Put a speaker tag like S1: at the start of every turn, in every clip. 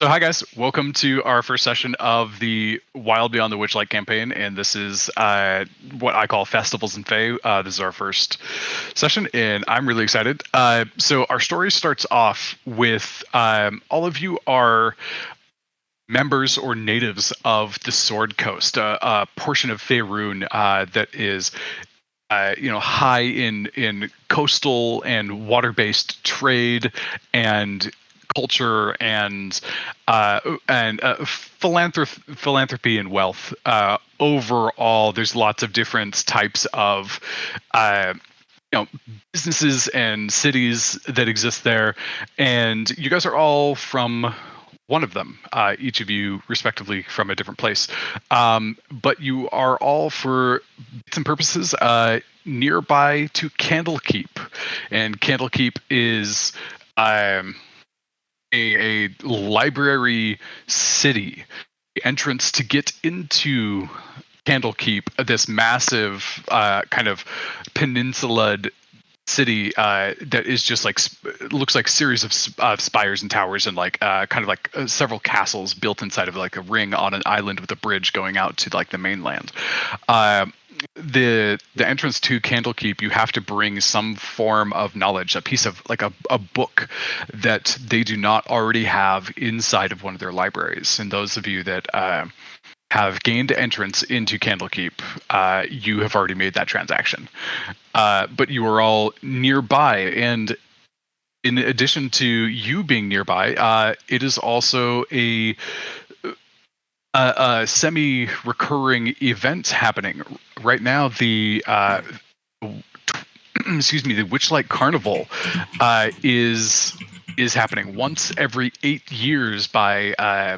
S1: So hi guys, welcome to our first session of the Wild Beyond the Witchlight campaign, and this is what I call Festivals and Fae. This is our first session, and I'm really excited. So our story starts off with all of you are members or natives of the Sword Coast, a portion of Faerun that is high in coastal and water-based trade and culture and philanthropy and wealth. Overall, there's lots of different types of uh, businesses and cities that exist there, and you guys are all from one of them, each of you respectively from a different place. But you are all, for bits and purposes, nearby to Candlekeep. And Candlekeep is a library city. The entrance to get into Candlekeep, this massive kind of peninsula city that is just like looks like series of spires and towers and like kind of like several castles built inside of like a ring on an island with a bridge going out to like the mainland. The entrance to Candlekeep, you have to bring some form of knowledge, a piece of like a book that they do not already have inside of one of their libraries. And those of you that have gained entrance into Candlekeep, you have already made that transaction. But you are all nearby, and in addition to you being nearby, it is also a semi-recurring event happening right now. The excuse me, the Witchlight Carnival is happening once every 8 years by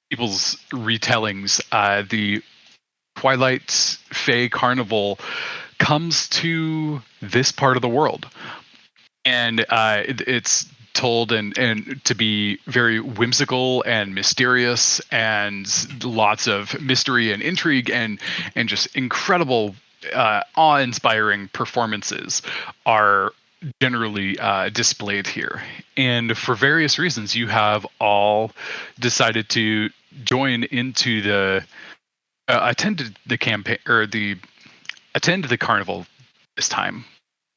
S1: people's retellings. The Twilight Fae Carnival comes to this part of the world, and it's told and to be very whimsical and mysterious, and lots of mystery and intrigue and just incredible awe-inspiring performances are generally displayed here. And for various reasons, you have all decided to join into the attended the campaign or the attend the carnival this time.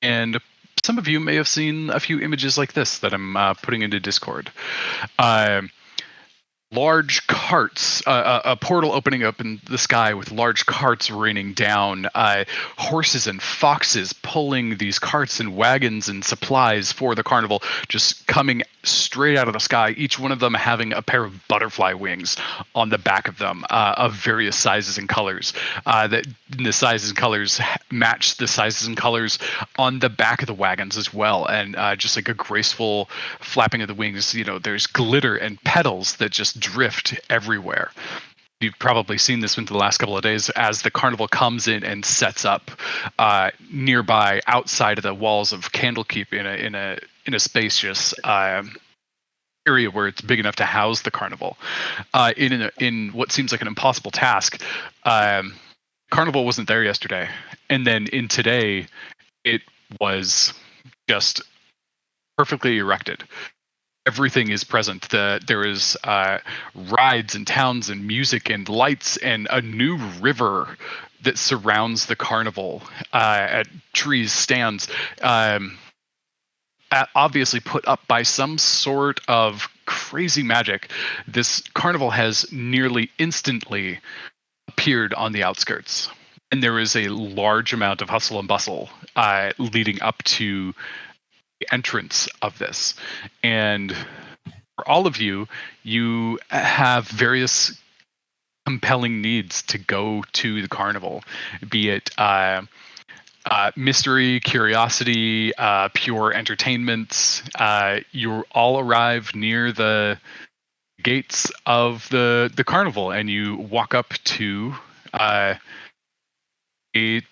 S1: And some of you may have seen a few images like this that I'm putting into Discord. Large carts, a portal opening up in the sky with large carts raining down, horses and foxes pulling these carts and wagons and supplies for the carnival, just coming straight out of the sky, each one of them having a pair of butterfly wings on the back of them, of various sizes and colors. That the sizes and colors match the sizes and colors on the back of the wagons as well, and just like a graceful flapping of the wings. There's glitter and petals that just drift everywhere. You've probably seen this within the last couple of days as the carnival comes in and sets up nearby outside of the walls of Candlekeep in a spacious area where it's big enough to house the carnival. In what seems like an impossible task, carnival wasn't there yesterday, and then in today, it was just perfectly erected. Everything is present. There is rides and towns and music and lights and a new river that surrounds the carnival. At trees, stands, obviously put up by some sort of crazy magic. This carnival has nearly instantly appeared on the outskirts, and there is a large amount of hustle and bustle leading up to entrance of this. And for all of you, you have various compelling needs to go to the carnival, be it mystery, curiosity, pure entertainment. You all arrive near the gates of the carnival, and you walk up to a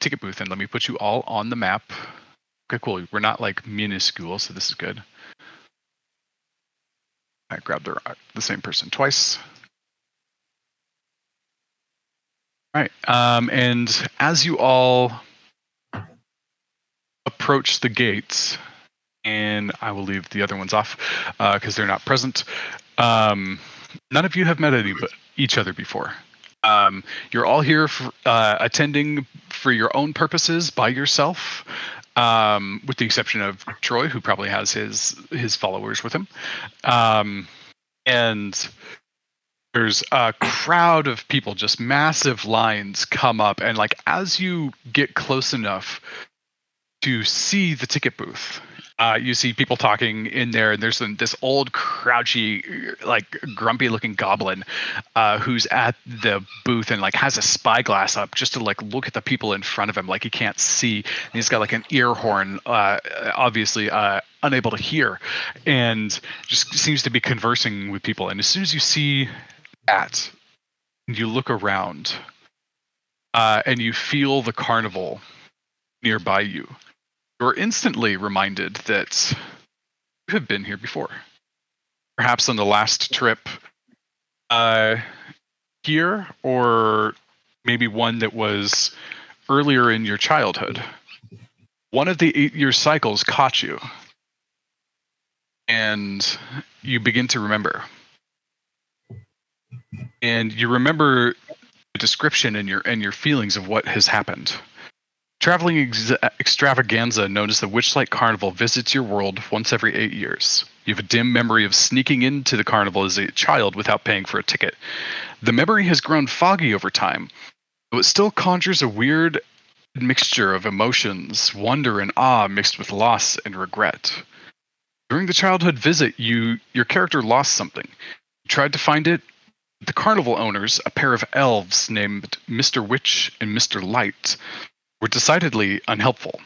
S1: ticket booth. And let me put you all on the map. Okay, cool. We're not like minuscule, so this is good. I grabbed the same person twice. All right. And as you all approach the gates, and I will leave the other ones off because they're not present. none of you have met each other before. You're all here for, attending for your own purposes by yourself, with the exception of Troy, who probably has his followers with him. And there's a crowd of people, just massive lines come up, and like as you get close enough to see the ticket booth, you see people talking in there, and there's this old crouchy, like grumpy looking goblin who's at the booth and like has a spyglass up just to like look at the people in front of him, like he can't see, and he's got like an ear horn, obviously unable to hear, and just seems to be conversing with people. And as soon as you see that, you look around and you feel the carnival nearby you, you're instantly reminded that you have been here before. Perhaps on the last trip here, or maybe one that was earlier in your childhood. One of the 8-year cycles caught you, and you begin to remember. And you remember the description and your feelings of what has happened. Traveling extravaganza known as the Witchlight Carnival visits your world once every 8 years. You have a dim memory of sneaking into the carnival as a child without paying for a ticket. The memory has grown foggy over time, though it still conjures a weird mixture of emotions, wonder and awe mixed with loss and regret. During the childhood visit, your character lost something. You tried to find it. The carnival owners, a pair of elves named Mr. Witch and Mr. Light, were decidedly unhelpful.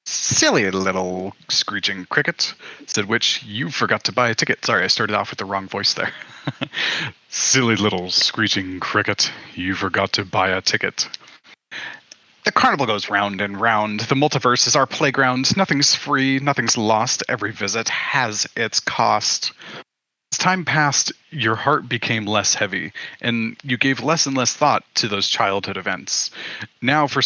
S1: Silly little screeching cricket, said Witch. You forgot to buy a ticket. Sorry, I started off with the wrong voice there. Silly little screeching cricket, you forgot to buy a ticket. The carnival goes round and round. The multiverse is our playground. Nothing's free, nothing's lost. Every visit has its cost. As time passed, your heart became less heavy, and you gave less and less thought to those childhood events. Now, for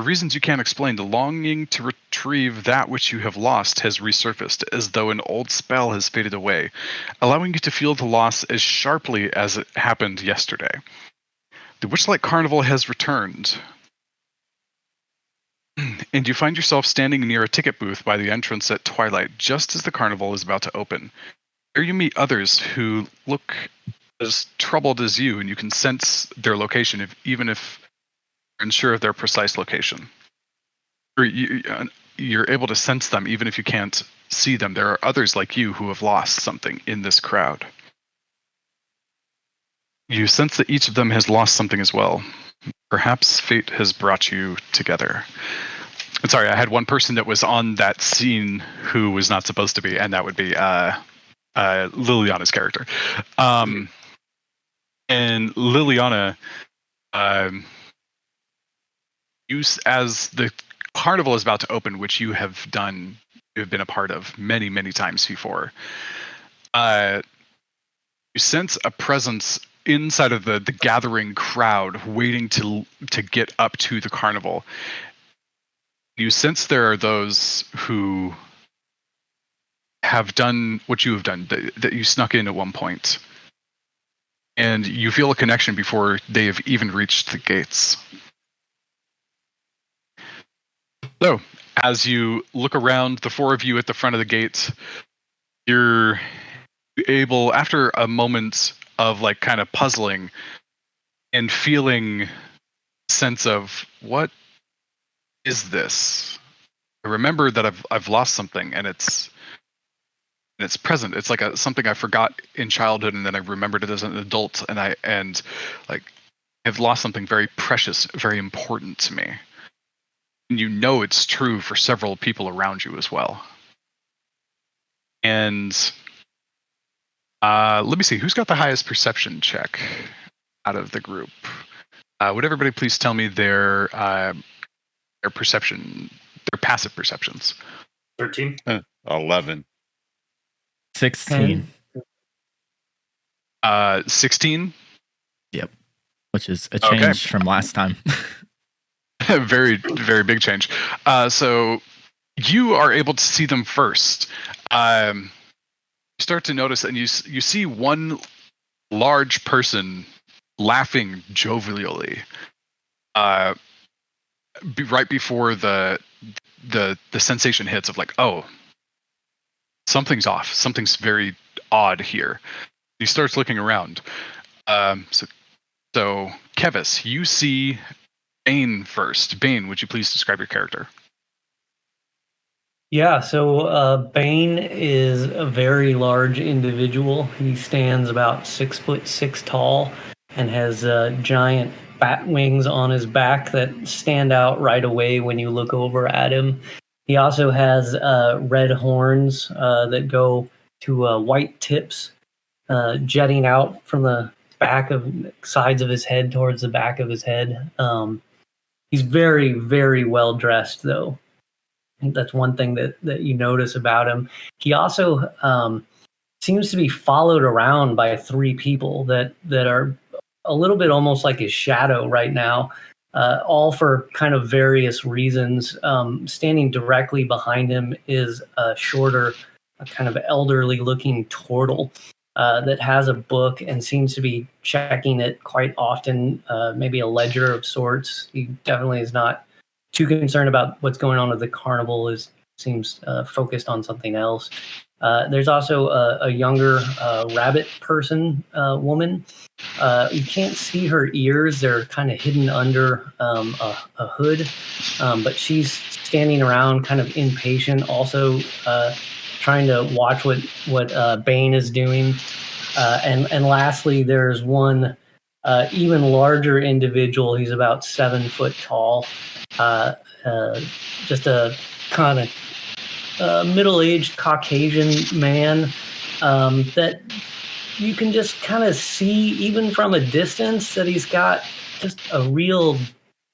S1: reasons you can't explain, the longing to retrieve that which you have lost has resurfaced, as though an old spell has faded away, allowing you to feel the loss as sharply as it happened yesterday. The Witchlight Carnival has returned, and you find yourself standing near a ticket booth by the entrance at twilight, just as the carnival is about to open. There you meet others who look as troubled as you, and you can sense their location, even if you're unsure of their precise location. Or you're able to sense them, even if you can't see them. There are others like you who have lost something in this crowd. You sense that each of them has lost something as well. Perhaps fate has brought you together. I'm sorry, I had one person that was on that scene who was not supposed to be, and that would be Liliana's character. And Liliana, as the carnival is about to open, which you have been a part of many, many times before, you sense a presence inside of the gathering crowd waiting to get up to the carnival. You sense there are those who have done what you have done, that you snuck in at one point, and you feel a connection before they have even reached the gates. So, as you look around, the four of you at the front of the gate, you're able, after a moment of like kind of puzzling and feeling a sense of, what is this? I remember that I've lost something, and it's present. It's like something I forgot in childhood, and then I remembered it as an adult, and I've lost something very precious, very important to me. And you know it's true for several people around you as well. And let me see, who's got the highest perception check out of the group? Would everybody please tell me their perception, their passive perceptions?
S2: 13.
S3: 11.
S4: 16.
S1: 16?
S4: Yep. Which is a change from last time.
S1: Very, very big change. So you are able to see them first. You start to notice, and you see one large person laughing jovially, right before the sensation hits of like, oh, something's off, something's very odd here. He starts looking around. So Kevis, you see Bane first. Bane, would you please describe your character?
S2: Yeah, so Bane is a very large individual. He stands about 6'6" tall and has giant bat wings on his back that stand out right away when you look over at him. He also has red horns that go to white tips jutting out from the sides of his head towards the back of his head. He's very, very well dressed, though. That's one thing that you notice about him. He also seems to be followed around by 3 people that are a little bit almost like his shadow right now, all for kind of various reasons. Standing directly behind him is a shorter, kind of elderly-looking turtle that has a book and seems to be checking it quite often, maybe a ledger of sorts. He definitely is not too concerned about what's going on with the carnival. Seems focused on something else. There's also a younger rabbit person, woman. You can't see her ears; they're kind of hidden under a hood. But she's standing around, kind of impatient, also trying to watch what Bane is doing. And lastly, there's one even larger individual. He's about 7 foot tall. Just a kind of middle-aged Caucasian man that you can just kind of see, even from a distance, that he's got just a real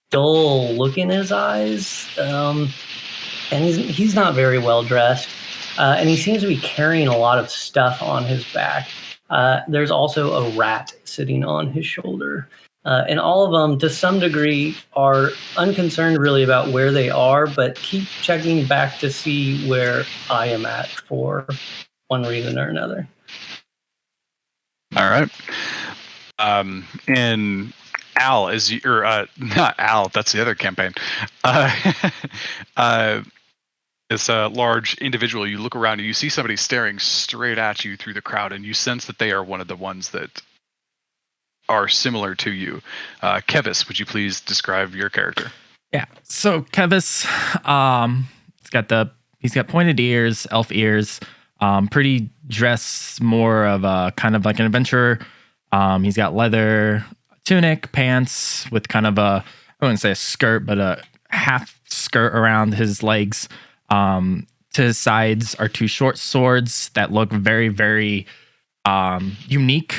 S2: dull look in his eyes. And he's not very well dressed. And he seems to be carrying a lot of stuff on his back. There's also a rat sitting on his shoulder. And all of them, to some degree, are unconcerned really about where they are, but keep checking back to see where I am at for one reason or another.
S1: All right. And Al, not Al, that's the other campaign. This large individual, you look around and you see somebody staring straight at you through the crowd, and you sense that they are one of the ones that are similar to you. Kevis, would you please describe your character?
S4: Yeah. So Kevis, he's got pointed ears, elf ears, pretty dressed, more of a kind of like an adventurer. He's got leather tunic, pants with kind of I wouldn't say a skirt, but a half skirt around his legs. To his sides are 2 short swords that look very, very unique.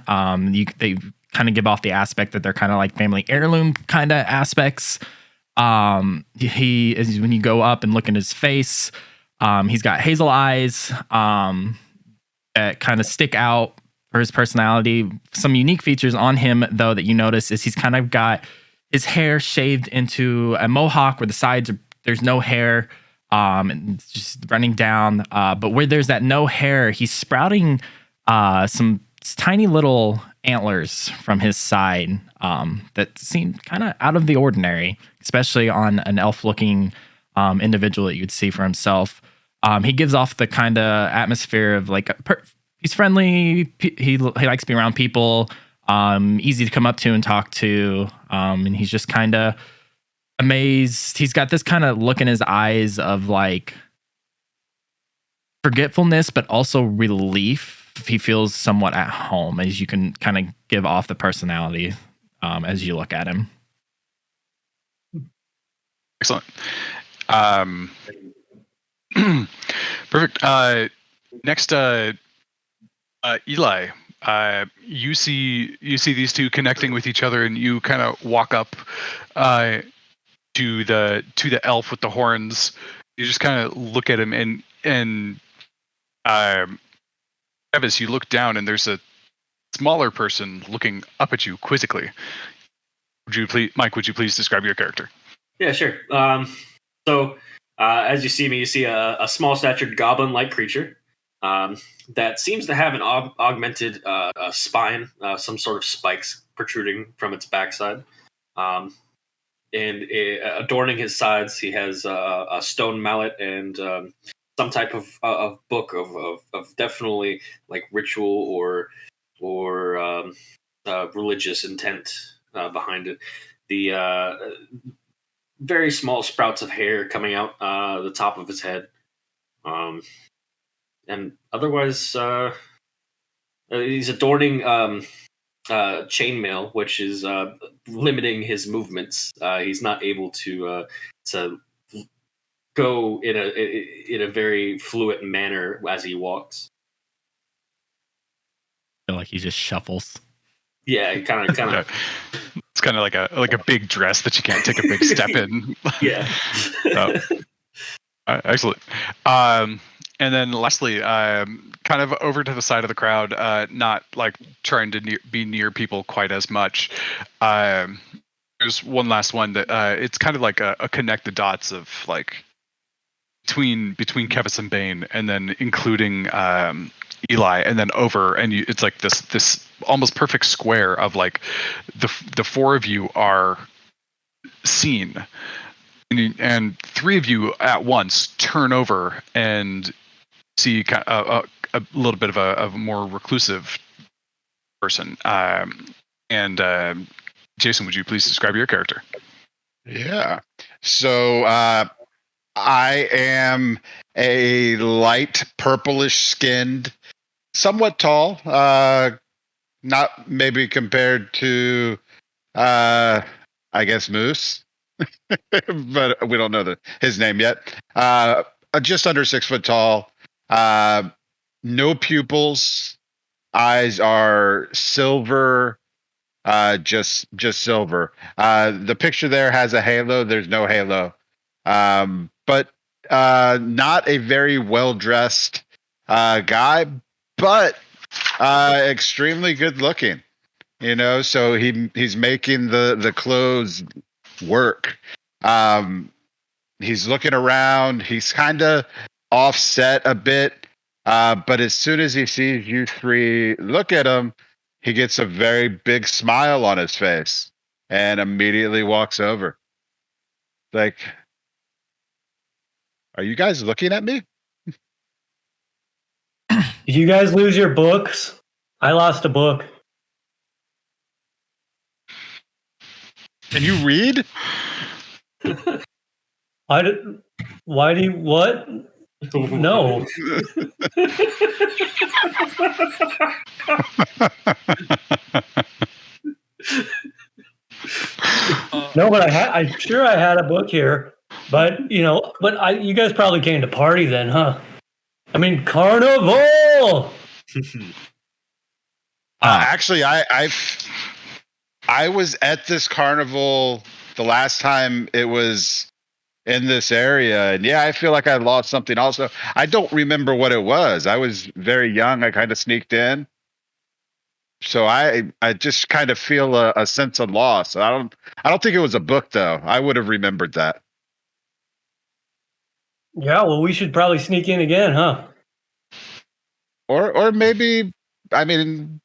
S4: They kind of give off the aspect that they're kind of like family heirloom kind of aspects. He is, when you go up and look in his face, he's got hazel eyes that kind of stick out for his personality. Some unique features on him, though, that you notice is he's kind of got his hair shaved into a mohawk where the sides there's no hair, and it's just running down. But where there's that no hair, he's sprouting some tiny little antlers from his side that seem kind of out of the ordinary, especially on an elf-looking individual that you'd see for himself. He gives off the kind of atmosphere of like he's friendly. He likes to be around people. Easy to come up to and talk to. And he's just kind of amazed. He's got this kind of look in his eyes of like forgetfulness, but also relief. He feels somewhat at home, as you can kind of give off the personality as you look at him.
S1: Excellent. Perfect. Next, Eli, you see these two connecting with each other, and you kind of walk up to the elf with the horns. You just kind of look at him, and Travis, you look down, and there's a smaller person looking up at you quizzically. Mike, would you please describe your character?
S3: Yeah, sure. So as you see me, you see a small-statured goblin-like creature. that seems to have an augmented spine, some sort of spikes protruding from its backside. And adorning his sides, he has a stone mallet and some type of book of definitely like ritual or religious intent behind it. The very small sprouts of hair coming out the top of his head, and otherwise he's adorning chainmail, which is limiting his movements. He's not able to go in a very fluid manner as he walks.
S4: I feel like he just shuffles.
S3: Yeah, kind of.
S1: It's kind of like a big dress that you can't take a big step in.
S3: Yeah.
S1: Excellent. And then lastly, kind of over to the side of the crowd, not like trying to be near people quite as much. There's one last one that it's kind of like a connect the dots of like between Kevis and Bane, and then including Eli, and then over, and it's like this almost perfect square of like the four of you are seen. And three of you at once turn over and see a little bit of a more reclusive person. And Jason, would you please describe your character?
S5: Yeah. So I am a light purplish skinned, somewhat tall, not maybe compared to, I guess, Moose. But we don't know his name yet. Just under 6 foot tall. No pupils. Eyes are silver. Just silver. The picture there has a halo. There's no halo. But not a very well dressed guy, but extremely good looking. So he's making the clothes work. He's looking around. He's kind of offset a bit, but as soon as he sees you three look at him, he gets a very big smile on his face and immediately walks over. Like, are you guys looking at me?
S2: Did you guys lose your books? I lost a book.
S5: Can you read?
S2: Why do you, what? No. No, but I'm sure I had a book here. But you guys probably came to party then, huh? I mean, carnival.
S5: Actually, I was at this carnival the last time it was in this area, and yeah, I feel like I lost something. Also, I don't remember what it was. I was very young. I kind of sneaked in, so I just kind of feel a sense of loss. I don't think it was a book though. I would have remembered that.
S2: Yeah, well, we should probably sneak in again, huh?
S5: Or maybe, I mean,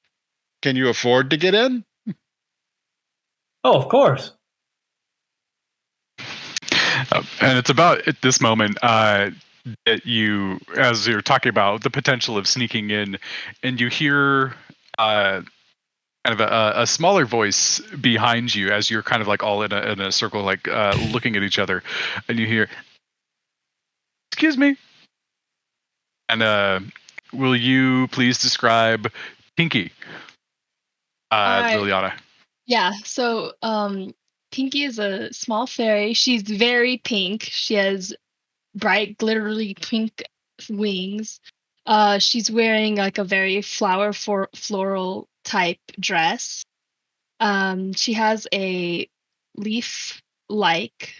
S5: can you afford to get in?
S2: Oh, of course.
S1: And it's about at this moment that you, as you're talking about the potential of sneaking in, and you hear kind of a smaller voice behind you as you're kind of like all in a circle, like looking at each other, and you hear, "Excuse me," and will you please describe Pinky, Liliana?
S6: Yeah. So, Pinky is a small fairy. She's very pink. She has bright, glittery pink wings. She's wearing like a very floral type dress. She has a leaf-like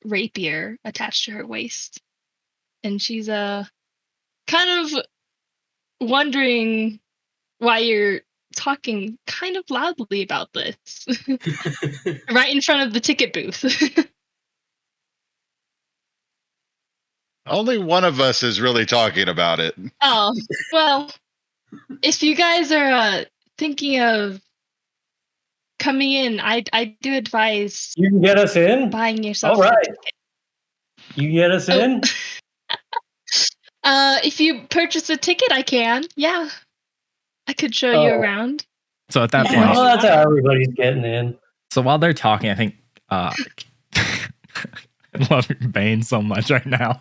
S6: rapier attached to her waist, and she's kind of wondering why you're talking kind of loudly about this right in front of the ticket booth.
S5: Only one of us is really talking about it.
S6: Oh, well, if you guys are thinking of coming in, I do advise
S2: You can get us in?
S6: buying yourself
S2: All
S6: a
S2: right.
S6: ticket.
S2: You get us in?
S6: If you purchase a ticket, I can. Yeah, I could show you
S2: Oh.
S6: around.
S4: So at that
S2: Well,
S4: point,
S2: that's how everybody's getting in.
S4: so while they're talking, I think I love Bane so much right now.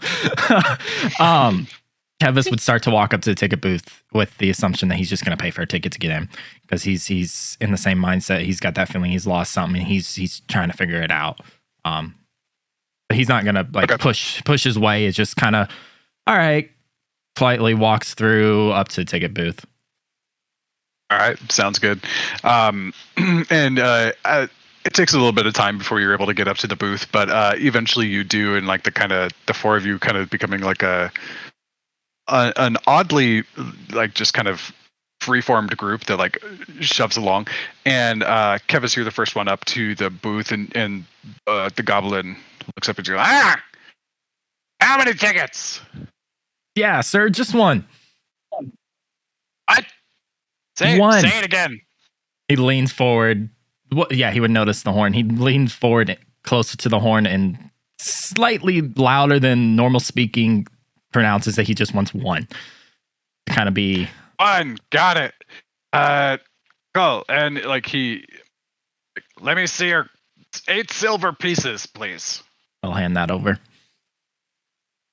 S4: Kevis would start to walk up to the ticket booth with the assumption that he's just going to pay for a ticket to get in because he's in the same mindset. He's got that feeling he's lost something. And he's trying to figure it out. But he's not going to like push his way. It's just kind of all right. Politely walks through up to the ticket booth.
S1: All right, sounds good. And it takes a little bit of time before you're able to get up to the booth, but eventually you do, and like the four of you kind of becoming like an oddly like just kind of free-formed group that like shoves along. And Kevis, you're the first one up to the booth, and the goblin looks up at you. How many tickets?
S4: Yeah, sir, just one.
S1: What? Say it again.
S4: He leans forward. Yeah, he would notice the horn. He leaned forward closer to the horn and slightly louder than normal speaking pronounces that he just wants one. To kind of be
S1: one. Got it. Cool. And like let me see your 8 silver pieces, please.
S4: I'll hand that over.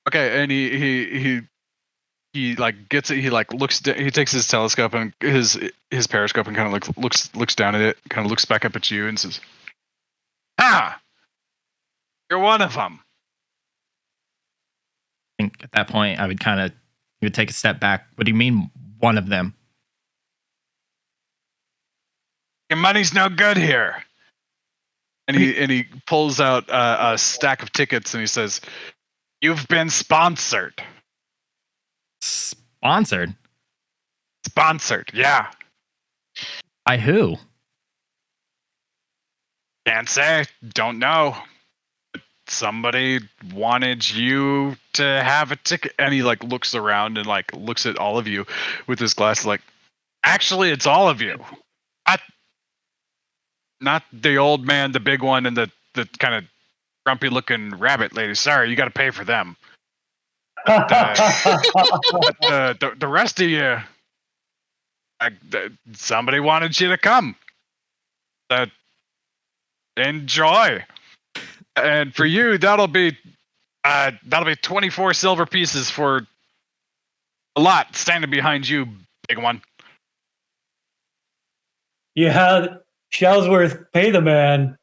S1: Okay, and he like gets it. He like looks. He takes his telescope and his periscope and kind of looks down at it. Kind of looks back up at you and says, you're one of them."
S4: I think at that point, he would take a step back. What do you mean, one of them?
S1: Your money's no good here. And he pulls out a stack of tickets and he says, "You've been sponsored."
S4: Sponsored?
S1: Sponsored, yeah.
S4: By who?
S1: Can't say. Don't know. Somebody wanted you to have a ticket. And he like looks around and like looks at all of you with his glasses like, actually, it's all of you. Not the old man, the big one, and the kind of grumpy looking rabbit lady. Sorry, you got to pay for them. But the rest of you, somebody wanted you to come. Enjoy. And for you, that'll be 24 silver pieces for a lot standing behind you, big one.
S2: Yeah, Shellsworth, pay the man.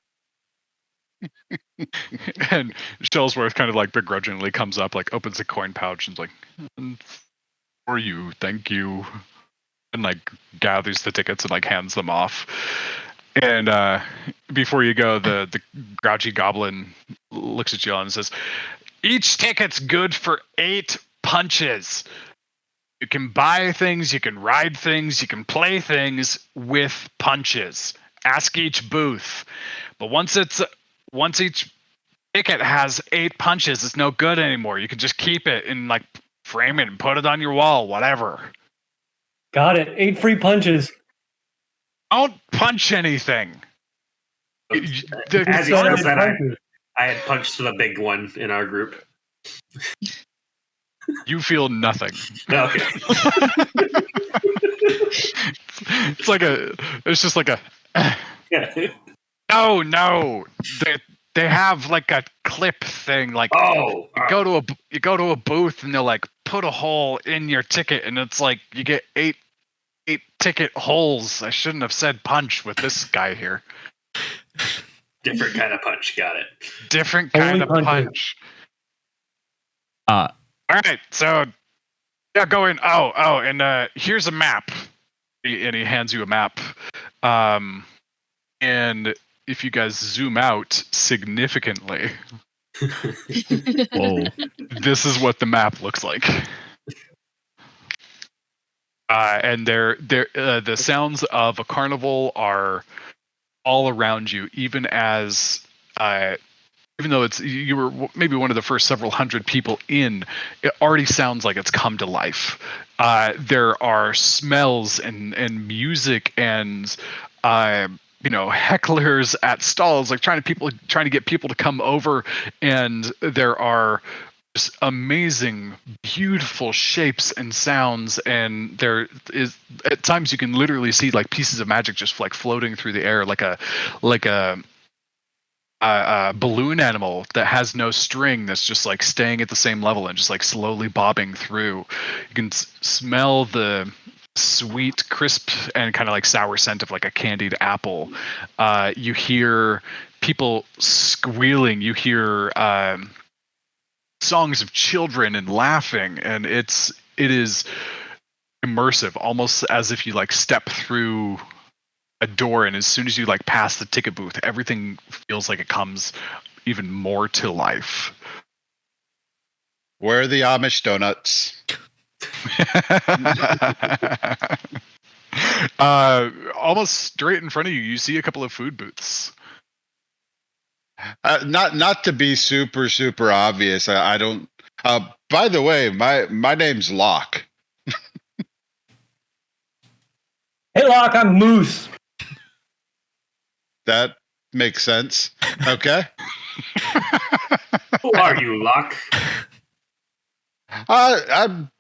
S1: And Shellsworth kind of like begrudgingly comes up, like opens a coin pouch and's like, "For you, thank you," and like gathers the tickets and like hands them off. And before you go, the grouchy goblin looks at you all and says, "Each ticket's good for 8 punches. You can buy things, you can ride things, you can play things with punches. Ask each booth. But once each ticket has 8 punches, it's no good anymore. You can just keep it and like frame it and put it on your wall, whatever."
S2: Got it. 8 free punches.
S1: Don't punch anything.
S3: As he says that, I had punched the big one in our group.
S1: You feel nothing.
S3: Okay.
S1: It's just like a. No. They have like a clip thing. Like you go to a booth and they'll like put a hole in your ticket and it's like you get 8 ticket holes. I shouldn't have said punch with this guy here.
S3: Different kind of punch. Got it.
S1: Different kind of punch. All right, so yeah, going. And here's a map. And he hands you a map. And if you guys zoom out significantly,
S4: Whoa.
S1: This is what the map looks like. And the sounds of a carnival are all around you, even as even though you were maybe one of the first several hundred people in, it already sounds like it's come to life. There are smells and music and hecklers at stalls, like trying to get people to come over, and there are just amazing, beautiful shapes and sounds, and there is at times you can literally see like pieces of magic just like floating through the air, like a balloon animal that has no string that's just like staying at the same level and just like slowly bobbing through. You can smell the sweet, crisp, and kind of like sour scent of like a candied apple. You hear people squealing. You hear songs of children and laughing, and it is immersive, almost as if you like step through a door, and as soon as you like pass the ticket booth, everything feels like it comes even more to life.
S5: Where are the Amish donuts?
S1: Almost straight in front of you, you see a couple of food booths.
S5: Not to be super obvious. I don't. By the way, my name's Locke.
S2: Hey, Locke, I'm Moose.
S5: That makes sense. Okay.
S3: Who are you, Locke?
S5: I'm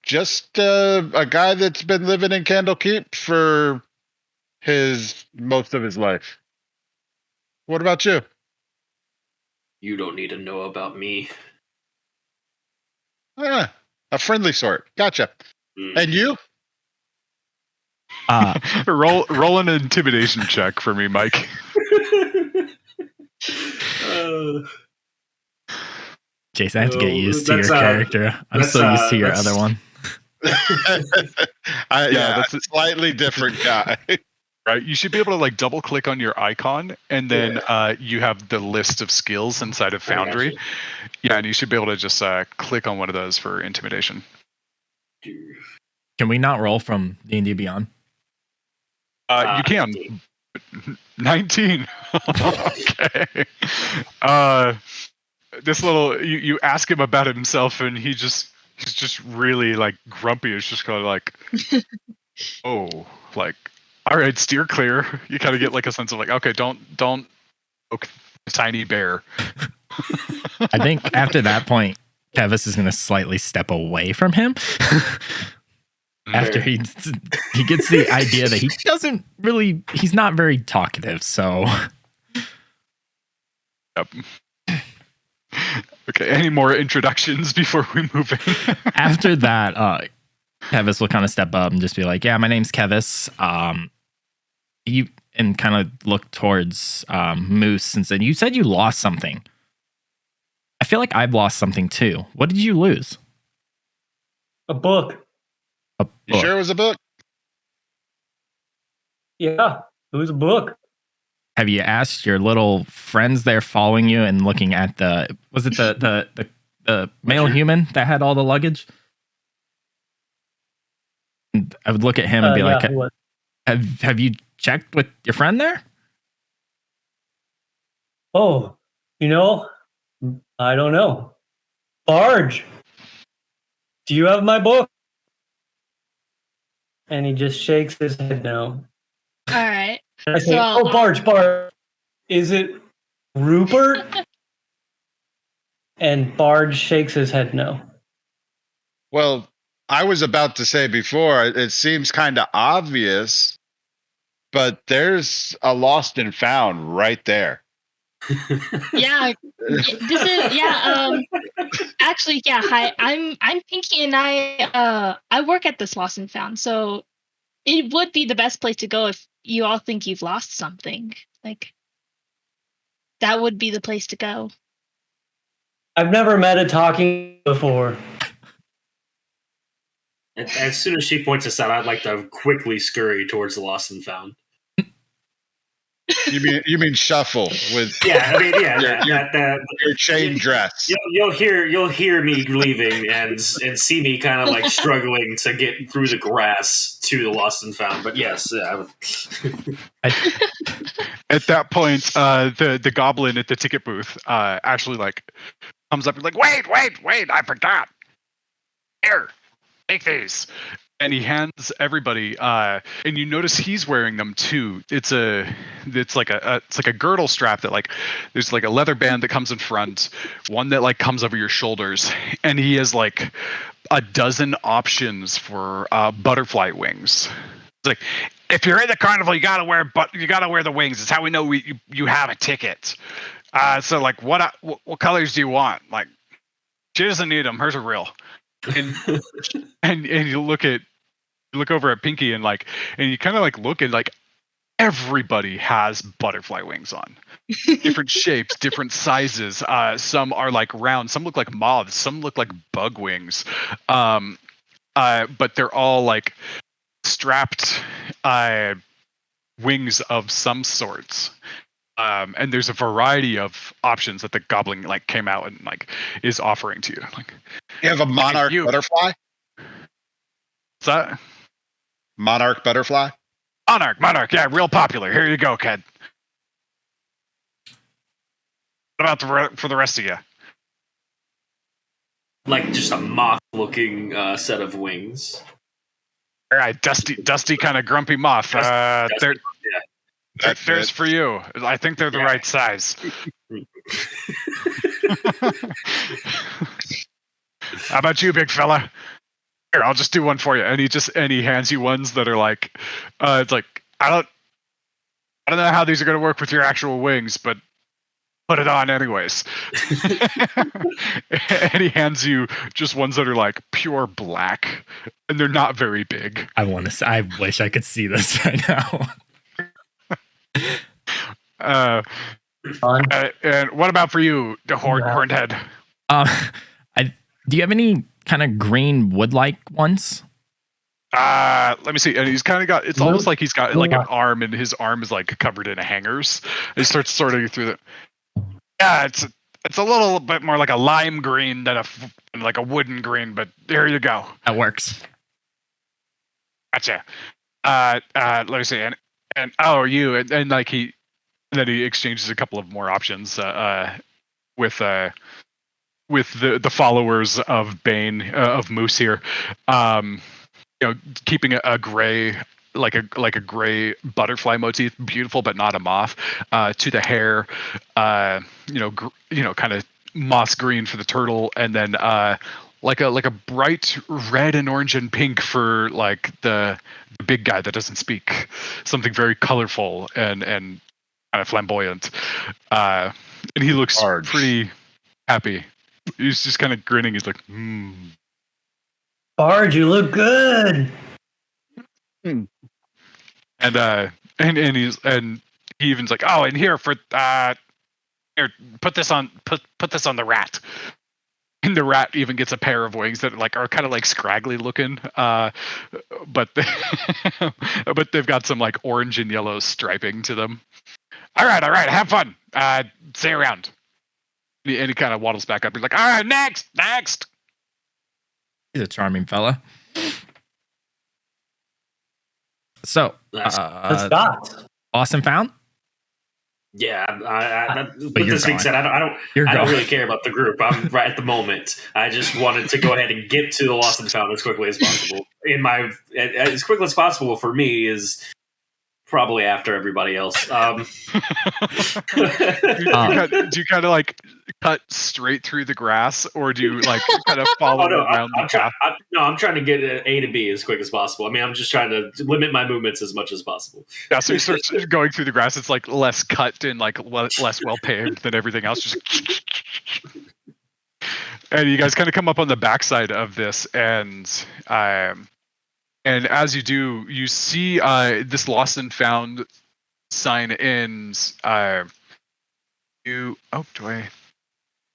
S5: just a guy that's been living in Candlekeep for most of his life. What about you?
S3: You don't need to know about me.
S5: A friendly sort. Gotcha. And you?
S1: Roll an intimidation check for me, Mike.
S4: Jason, I have to get used to your character. I'm so used to your other one.
S5: That's a slightly different guy.
S1: Right, you should be able to like double click on your icon, and then you have the list of skills inside of Foundry. Yeah, and you should be able to just click on one of those for intimidation.
S4: Can we not roll from D&D Beyond?
S1: You can. 19. Okay. This little you ask him about himself, and he's just really like grumpy. It's just kind of like, oh, like, all right, steer clear. You kind of get like a sense of like, okay, don't poke the tiny bear.
S4: I think after that point, Kevis is going to slightly step away from him. After he gets the idea that he's not very talkative, so.
S1: Yep. Okay, any more introductions before we move in?
S4: After that, Kevis will kind of step up and just be like, yeah, my name's Kevis. And kind of look towards Moose and said, you said you lost something. I feel like I've lost something too. What did you lose?
S2: A book.
S5: You sure it was a book?
S2: Yeah, it was a book.
S4: Have you asked your little friends there following you and looking at was it the male human that had all the luggage? And I would look at him and be like, have you checked with your friend there?
S2: Oh, I don't know. Barge, do you have my book? And he just shakes his head no.
S6: All right.
S2: And I say, Barge, is it Rupert? And Barge shakes his head no.
S5: Well, I was about to say before, it seems kind of obvious, but there's a lost and found right there.
S6: Yeah, this is actually, yeah. Hi, I'm Pinky, and I work at this Lost and Found, so it would be the best place to go if you all think you've lost something. Like, that would be the place to go.
S2: I've never met a talking before.
S3: As soon as she points this out, I'd like to quickly scurry towards the Lost and Found.
S5: You mean shuffle with
S3: Yeah, I mean, yeah,
S5: your chain dress.
S3: You'll hear me leaving and see me kind of like struggling to get through the grass to the lost and found. But yes,
S1: At that point, the goblin at the ticket booth actually like comes up and like, wait, I forgot. Here, take these. And he hands everybody, and you notice he's wearing them too. It's like a girdle strap that like there's like a leather band that comes in front, one that like comes over your shoulders, and he has like a dozen options for butterfly wings. It's like if you're in the carnival, you gotta wear the wings. It's how we know you have a ticket. So like what colors do you want? Like she doesn't need them. Hers are real. And and you look over at Pinky and you kind of like look and like everybody has butterfly wings on, different shapes, different sizes. Some are like round, some look like moths, some look like bug wings. But they're all like strapped wings of some sorts. And there's a variety of options that the goblin like came out and like is offering to you. Like,
S5: you have a monarch butterfly?
S1: What's that?
S5: Monarch butterfly?
S1: Monarch, yeah, real popular. Here you go, kid. What about for the rest of you?
S3: like just a moth-looking set of wings.
S1: All right, dusty kind of grumpy moth.
S3: Dusty,
S1: There's for you. I think they're the right size. How about you, big fella? Here, I'll just do one for you. And he hands you ones that are like, it's like I don't know how these are going to work with your actual wings, but put it on anyways. And he hands you just ones that are like pure black, and they're not very big.
S4: I wish I could see this right now.
S1: And what about for you, the horned head?
S4: Do you have any kind of green wood-like ones?
S1: Let me see. And he's kind of got. It's almost like he's got like an arm, and his arm is like covered in hangers. He starts sorting through the. Yeah, it's a little bit more like a lime green than like a wooden green, but there you go.
S4: That works.
S1: Gotcha. Let me see. And you and like then he exchanges a couple of more options with the followers of Bane of Moose here. Keeping a gray like a gray butterfly motif, beautiful but not a moth. To the hair, kind of moss green for the turtle, and then like a bright red and orange and pink for like the big guy that doesn't speak. Something very colorful and kind of flamboyant. And he looks pretty happy. He's just kind of grinning. He's like,
S2: Bard, you look good.
S1: And he even's like, oh, and here for here, put this on the rat. And the rat even gets a pair of wings that are kind of like scraggly looking, but they've got some like orange and yellow striping to them. All right, have fun. Stay around. And he kind of waddles back up. He's like, all right, next.
S4: He's a charming fella. So, lost and found?
S3: Yeah, with this being said, I don't really care about the group. I'm right at the moment. I just wanted to go ahead and get to the lost and found as quickly as possible. As quickly as possible for me is probably after everybody else.
S1: Do you kind of like cut straight through the grass, or do you like kind of follow around the path?
S3: I'm trying to get A to B as quick as possible. I mean, I'm just trying to limit my movements as much as possible.
S1: Yeah, so you start going through the grass. It's like less cut and like less well paved than everything else. Just and you guys kind of come up on the backside of this, and as you do, you see this lost and found sign ends.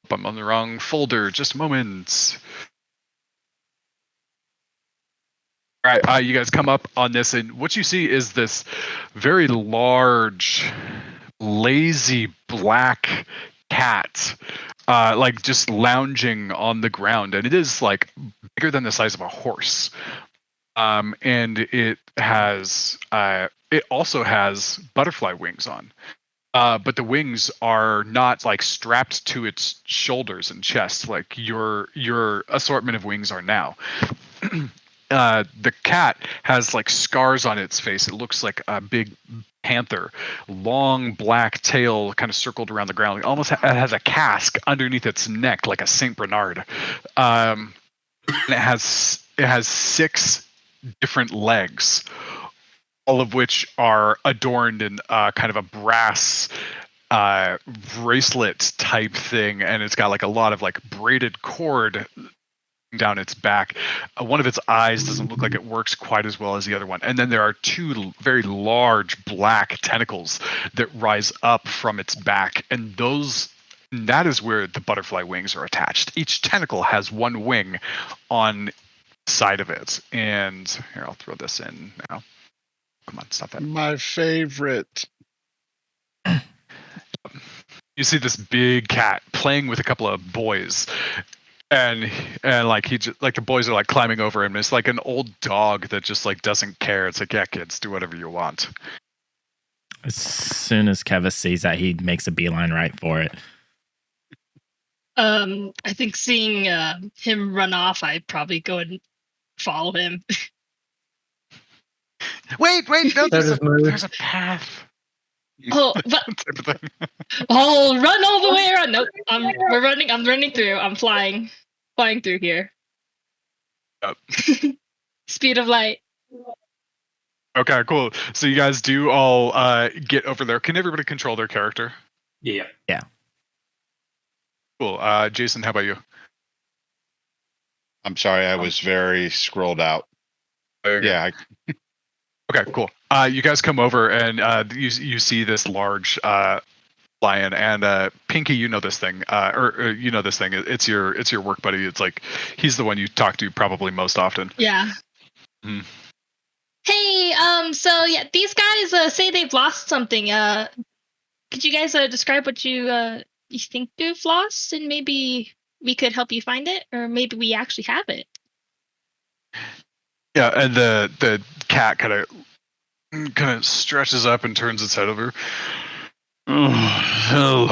S1: I'm on the wrong folder. Just a moment. All right, you guys come up on this, and what you see is this very large, lazy black cat, like just lounging on the ground, and it is like bigger than the size of a horse. And it also has butterfly wings on. But the wings are not like strapped to its shoulders and chest like your assortment of wings are now. The cat has like scars on its face. It looks like a big panther, long black tail kind of circled around the ground. It almost it has a casque underneath its neck like a Saint Bernard. And it has 6 different legs, all of which are adorned in kind of a brass bracelet type thing, and it's got like a lot of like braided cord down its back. One of its eyes doesn't look like it works quite as well as the other one, and then there are 2 very large black tentacles that rise up from its back, and that is where the butterfly wings are attached. Each tentacle has 1 wing on the side of it, and here, I'll throw this in now. Come on, stop that.
S5: My favorite.
S1: You see this big cat playing with a couple of boys, and like he just, like the boys are like climbing over him. It's like an old dog that just like doesn't care. It's like, yeah, kids, do whatever you want.
S4: As soon as Kevin sees that, he makes a beeline right for it.
S6: I think seeing him run off, I'd probably go and follow him.
S1: Wait, no, there's a path.
S6: Oh, but oh, run all the way around. Nope, we're running. I'm running through. I'm flying through here.
S1: Yep.
S6: Speed of light.
S1: Okay, cool. So you guys do all get over there. Can everybody control their character?
S3: Yeah.
S1: Cool. Jason, how about you?
S5: I'm sorry, I was very scrolled out.
S1: Okay.
S5: Yeah.
S1: Okay, cool. You guys come over and you see this large lion, and Pinky, you know this thing, or you know this thing. It's your work buddy. It's like he's the one you talk to probably most often.
S6: Yeah.
S1: Mm.
S6: Hey, so yeah, these guys say they've lost something. Could you guys describe what you think you've lost, and maybe we could help you find it, or maybe we actually have it.
S1: Yeah, and the cat kind of stretches up and turns its head over. Oh, hello.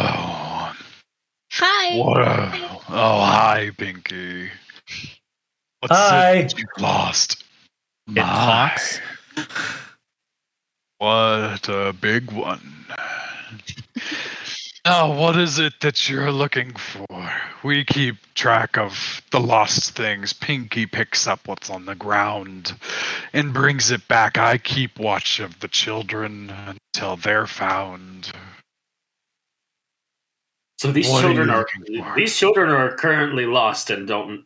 S6: Hi.
S1: Hi, Pinky. What's
S2: Hi.
S1: it that you lost?
S4: It talks.
S1: What a big one. Now, what is it that you're looking for? We keep track of the lost things. Pinky picks up what's on the ground and brings it back. I keep watch of the children until they're found.
S3: So these
S1: What are
S3: children
S1: you
S3: are
S1: looking for?
S3: these children are currently lost and don't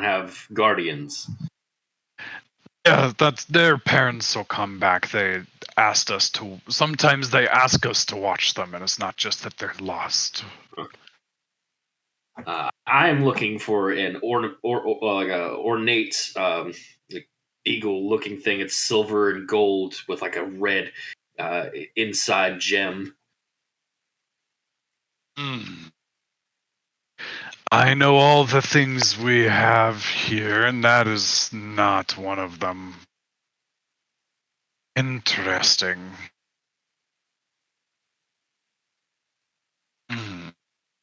S3: have guardians.
S1: Yeah, that's their parents will come back. They asked us to. Sometimes they ask us to watch them, and it's not just that they're lost.
S3: I'm looking for an like a ornate like eagle-looking thing. It's silver and gold with like a red inside gem.
S1: I know all the things we have here, and that is not one of them. Interesting.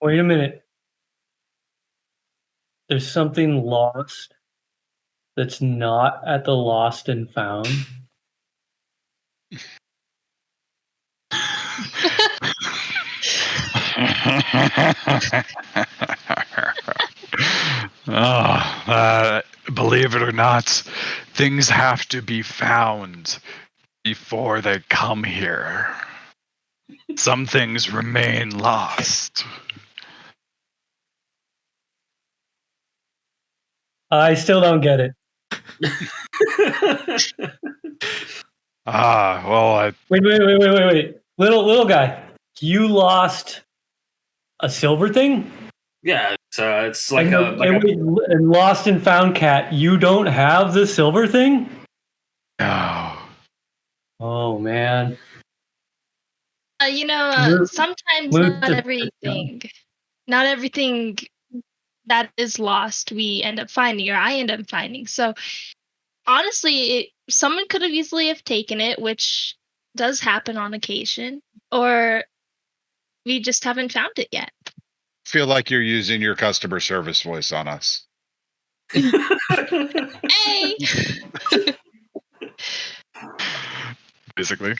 S2: Wait a minute. There's something lost that's not at the lost and found.
S1: Believe it or not, things have to be found before they come here. Some things remain lost.
S2: I still don't get it. Wait. Little guy, you lost a silver thing?
S3: Yeah, it's like
S2: and
S3: a
S2: lost and found cat. You don't have the silver thing?
S1: Oh.
S2: Oh man.
S6: Sometimes
S2: Move
S6: not everything that is lost we end up finding, or I end up finding. So honestly, someone could have easily have taken it, which does happen on occasion, or we just haven't found it yet.
S5: Feel like you're using your customer service voice on us.
S6: Hey,
S1: Basically.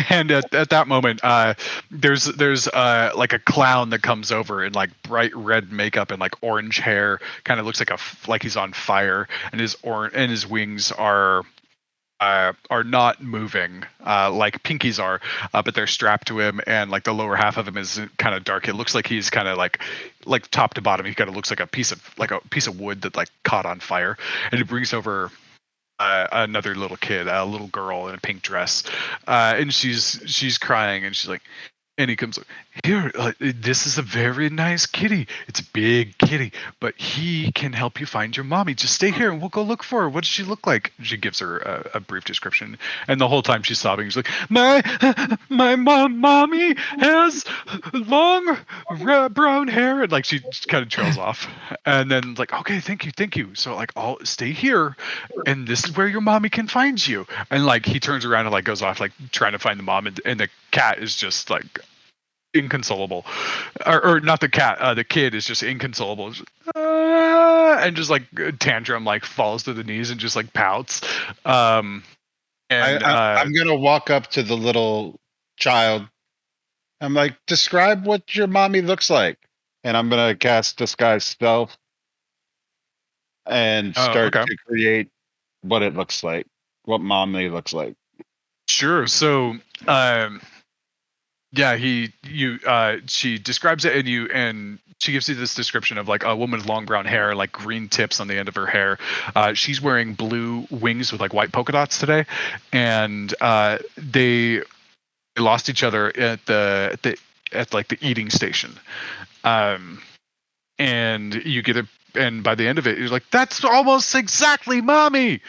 S1: And at that moment, there's like a clown that comes over in like bright red makeup and like orange hair, kind of looks like he's on fire, and his wings are not moving like Pinky's are, but they're strapped to him, and like the lower half of him is kind of dark. It looks like he's kind of like top to bottom. He kind of looks like a piece of wood that like caught on fire, and he brings over another little kid, a little girl in a pink dress, and she's crying, and she's like, and he comes here. This is a very nice kitty. It's a big kitty, but he can help you find your mommy. Just stay here, and we'll go look for her. What does she look like? She gives her a brief description, and the whole time she's sobbing. She's like, my mommy has long brown hair, and like she kind of trails off, and then like, okay, thank you. So like, I'll stay here, and this is where your mommy can find you. And like he turns around and like goes off like trying to find the mom, and the cat is just like inconsolable, or not the cat, the kid is just inconsolable, and just like tantrum, like falls to the knees and just like pouts. And
S5: I'm gonna walk up to the little child. I'm like, describe what your mommy looks like, and I'm gonna cast disguise stealth and start
S1: okay.
S5: to create what it looks like, what mommy looks like.
S1: Sure. So yeah, she describes it, and she gives you this description of like a woman with long brown hair, like green tips on the end of her hair. She's wearing blue wings with like white polka dots today, and they lost each other at like the eating station. And you get and by the end of it, you're like, that's almost exactly mommy.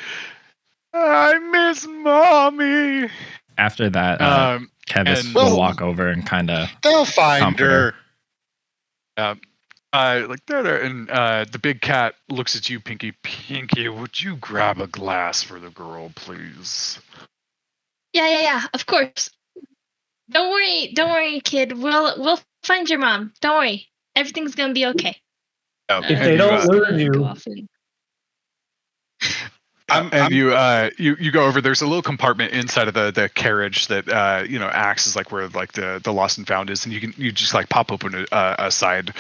S1: I miss mommy.
S4: After that, Kevis will walk over and kind of
S5: they'll find her.
S1: Like there, and the big cat looks at you, Pinky. Pinky, would you grab a glass for the girl, please?
S6: Yeah, of course. Don't worry, kid. We'll find your mom. Don't worry. Everything's gonna be okay.
S2: If they don't lose you.
S1: You go over. There's a little compartment inside of the carriage that acts as like where like the lost and found is, and you just like pop open a side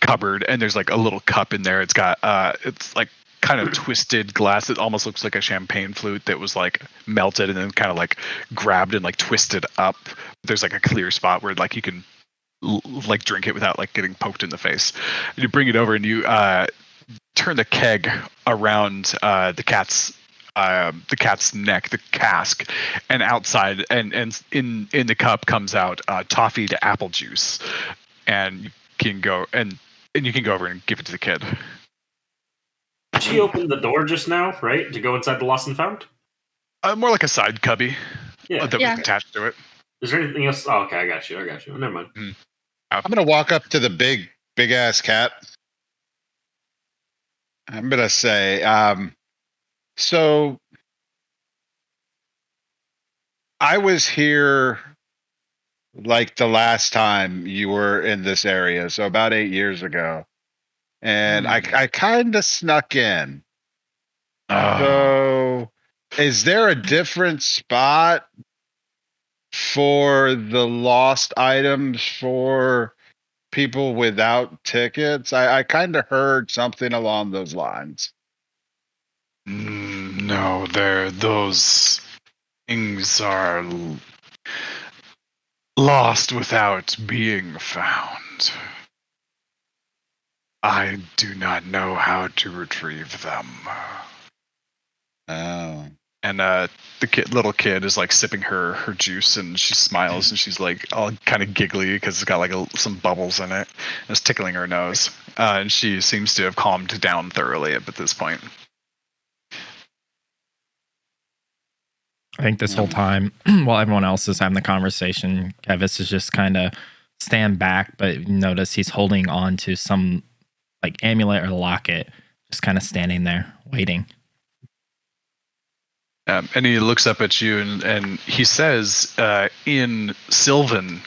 S1: cupboard, and there's like a little cup in there. It's got it's like kind of twisted glass. It almost looks like a champagne flute that was like melted and then kind of like grabbed and like twisted up. There's like a clear spot where like you can like drink it without like getting poked in the face. And you bring it over and you turn the keg around the cat's neck, the cask, and outside and in the cup comes out toffee to apple juice, and you can go over and give it to the kid.
S7: She opened the door just now, right, to go inside the lost and found?
S1: More like a side cubby.
S7: Yeah.
S1: That was attached to it.
S7: Is there anything else? Oh, okay, I got you. Never mind.
S5: I'm gonna walk up to the big ass cat. I'm gonna say, so I was here like the last time you were in this area, so about 8 years ago, and I kind of snuck in. So, is there a different spot for the lost items for people without tickets? I kind of heard something along those lines.
S1: No, those things are lost without being found. I do not know how to retrieve them.
S5: Oh.
S1: And the little kid is like sipping her juice, and she smiles, and she's like all kind of giggly because it's got like some bubbles in it. And it's tickling her nose, and she seems to have calmed down thoroughly at this point.
S4: I think this whole time, while everyone else is having the conversation, Kevis is just kind of stand back, but notice he's holding on to some like amulet or locket, just kind of standing there waiting.
S1: And he looks up at you and he says in Sylvan,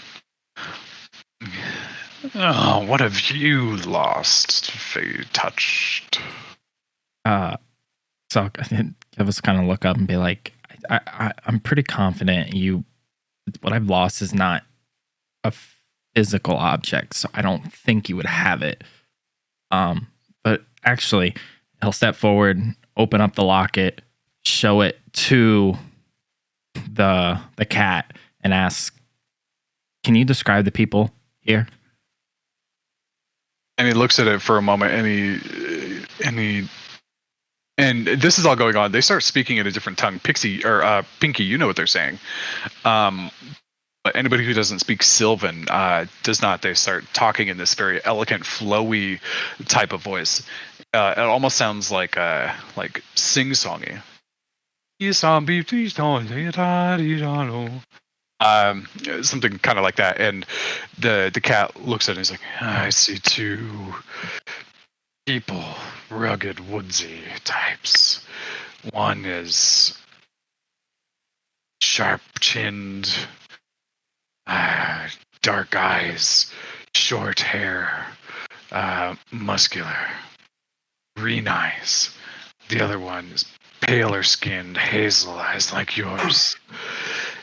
S1: "Oh, what have you lost, touched?"
S4: So Kevis kind of look up and be like, I'm pretty confident what I've lost is not a physical object, so I don't think you would have it. But actually, he'll step forward, open up the locket, show it to the cat, and ask, "Can you describe the people here?"
S1: And he looks at it for a moment, and this is all going on. They start speaking in a different tongue. Pixie or Pinky, you know what they're saying. But anybody who doesn't speak Sylvan does not. They start talking in this very elegant, flowy type of voice. It almost sounds like sing-songy. Something kind of like that. And the cat looks at it and he's like, "I see two people, rugged, woodsy types. One is sharp-chinned, dark eyes, short hair, muscular, green eyes. The other one is paler skinned, hazel eyes like yours,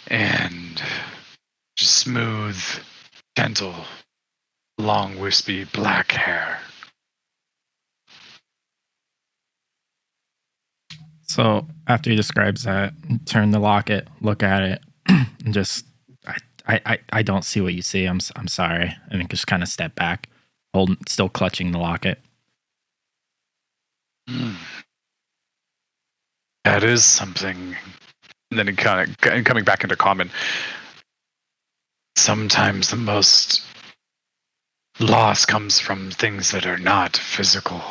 S1: and just smooth, gentle, long, wispy black hair."
S4: So after he describes that, turn the locket, look at it, and just I don't see what you see. I'm sorry, and then just kind of step back, still clutching the locket.
S1: That is something. And then he coming back into common. Sometimes the most loss comes from things that are not physical.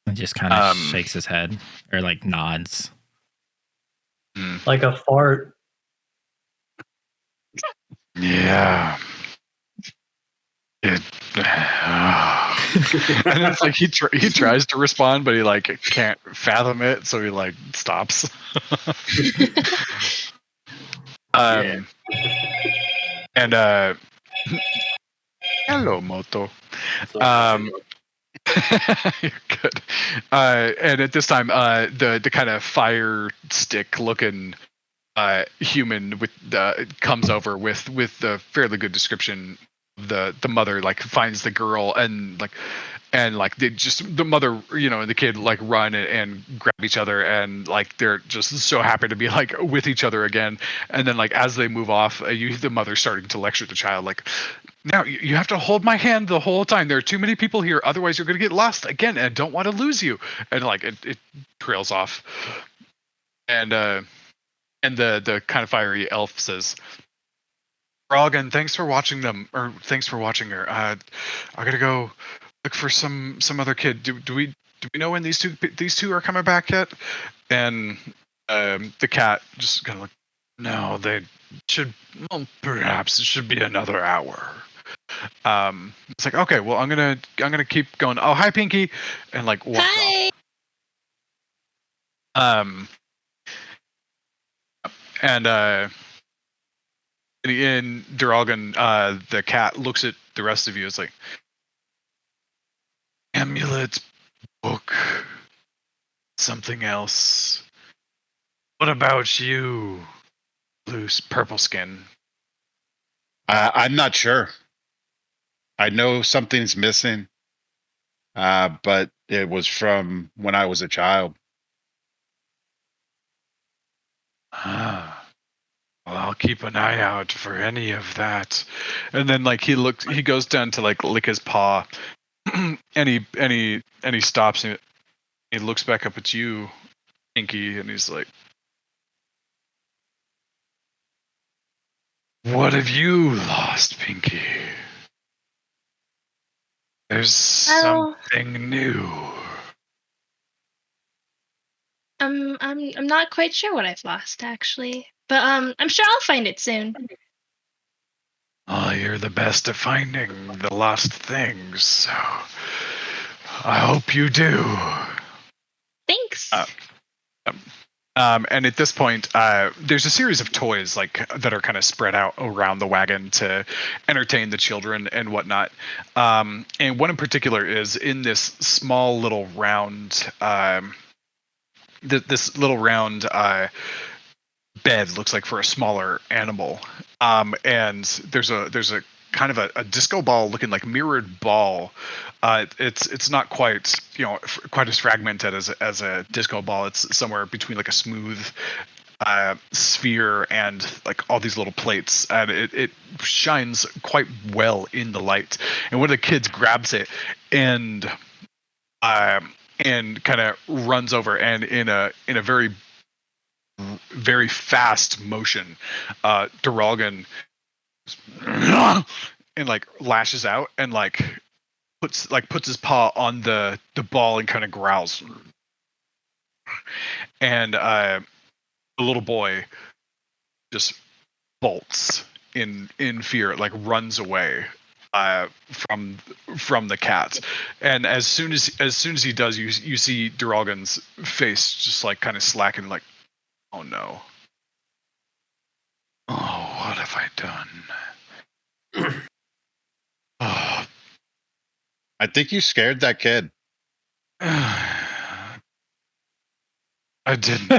S4: And just kind of shakes his head or like nods.
S2: Like a fart.
S1: Yeah. And it's like he tries to respond, but he like can't fathom it, so he like stops. And hello, Moto. You're good. And at this time, the kind of fire stick looking human comes over with the fairly good description. The mother like finds the girl and they just the mother and the kid like run and grab each other, and like they're just so happy to be like with each other again. And then like as they move off, the mother starting to lecture the child like, "Now you have to hold my hand the whole time. There are too many people here, otherwise you're going to get lost again, and I don't want to lose you." And like it trails off, and the kind of fiery elf says, "Rogan, thanks for watching her. I gotta go look for some other kid. Do we know when these two are coming back yet?" And the cat just kind of like, "No, they should. Well, perhaps it should be another hour." It's like, okay, well, I'm gonna keep going. "Oh, hi, Pinky," and like walk
S6: Hi.
S1: off. And in Duragan, the cat looks at the rest of you. It's like, "Amulet, book, something else. What about you, loose purple skin?"
S5: I'm not sure. I know something's missing, but it was from when I was a child.
S1: Well, I'll keep an eye out for any of that. And then like he goes down to like lick his paw, and he stops and he looks back up at you, Pinky, and he's like, "What have you lost, Pinky? There's something new."
S6: I'm not quite sure what I've lost actually, but I'm sure I'll find it soon.
S1: Oh, you're the best at finding the lost things. So I hope you do.
S6: Thanks.
S1: And at this point, there's a series of toys like that are kind of spread out around the wagon to entertain the children and whatnot. And one in particular is in this small little round, this little round bed looks like for a smaller animal. And there's a kind of a disco ball looking like mirrored ball. It's not quite quite as fragmented as a disco ball. It's somewhere between like a smooth sphere and like all these little plates, and it shines quite well in the light. And one of the kids grabs it and kind of runs over, and in a very very fast motion, Duralgan and like lashes out and like puts his paw on the ball and kind of growls. And the little boy just bolts in fear, like runs away from the cat. And as soon as he does, you see Duralgan's face just like kind of slacken, like, oh no. Oh, what have I done? Oh.
S5: I think you scared that kid.
S1: I didn't.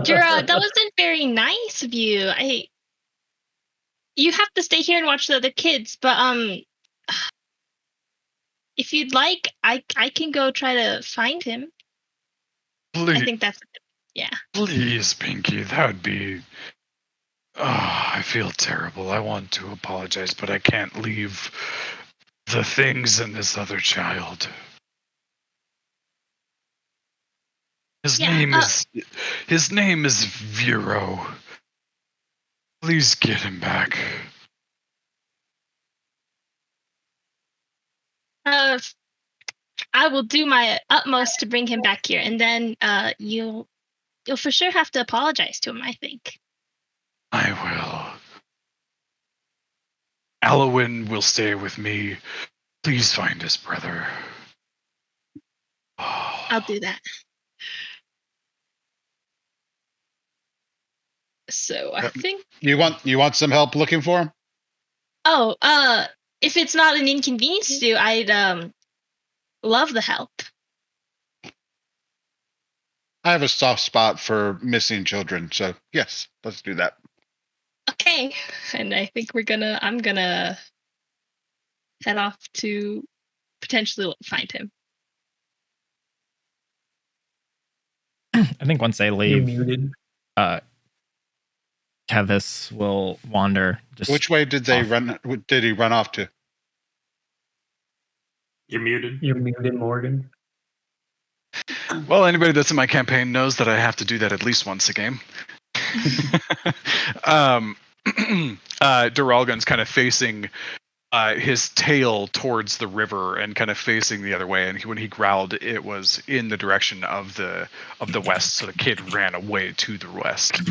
S6: Jura, that wasn't very nice of you. You have to stay here and watch the other kids, but if you'd like, I can go try to find him.
S1: Please,
S6: I think that's
S1: please, Pinky, that would be. Oh, I feel terrible. I want to apologize, but I can't leave the things and this other child. His name is Vero. Please get him back.
S6: I will do my utmost to bring him back here, and then you'll for sure have to apologize to him, I think.
S1: I will. Alwyn will stay with me. Please find his brother. Oh.
S6: I'll do that. So I think
S5: You want some help looking for him?
S6: Oh, if it's not an inconvenience to you, I'd love the help.
S5: I have a soft spot for missing children, so yes, let's do that.
S6: Okay. And I think I'm gonna head off to potentially find him.
S4: I think once they
S2: You're
S4: leave,
S2: muted.
S4: Kevis will wander. Just
S5: Which way did they run? Did he run off to?
S7: You're muted.
S2: You're muted, Morgan.
S1: Well, anybody that's in my campaign knows that I have to do that at least once a game. Duralgan's kind of facing his tail towards the river and kind of facing the other way. And when he growled, it was in the direction of the west. So the kid ran away to the west.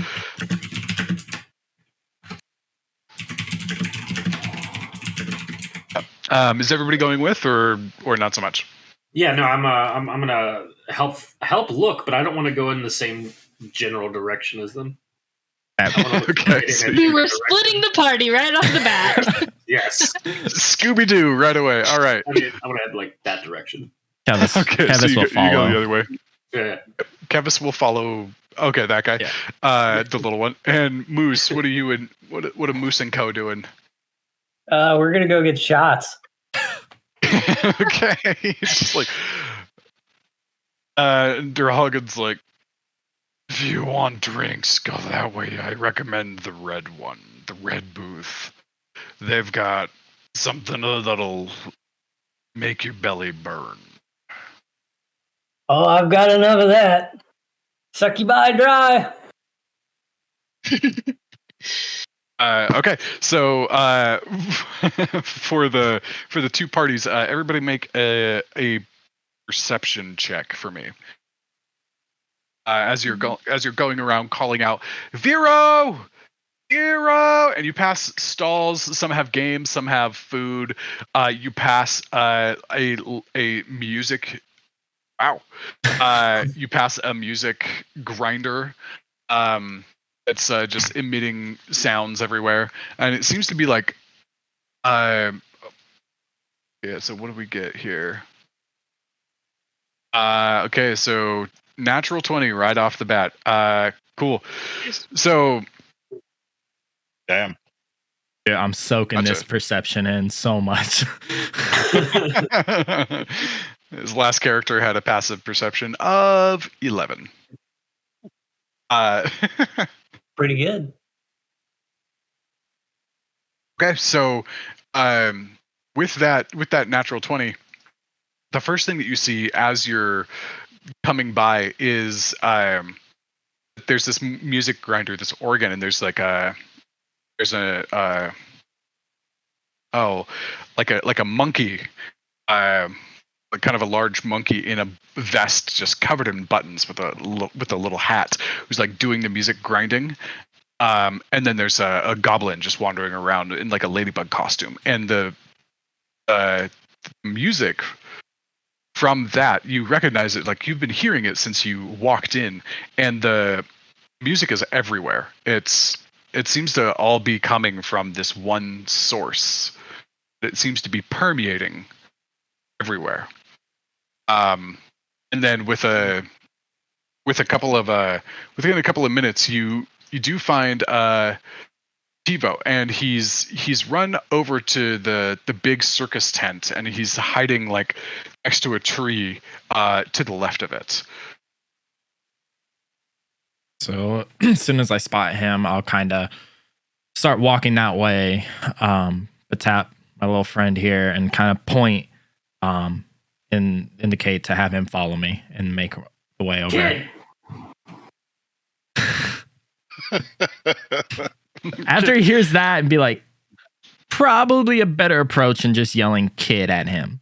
S1: Is everybody going with, or not so much?
S7: Yeah, no, I'm gonna help look, but I don't want to go in the same general direction as them.
S1: Okay, so
S6: We were splitting the party right off the bat.
S7: Yes,
S1: Scooby-Doo right away. All right.
S7: I mean, I'm gonna head like that direction.
S4: Kevis,
S1: Okay, so
S4: Kevis
S1: you
S4: will
S1: go
S4: follow.
S1: the other way.
S7: Yeah.
S1: Kevis will follow. Okay, that guy.
S4: Yeah.
S1: The little one. And Moose, what are you and what are Moose and Co doing?
S2: We're gonna go get shots.
S1: Okay. It's just like Duralgan's like, if you want drinks, go that way. I recommend the red one, the red booth. They've got something that'll make your belly burn.
S2: Oh, I've got enough of that. Succubi dry.
S1: Okay, so for the two parties, everybody make a perception check for me. as you're going around calling out Vero, Vero, and you pass stalls. Some have games, some have food. You pass a music. Wow. You pass a music grinder. It's just emitting sounds everywhere, and it seems to be like. Yeah. So what do we get here? Okay, so natural 20 right off the bat. Cool. So,
S5: Damn.
S4: Yeah, I'm soaking
S1: Gotcha.
S4: this perception in so much.
S1: his last character had a passive perception of 11.
S2: Pretty good.
S1: Okay, so with that natural 20, the first thing that you see as you're coming by is there's this music grinder, this organ, and there's like a monkey, like kind of a large monkey in a vest, just covered in buttons with a little hat, who's like doing the music grinding. And then there's a goblin just wandering around in like a ladybug costume, and the music from that, you recognize it, like you've been hearing it since you walked in, and the music is everywhere. It seems to all be coming from this one source. It seems to be permeating everywhere. And then within a couple of minutes, you do find Tivo, and he's run over to the big circus tent, and he's hiding like next to a tree to the left of it.
S4: So as soon as I spot him, I'll kind of start walking that way, but tap my little friend here and kind of point and indicate to have him follow me and make the way over.
S7: Kid.
S4: After he hears that, and be like, probably a better approach than just yelling "kid" at him.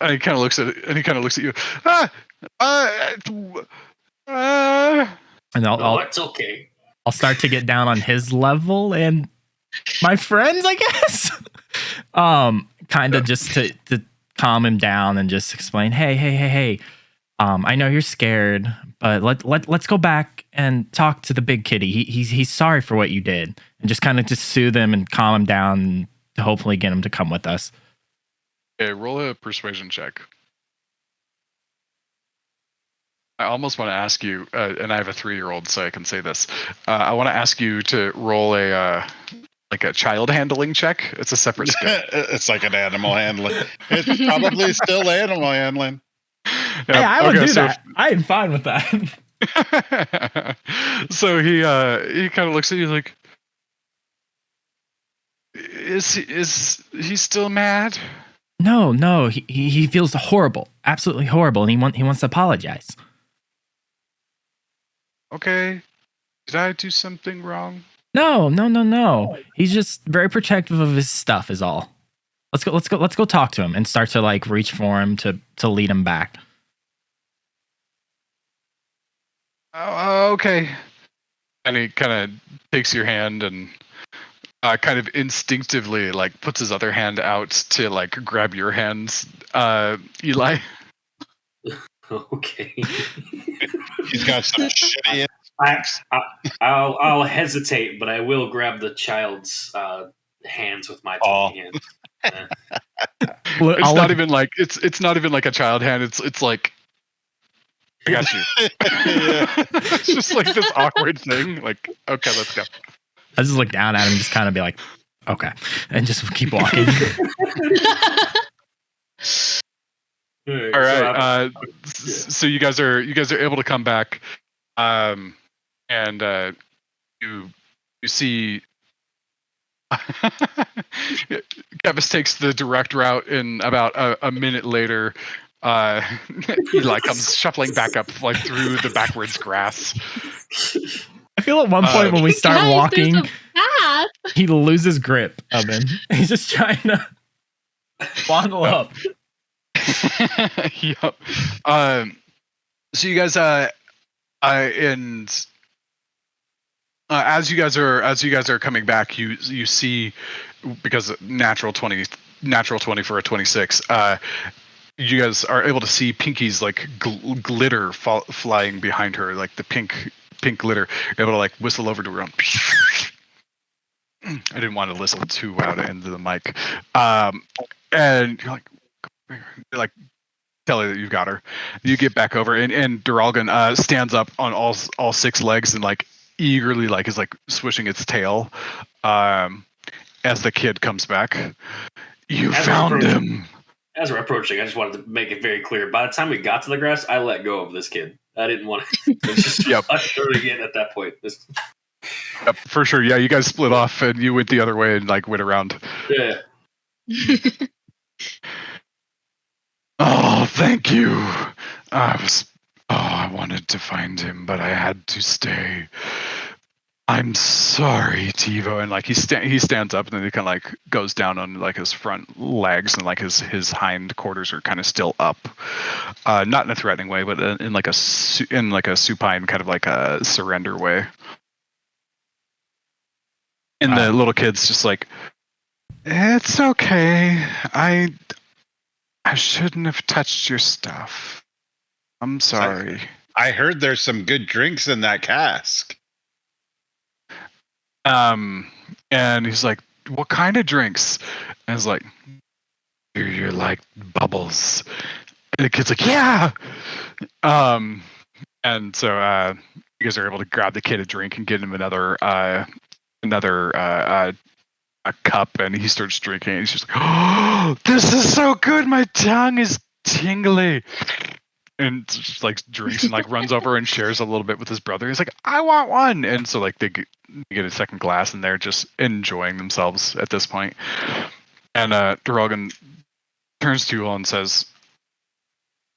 S1: And he kind of looks at it, and he kind of looks at you.
S4: And
S7: No, it's okay.
S4: I'll start to get down on his level and my friends, I guess. Kind of just to calm him down and just explain, hey. I know you're scared, but let's go back and talk to the big kitty. He's sorry for what you did, and just kind of just soothe him and calm him down to hopefully get him to come with us.
S1: Okay, roll a persuasion check. I almost want to ask you, and I have a 3-year-old, so I can say this. I want to ask you to roll a child handling check. It's a separate skill.
S5: It's like an animal handling. It's probably still animal handling.
S4: Hey, I would do that. I am fine with that.
S1: So he kind of looks at you like, is he still mad?
S4: No, he feels horrible, absolutely horrible, and he wants to apologize.
S1: Okay, did I do something wrong?
S4: No. He's just very protective of his stuff, is all. Let's go talk to him and start to like reach for him to lead him back.
S1: Oh, okay. And he kind of takes your hand and kind of instinctively like puts his other hand out to like grab your hands, Eli.
S3: Okay.
S5: He's got some shitty.
S3: I'll hesitate, but I will grab the child's hands with my tiny hand.
S1: It's not even like it's not even like a child hand. It's like, I got you. It's just like this awkward thing. Like, okay, let's go.
S4: I just look down at him, just kind of be like, okay, and just keep walking.
S1: All right. So you guys are able to come back, and you see. Kevis takes the direct route, and about a minute later, Eli comes shuffling back up like through the backwards grass.
S4: I feel at one point when we start
S6: Guys,
S4: walking,
S6: there's a path.
S4: he loses grip of him. He's just trying to waddle up.
S1: Yep. So you guys, and as you guys are coming back, you see, because natural 20 for a 26. You guys are able to see Pinky's like glitter flying behind her, like the pink glitter. You're able to like whistle over to her own. I didn't want to whistle too loud into the mic. And you're like tell her that you've got her. You get back over, and Duralgan stands up on all six legs and like eagerly like is like swishing its tail as the kid comes back. You found him.
S3: As we're approaching, I just wanted to make it very clear. By the time we got to the grass, I let go of this kid. I didn't want to. It's just again at that point.
S1: Yep, for sure. Yeah, you guys split off, and you went the other way and like went around.
S3: Yeah.
S1: Oh, thank you. I wanted to find him, but I had to stay. I'm sorry, Tivo. And like he stands up, and then he kind of like goes down on like his front legs, and like his hind quarters are kind of still up, not in a threatening way, but in like a supine kind of like a surrender way. And the little kid's just like, it's okay. I shouldn't have touched your stuff. I'm sorry.
S5: I heard there's some good drinks in that cask.
S1: And he's like, what kind of drinks? And I was like, you're like bubbles. And the kid's like, yeah. And so you guys are able to grab the kid a drink and get him another a cup, and he starts drinking, and he's just like, oh, this is so good, my tongue is tingly, and just like drinks and like runs over and shares a little bit with his brother. He's like, I want one. And so like they get a second glass, and they're just enjoying themselves at this point. And Duralgan turns to you all and says,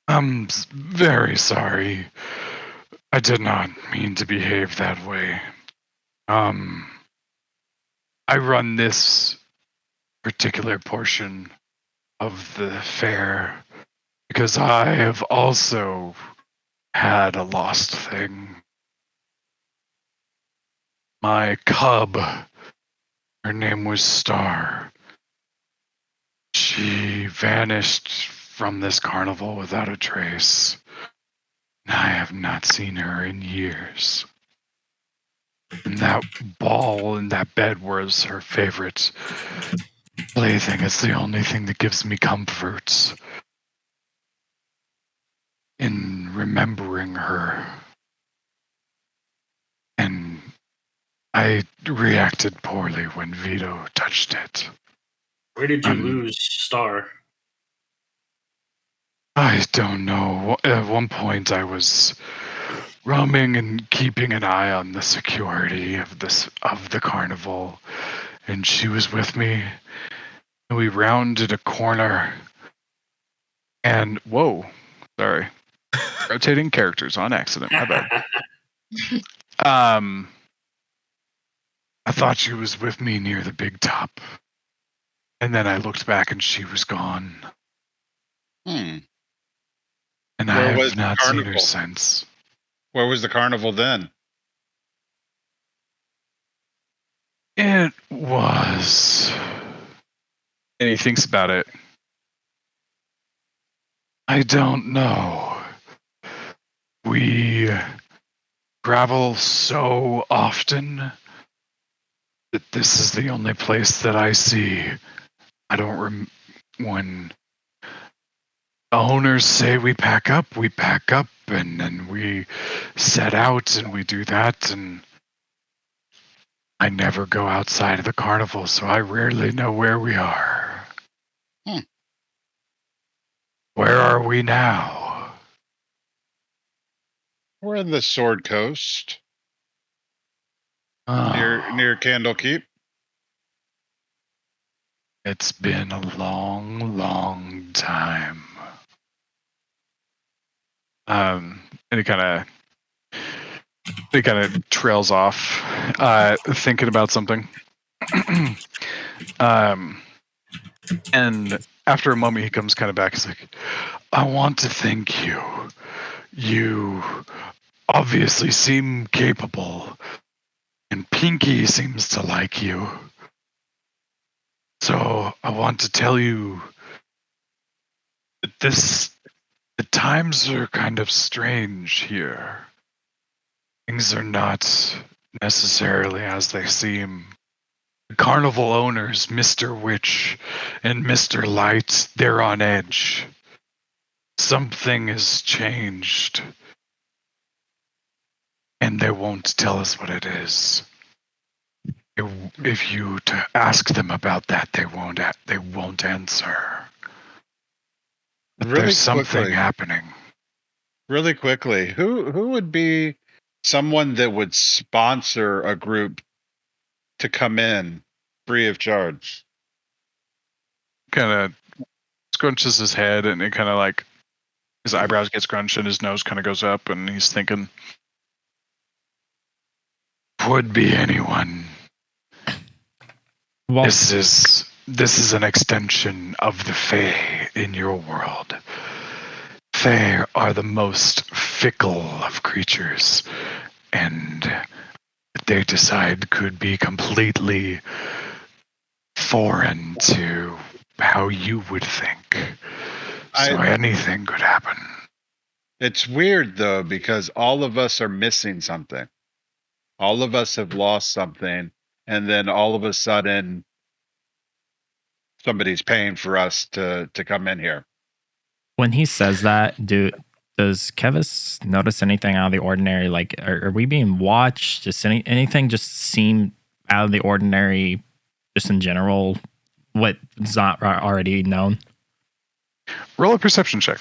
S1: I'm very sorry. I did not mean to behave that way. I run this particular portion of the fair because I have also had a lost thing. My cub, her name was Star. She vanished from this carnival without a trace. I have not seen her in years. And that ball in that bed was her favorite plaything. It's the only thing that gives me comfort in remembering her. And I reacted poorly when Vito touched it.
S3: Where did you lose Star?
S1: I don't know. At one point I was roaming and keeping an eye on the security of the carnival, and she was with me, and we rounded a corner, and rotating characters on accident, my bad. I thought she was with me near the big top, and then I looked back and she was gone. And I have not seen her since.
S5: Where was the carnival then?
S1: It was. And he thinks about it. I don't know. We travel so often that this is the only place that I see. I don't when owners say we pack up, and then we set out and we do that, and I never go outside of the carnival, so I rarely know where we are. Where are we now?
S5: We're in the Sword Coast. Near Candlekeep.
S1: It's been a long, long time. And he kind of trails off, thinking about something. And after a moment, he comes kind of back. He's like, I want to thank you. You obviously seem capable, and Pinky seems to like you. So I want to tell you that the times are kind of strange here. Things are not necessarily as they seem. The carnival owners, Mr. Witch and Mr. Light, they're on edge. Something has changed. And they won't tell us what it is. If you to ask them about that, they won't answer. But
S5: Really
S1: there's something
S5: quickly.
S1: happening.
S5: Really quickly, who would be someone that would sponsor a group to come in free of charge?
S1: Kind of scrunches his head, and it kind of like his eyebrows get scrunched, and his nose kind of goes up, and he's thinking, "Would be anyone.
S4: Well,
S1: This is an extension of the Fae in your world. Fae are the most fickle of creatures, and they decide could be completely foreign to how you would think. So anything could happen."
S5: It's weird though, because all of us are missing something. All of us have lost something, and then all of a sudden somebody's paying for us to come in here.
S4: when he says that, does Kevis notice anything out of the ordinary? Like, are we being watched? Just anything just seem out of the ordinary, just in general, what's not already known?
S1: Roll a perception check.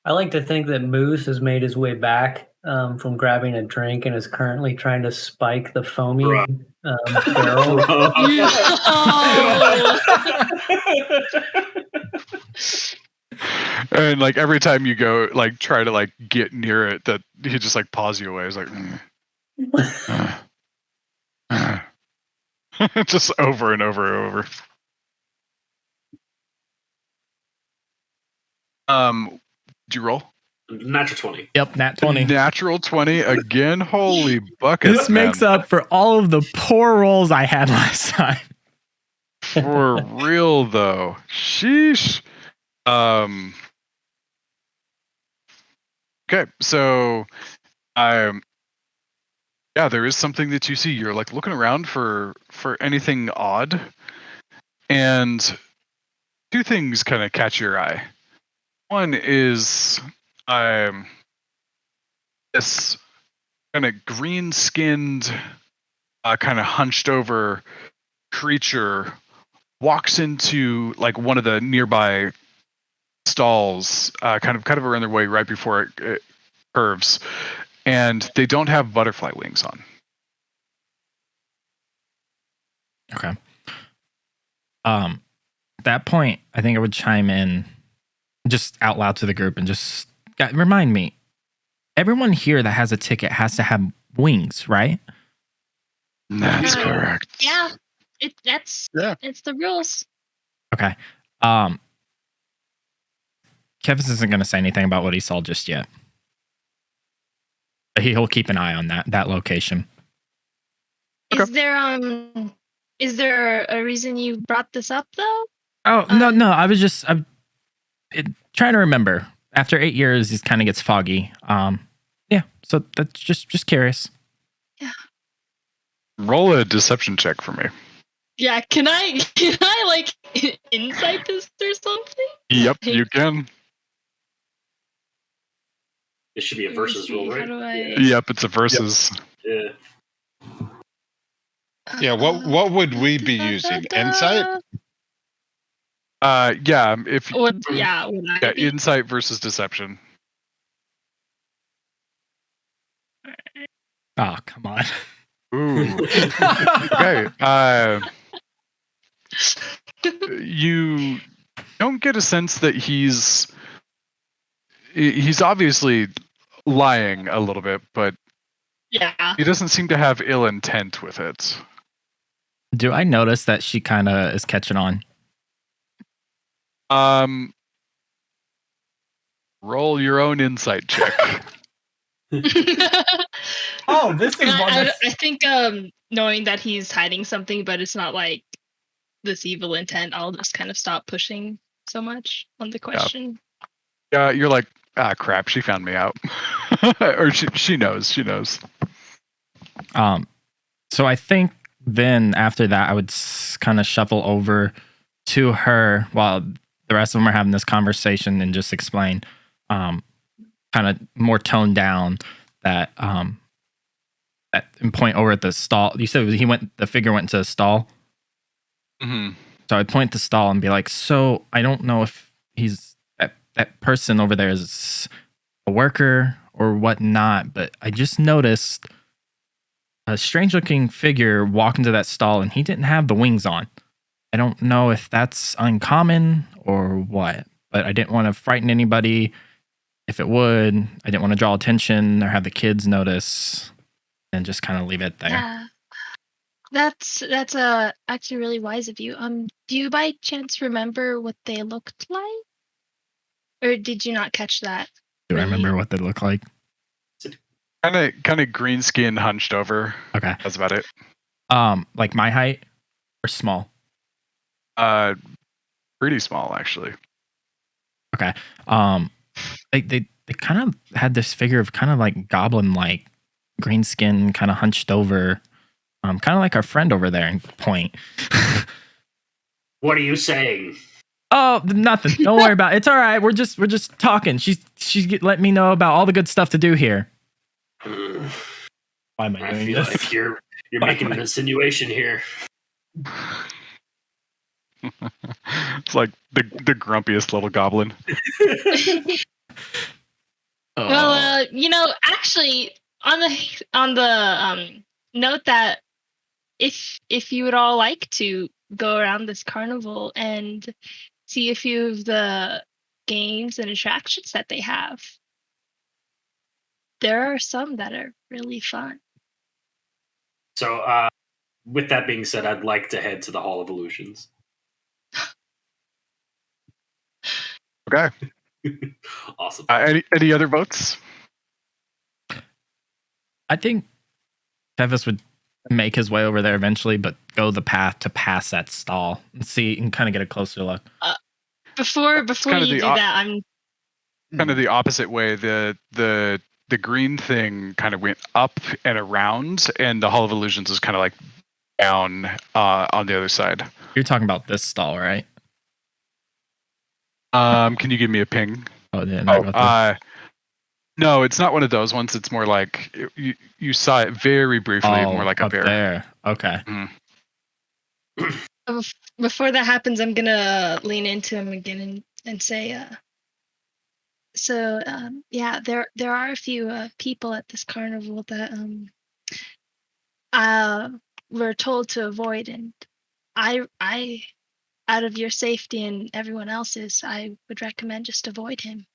S2: I like to think that Moose has made his way back from grabbing a drink and is currently trying to spike the foamy barrel.
S1: And like every time you go, like try to like get near it, that he just like paws you away. He's like, just over and over and over. Did you roll?
S3: Natural 20.
S4: Yep, nat 20.
S1: Natural 20 again. Holy buckets!
S4: This makes
S1: man.
S4: up for all of the poor rolls I had last time.
S1: For real though. Sheesh. Okay, so yeah, there is something that you see. You're like looking around for anything odd, and two things kind of catch your eye. One is this kind of green-skinned, kind of hunched over creature walks into like one of the nearby stalls, kind of around their way right before it curves, and they don't have butterfly wings on.
S4: Okay. At that point, I think I would chime in just out loud to the group and just remind me, everyone here that has a ticket has to have wings, right?
S1: That's correct.
S6: Yeah, it's the rules.
S4: Okay. Kevin isn't going to say anything about what he saw just yet. But he'll keep an eye on that location.
S6: Okay. Is there a reason you brought this up though?
S4: Oh, no. I was just trying to remember. After 8 years, he kind of gets foggy. Yeah, so that's just curious.
S6: Yeah.
S1: Roll a deception check for me.
S6: Yeah, can I like insight this or something?
S1: Yep, you can.
S3: It should be a versus roll, right?
S1: Yep, it's a versus.
S3: Yeah.
S5: Yeah, what would we be using? Insight?
S1: Yeah, if
S6: yeah,
S1: insight versus deception.
S4: Oh, come on.
S1: Ooh. Okay. You don't get a sense that he's obviously lying a little bit, but
S6: yeah,
S1: he doesn't seem to have ill intent with it.
S4: Do I notice that she kind of is catching on?
S1: Roll your own insight check.
S2: Oh, this is
S6: I think knowing that he's hiding something, but it's not like this evil intent, I'll just kind of stop pushing so much on the question.
S1: You're like, crap, she found me out. Or she knows.
S4: So I think then after that, I would kind of shuffle over to her while the rest of them are having this conversation and just explain, kind of more toned down that, and point over at the stall. You said the figure went to a stall.
S1: Mm-hmm.
S4: So I'd point the stall and be like, so I don't know if he's that person over there is a worker or whatnot, but I just noticed a strange looking figure walk into that stall and he didn't have the wings on. I don't know if that's uncommon or what, but I didn't want to frighten anybody. If it would, I didn't want to draw attention or have the kids notice, and just kind of leave it there.
S6: Yeah. That's actually really wise of you. Do you by chance remember what they looked like? Or did you not catch that?
S4: Do I remember what they look like?
S1: Kind of green skin, hunched over.
S4: Okay.
S1: That's about it.
S4: Like my height or small?
S1: Pretty small actually.
S4: Okay. They kind of had this figure of kind of like goblin like green skin, kind of hunched over. Kind of like our friend over there in point.
S7: What are you saying?
S4: Oh, nothing. Don't worry about it. It's all right. We're just talking. She's let me know about all the good stuff to do here. Why am I
S7: I
S4: doing
S7: feel
S4: this?
S7: like you're making an insinuation here.
S1: It's like the grumpiest little goblin.
S6: Well, actually, on the note that if you would all like to go around this carnival and see a few of the games and attractions that they have, there are some that are really fun.
S7: So, with that being said, I'd like to head to the Hall of Illusions.
S1: Okay.
S7: Awesome.
S1: Any other votes?
S4: I think Tevis would make his way over there eventually, but go the path to pass that stall and see and kind of get a closer look.
S6: Before you do that, I'm
S1: kind of the opposite way. The green thing kind of went up and around, and the Hall of Illusions is kind of like down on the other side.
S4: You're talking about this stall, right?
S1: Can you give me a ping?
S4: Oh, yeah.
S1: No, it's not one of those ones. It's more like you saw it very briefly, more like up
S4: there. Okay.
S1: Mm-hmm.
S6: Before that happens, I'm gonna lean into him again and say, yeah, there are a few people at this carnival that we're told to avoid, and I out of your safety and everyone else's, I would recommend just avoid him.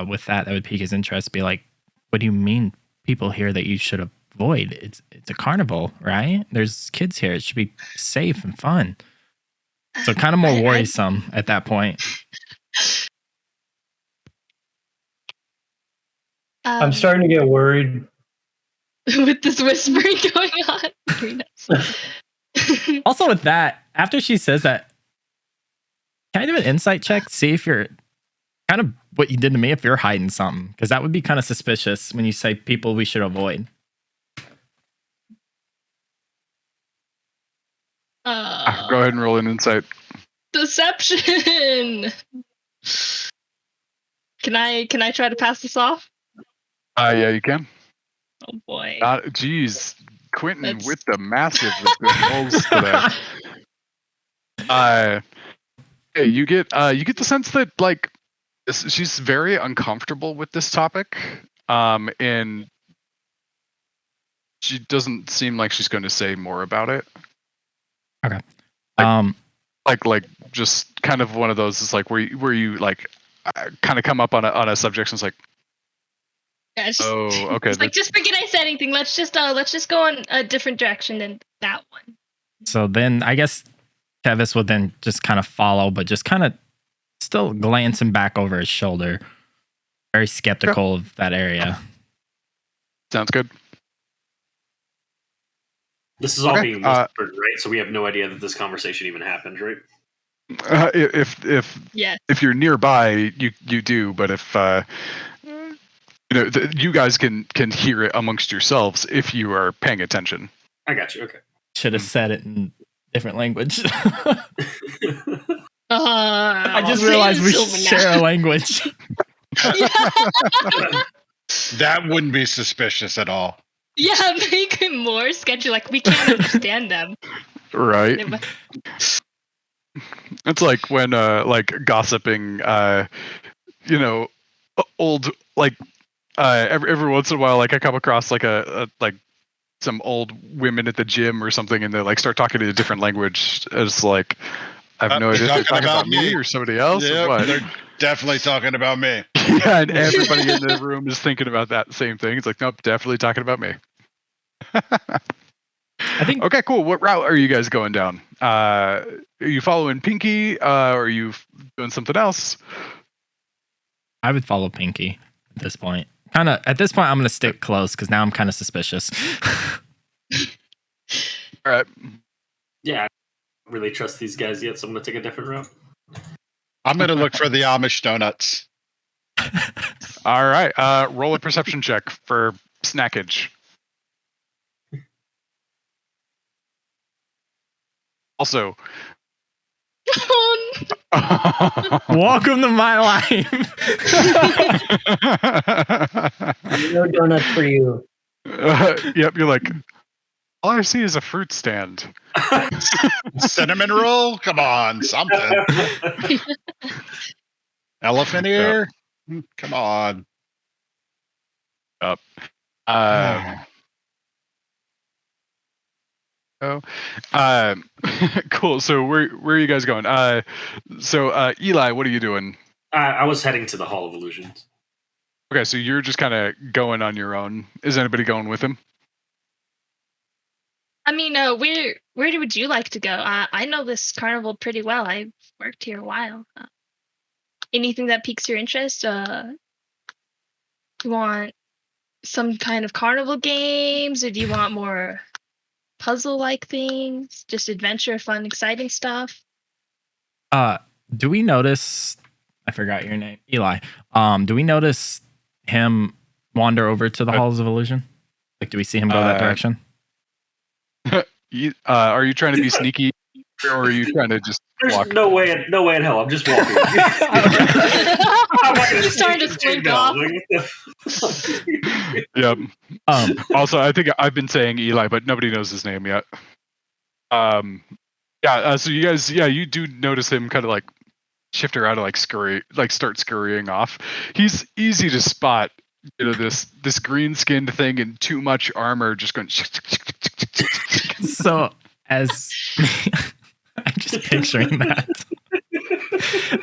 S4: With that would pique his interest. Be like, what do you mean people here that you should avoid? It's a carnival, right? There's kids here. It should be safe and fun. So kind of more worrisome at that point.
S2: I'm starting to get worried
S6: with this whispering going on.
S4: Also with that, after she says that, can I do an insight check? See if you're kind of what you did to me, if you're hiding something, because that would be kind of suspicious when you say people we should avoid.
S1: Go ahead and roll an insight.
S6: Deception. Can I try to pass this off?
S1: Yeah, you can.
S6: Oh boy.
S1: Geez, Quentin with the massive rolls today. Yeah, you get the sense that like she's very uncomfortable with this topic, and she doesn't seem like she's going to say more about it.
S4: Okay.
S1: Like just kind of one of those is like where you like kind of come up on a subject and it's like,
S6: Yeah,
S1: Okay.
S6: it's like just forget I said anything. Let's just go in a different direction than that one.
S4: So then I guess Tevis would then just kind of follow, but just kind of still glancing back over his shoulder. Very skeptical of that area.
S1: Sounds good.
S3: This is all
S1: Okay,
S3: being whispered, right? So we have no idea that this conversation even happened, right?
S1: If you're nearby, you do, but if you guys can hear it amongst yourselves if you are paying attention.
S3: I got you. Okay.
S4: Should have said it in different language.
S6: I
S4: I just realized we share a language.
S5: That wouldn't be suspicious at all.
S6: Yeah, make it more sketchy. Like we can't understand them.
S1: Right. It's like when like gossiping old like every once in a while like I come across like a like some old women at the gym or something and they like start talking in a different language. It's like I have no idea if they're talking about me or somebody else or what.
S5: They're definitely talking about me.
S1: Yeah, and everybody in the room is thinking about that same thing. It's like, nope, definitely talking about me.
S4: I think.
S1: Okay, cool. What route are you guys going down? Are you following Pinky? Or are you doing something else?
S4: I would follow Pinky at this point. At this point, I'm going to stick close because now I'm kind of suspicious.
S1: All right.
S3: Yeah, I don't really trust these guys yet, so I'm going to take a different route.
S5: I'm going to look for the Amish donuts.
S1: All right. Roll a perception check for snackage. Also,
S4: welcome to my life.
S2: No donuts for you.
S1: Yep, you're like, all I see is a fruit stand.
S5: Cinnamon roll? Come on, something. Elephant ear? Come on.
S1: Up. Cool. So where are you guys going? Eli, what are you doing?
S3: I was heading to the Hall of Illusions.
S1: Okay, so you're just kind of going on your own. Is anybody going with him?
S6: I mean, where would you like to go? I know this carnival pretty well. I've worked here a while. Anything that piques your interest? You want some kind of carnival games, or do you want more puzzle-like things? Just adventure, fun, exciting stuff?
S4: Do we notice? I forgot your name, Eli. Do we notice him wander over to the Halls of Illusion? Like, do we see him go that direction?
S1: Are you trying to be sneaky, or are you trying to just walk?
S3: There's no way in hell. I'm just walking.
S6: I'm just starting to slink off.
S1: Yep. Also, I think I've been saying Eli, but nobody knows his name yet. So you guys, you do notice him kind of like shift around and like start scurrying off. He's easy to spot. This green skinned thing in too much armor just going.
S4: So as I'm just picturing that.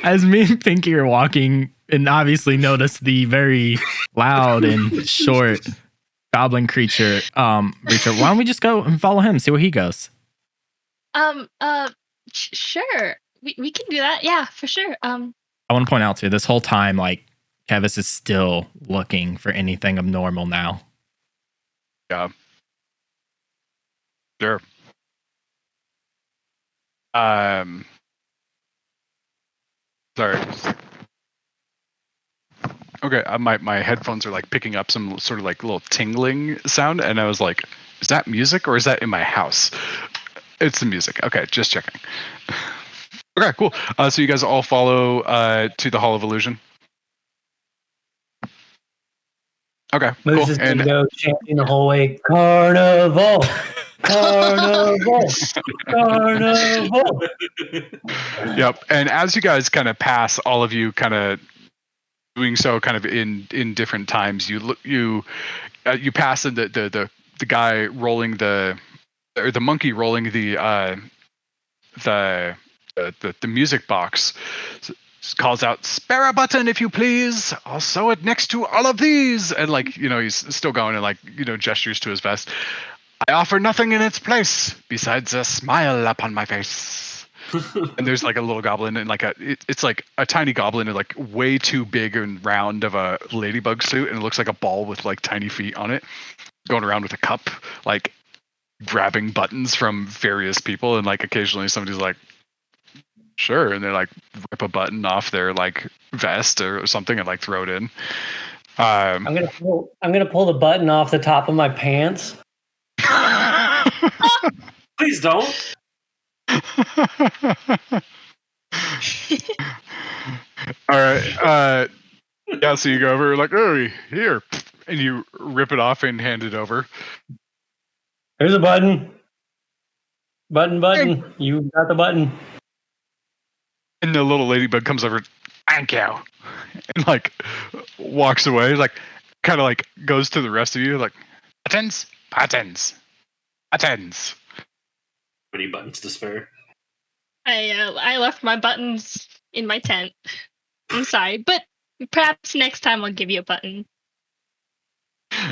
S4: As me and Pinky are walking and obviously notice the very loud and short goblin creature, Richard, why don't we just go and follow him, see where he goes?
S6: Sure. We can do that. Yeah, for sure.
S4: I want to point out too, this whole time, like, Kevis is still looking for anything abnormal now.
S1: Yeah. Sure. Sorry. Okay, my headphones are like picking up some sort of like little tingling sound, and I was like, is that music or is that in my house? It's the music. Okay, just checking. Okay, cool. So you guys all follow to the Hall of Illusion? Okay,
S2: Moose
S1: cool.
S2: is going to go chanting the whole way, Carnival! Carnival! Carnival!
S1: Yep. And as you guys kind of pass, all of you kind of doing so kind of in different times, you pass the guy rolling the monkey rolling the music box. calls out, "Spare a button, if you please. I'll sew it next to all of these." And he's still going and gestures to his vest. "I offer nothing in its place besides a smile upon my face." And there's like a little goblin and it's like a tiny goblin and like way too big and round of a ladybug suit, and it looks like a ball with like tiny feet on it, going around with a cup, like grabbing buttons from various people, and like occasionally somebody's like, "Sure," and they like rip a button off their like vest or something and like throw it in.
S2: I'm gonna pull the button off the top of my pants.
S7: Please don't.
S1: All right. Yeah, so you go over like, "Oh, here," and you rip it off and hand it over.
S2: Here's a button. Button. You got the button.
S1: And the little ladybug comes over, "Thank you," and like walks away, like kind of like goes to the rest of you, like, buttons.
S7: Many buttons to spare.
S6: I left my buttons in my tent. I'm sorry, but perhaps next time I'll give you a button.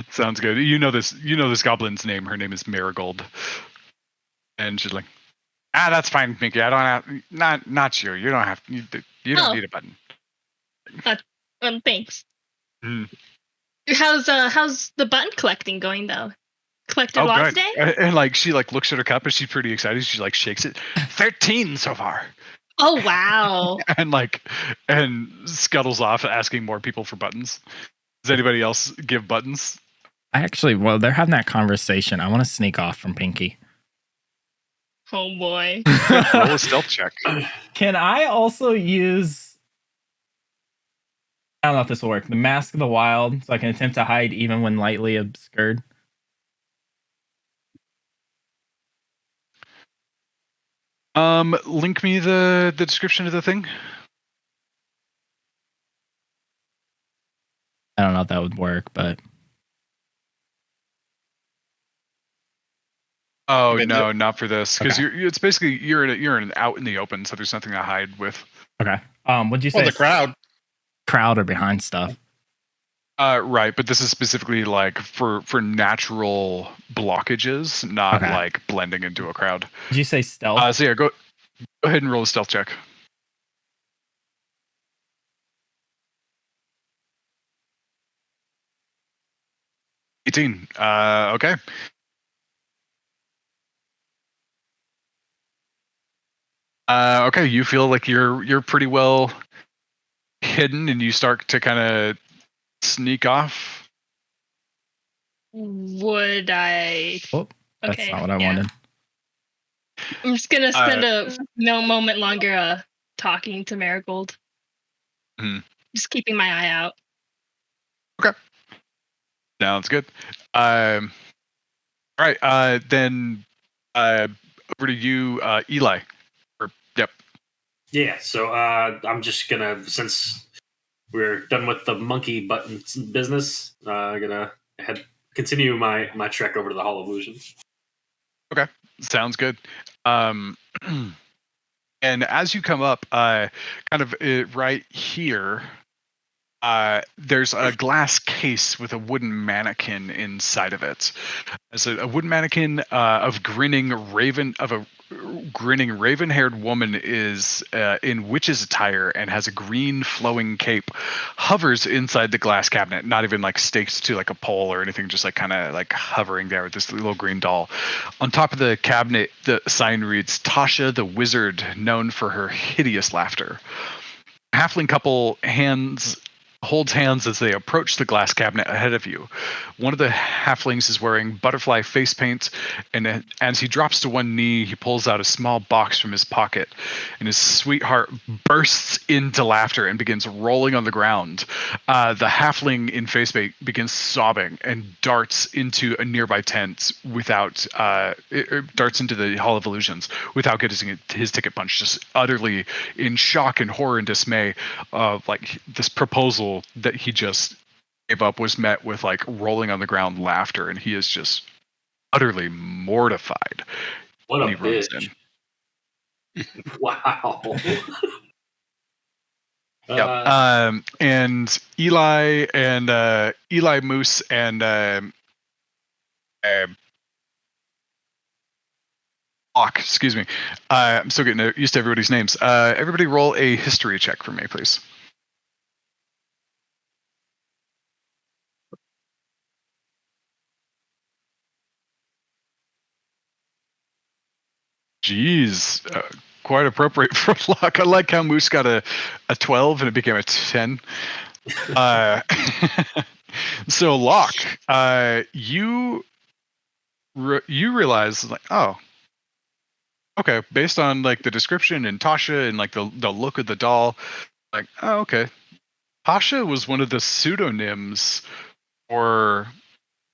S1: Sounds good. You know this goblin's name. Her name is Marigold. And she's like, "That's fine, Pinky. I don't have not you. You don't have you don't need a button."
S6: Thanks.
S1: Mm.
S6: How's the button collecting going though? Collected a lot
S1: Good.
S6: today?
S1: And like she like looks at her cup and she's pretty excited. She like shakes it. 13 so far.
S6: Oh wow.
S1: and scuttles off asking more people for buttons. Does anybody else give buttons?
S4: While they're having that conversation, I want to sneak off from Pinky.
S6: Oh boy.
S1: Roll a stealth check.
S4: Can I also use, I don't know if this will work, the Mask of the Wild, so I can attempt to hide even when lightly obscured?
S1: Link me the description of the thing.
S4: I don't know if that would work, but
S1: Oh no, not for this, because it's basically you're in out in the open, so there's nothing to hide with.
S4: okay. What'd you say?
S5: Well, the crowd.
S4: Crowd or behind stuff.
S1: Right, but this is specifically like for natural blockages, not like blending into a crowd.
S4: Did you say stealth?
S1: So yeah, go ahead and roll a stealth check. 18. Okay. Okay, you feel like you're pretty well hidden, and you start to kind of sneak off.
S6: Would I?
S4: Oh, that's not what I wanted.
S6: I'm just gonna spend a moment longer talking to Marigold. Just keeping my eye out.
S1: Okay. Sounds good. All right. Then over to you, Eli. Yep.
S7: Yeah. So I'm just gonna, since we're done with the monkey button business, gonna continue my trek over to the Hall of Illusion.
S1: Okay. Sounds good. And as you come up, kind of right here, there's a glass case with a wooden mannequin inside of it. It's a wooden mannequin of a grinning raven-haired woman is in witch's attire and has a green flowing cape, hovers inside the glass cabinet, not even like staked to like a pole or anything, just like kind of like hovering there with this little green doll. On top of the cabinet, the sign reads, "Tasha the Wizard, known for her hideous laughter." Halfling couple holds hands as they approach the glass cabinet ahead of you. One of the halflings is wearing butterfly face paint, and as he drops to one knee, he pulls out a small box from his pocket, and his sweetheart bursts into laughter and begins rolling on the ground. The halfling in face paint begins sobbing and darts into a nearby tent darts into the Hall of Illusions without getting his ticket punched, just utterly in shock and horror and dismay of like this proposal that he just gave up was met with like rolling on the ground laughter, and he is just utterly mortified.
S7: What a bitch. Wow.
S1: Yep. And Eli Moose and Hawk, excuse me. I'm still getting used to everybody's names. Everybody roll a history check for me, please. Jeez, quite appropriate for luck. I like how Moose got a 12 and it became a 10. So Locke, you realize like, oh, okay, based on like the description and Tasha and like the look of the doll, like, oh, okay, Tasha was one of the pseudonyms for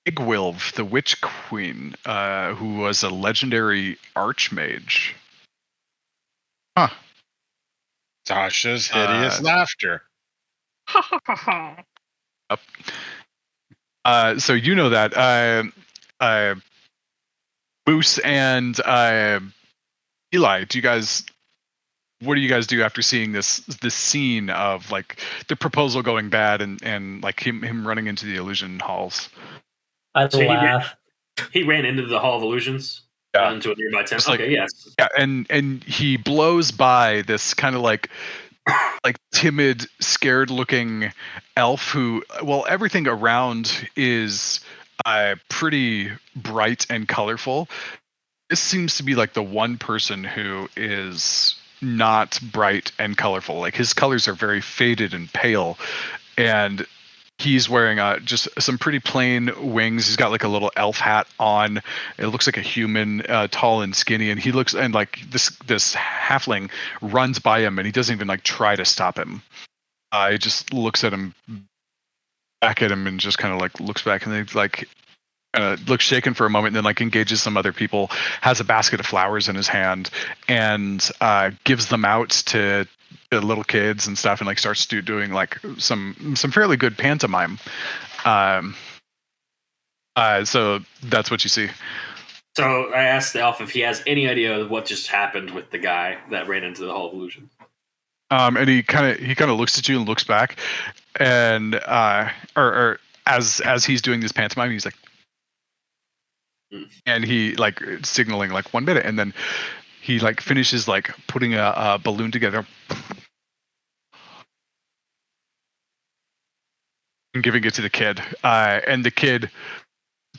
S1: Igwilv, the Witch Queen, who was a legendary archmage. Huh.
S5: Tasha's hideous laughter.
S1: Yep. So you know that Moose and Eli, what do you guys do after seeing this scene of like the proposal going bad and like him running into the illusion halls?
S2: I
S7: So
S2: laugh.
S7: He ran into the Hall of Illusions.
S1: Yeah.
S7: Into a nearby tent.
S1: Just like-
S7: Okay, yes.
S1: Yeah, and he blows by this kind of like timid, scared looking elf who, well, everything around is pretty bright and colorful. This seems to be like the one person who is not bright and colorful. Like his colors are very faded and pale, and he's wearing just some pretty plain wings. He's got like a little elf hat on. It looks like a human, tall and skinny. And he looks, and like this halfling runs by him, and he doesn't even like try to stop him. He just looks at him, back at him, and just kind of like looks back, and they like looks shaken for a moment, and then like engages some other people. Has a basket of flowers in his hand, and gives them out to the little kids and stuff, and like starts doing like some fairly good pantomime. So that's what you see.
S7: So I asked the elf if he has any idea of what just happened with the guy that ran into the Hall of Illusion.
S1: And he kind of looks at you and looks back, and or as he's doing this pantomime, he's like, and he like signaling like 1 minute, and then he like finishes like putting a balloon together and giving it to the kid, and the kid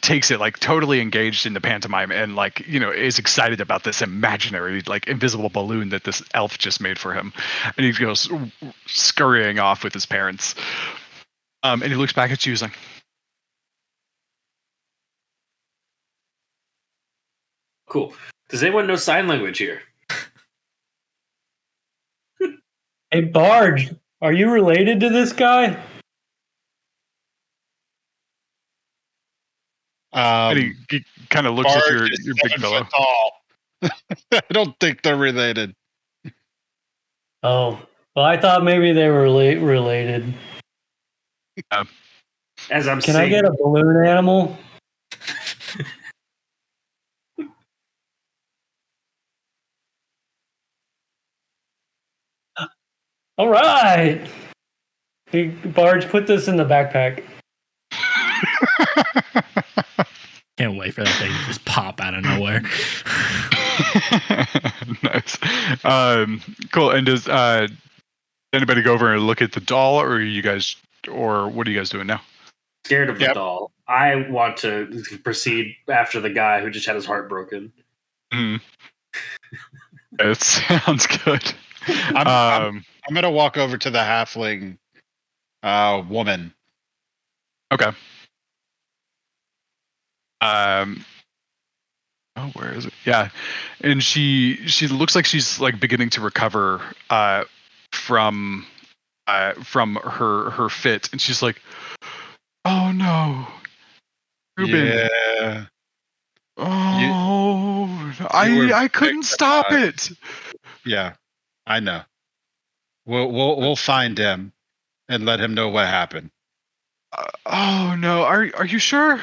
S1: takes it like totally engaged in the pantomime and like, you know, is excited about this imaginary like invisible balloon that this elf just made for him, and he goes scurrying off with his parents, and he looks back at you, he's like,
S7: Cool. Does anyone know sign language here?
S2: Hey, Barge, are you related to this guy?
S1: and he kind of looks at your
S5: Barge is
S1: big
S5: 7
S1: fellow.
S5: foot tall. I don't think they're related.
S2: Oh, well, I thought maybe they were related.
S7: As I'm
S2: Can
S7: saying,
S2: I get a balloon animal? All right. Hey, Barge, put this in the backpack.
S4: Can't wait for that thing to just pop out of nowhere.
S1: Nice. Cool. And does anybody go over and look at the doll, or what are you guys doing now?
S7: scared of the doll. I want to proceed after the guy who just had his heart broken.
S1: It sounds good.
S5: I'm gonna walk over to the halfling woman.
S1: Okay. Where is it? Yeah, and she looks like she's like beginning to recover from her fit, and she's like, "Oh no, Ruben!
S5: Yeah.
S1: Oh,
S5: you
S1: I couldn't stop it."
S5: Yeah, I know. We'll find him and let him know what happened.
S1: Oh no, are you sure?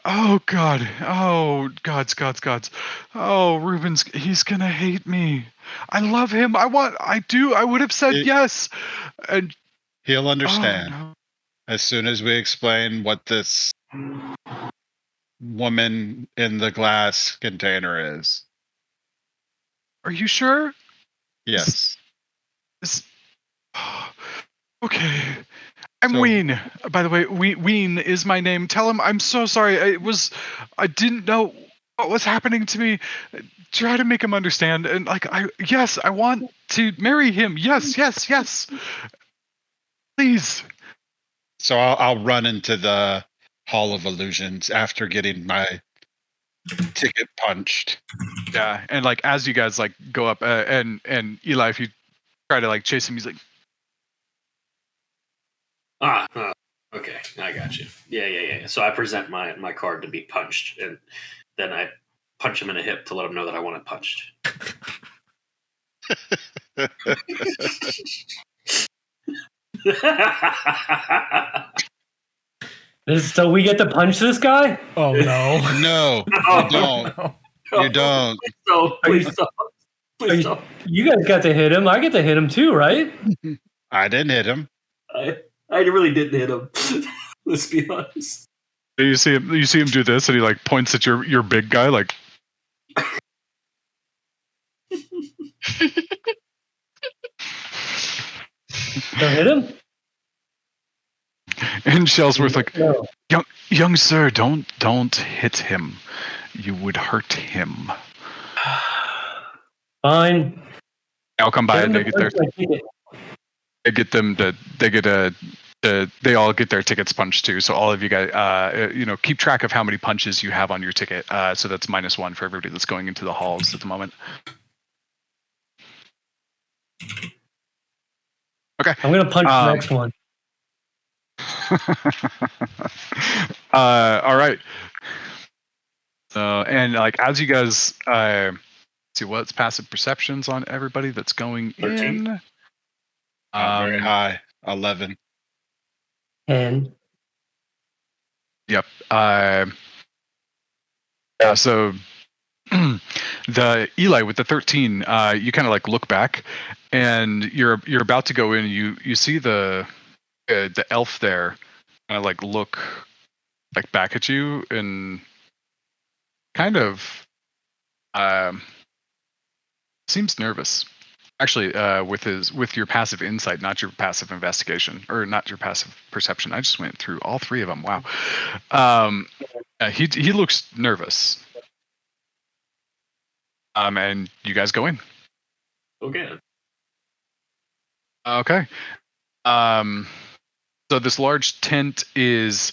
S1: Oh God. Oh gods. Oh, Ruben's. He's gonna hate me. I love him. I would have said
S5: It-
S1: yes. And
S5: He'll
S1: oh
S5: understand
S1: no.
S5: as soon as we explain what this woman in the glass container is.
S1: Are you sure?
S5: Yes.
S1: Is- okay. I'm
S5: So-
S1: Ween. By the way, Ween is my name. Tell him I'm so sorry. I didn't know what was happening to me. Try to make him understand. And like, I want to marry him. Yes. Please.
S5: So I'll run into the Hall of Illusions after getting my ticket punched.
S1: Yeah. And like, as you guys like go up, and Eli, if you try to like chase him, he's like,
S7: Okay, I got you. Yeah. So I present my card to be punched, and then I punch him in the hip to let him know that I want it punched.
S2: So we get to punch this guy? Oh no!
S5: No,
S7: No.
S5: you don't. You don't.
S7: So please don't. Please
S2: Are
S7: don't.
S2: You guys got to hit him. I get to hit him too, right?
S5: I didn't hit him.
S7: I really didn't hit him. Let's be honest.
S1: you see him do this, and he like points at your big guy, like,
S2: Don't hit him.
S1: and Shellsworth like,
S2: No.
S1: young sir, don't hit him. You would hurt him.
S2: Fine.
S1: I'll come by
S2: Get
S1: and
S2: him
S1: they
S2: to
S1: get their
S2: punch my ticket.
S1: they all get their tickets punched too. So all of you guys, keep track of how many punches you have on your ticket. So that's -1 for everybody that's going into the halls at the moment. Okay.
S2: I'm gonna punch the next one.
S1: All right. So, and like as you guys see what's passive perceptions on everybody that's going
S7: 13.
S1: in.
S5: Very high. 11.
S2: 10.
S1: Yep. Yeah. So the Eli with the 13, you kind of like look back, and you're about to go in. And you see the elf there, kind of like look like back at you and kind of seems nervous. Actually, with your passive insight, not your passive investigation, or not your passive perception. I just went through all three of them. Wow. He looks nervous. And you guys go in.
S7: Okay.
S1: Okay. So this large tent is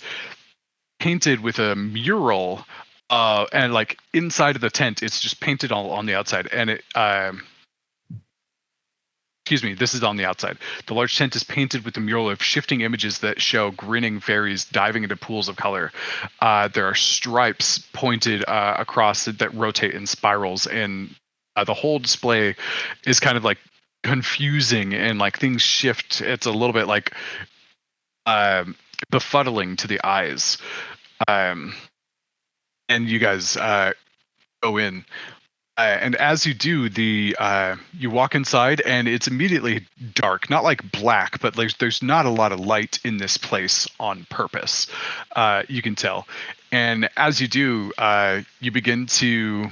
S1: painted with a mural, and like inside of the tent, it's just painted on the outside, and it. Excuse me, this is on the outside. The large tent is painted with a mural of shifting images that show grinning fairies diving into pools of color. There are stripes pointed across that rotate in spirals, and the whole display is kind of like confusing, and like things shift. It's a little bit like befuddling to the eyes. And you guys go in. And as you do, you walk inside, and it's immediately dark. Not like black, but there's not a lot of light in this place on purpose. You can tell. And as you do, you begin to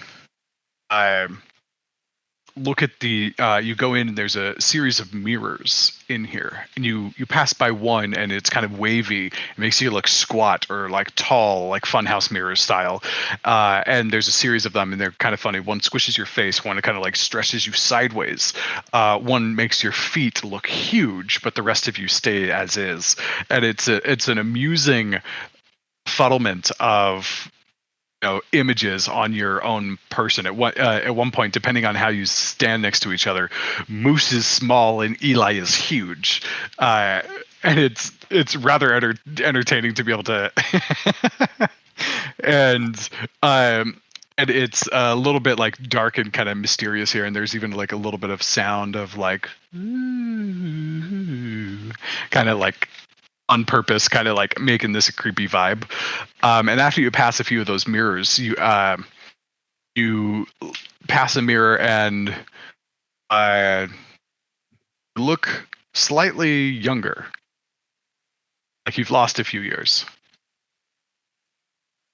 S1: look at you go in, and there's a series of mirrors in here, and you pass by one, and it's kind of wavy. It makes you look squat or like tall, like funhouse mirror style. And there's a series of them, and they're kind of funny. One squishes your face, one kind of like stretches you sideways, one makes your feet look huge, but the rest of you stay as is. And it's an amusing fuddlement of images on your own person. At one point, depending on how you stand next to each other, Moose is small and Eli is huge, and it's rather entertaining to be able to and it's a little bit like dark and kind of mysterious here, and there's even like a little bit of sound of like kind of like on purpose, kind of like making this a creepy vibe. And after you pass a few of those mirrors, you pass a mirror and look slightly younger, like you've lost a few years.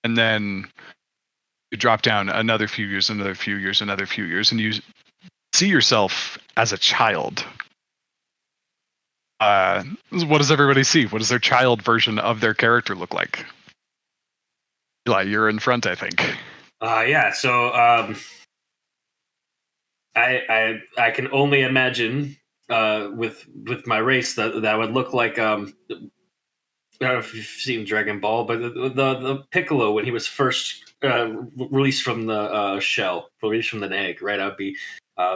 S1: And then you drop down another few years, another few years, another few years, and you see yourself as a child. What does everybody see? What does their child version of their character look like? Eli, you're in front, I think.
S7: Yeah. So I can only imagine with my race that would look like I don't know if you've seen Dragon Ball, but the Piccolo when he was first released from the shell, released from the egg, right? I'd be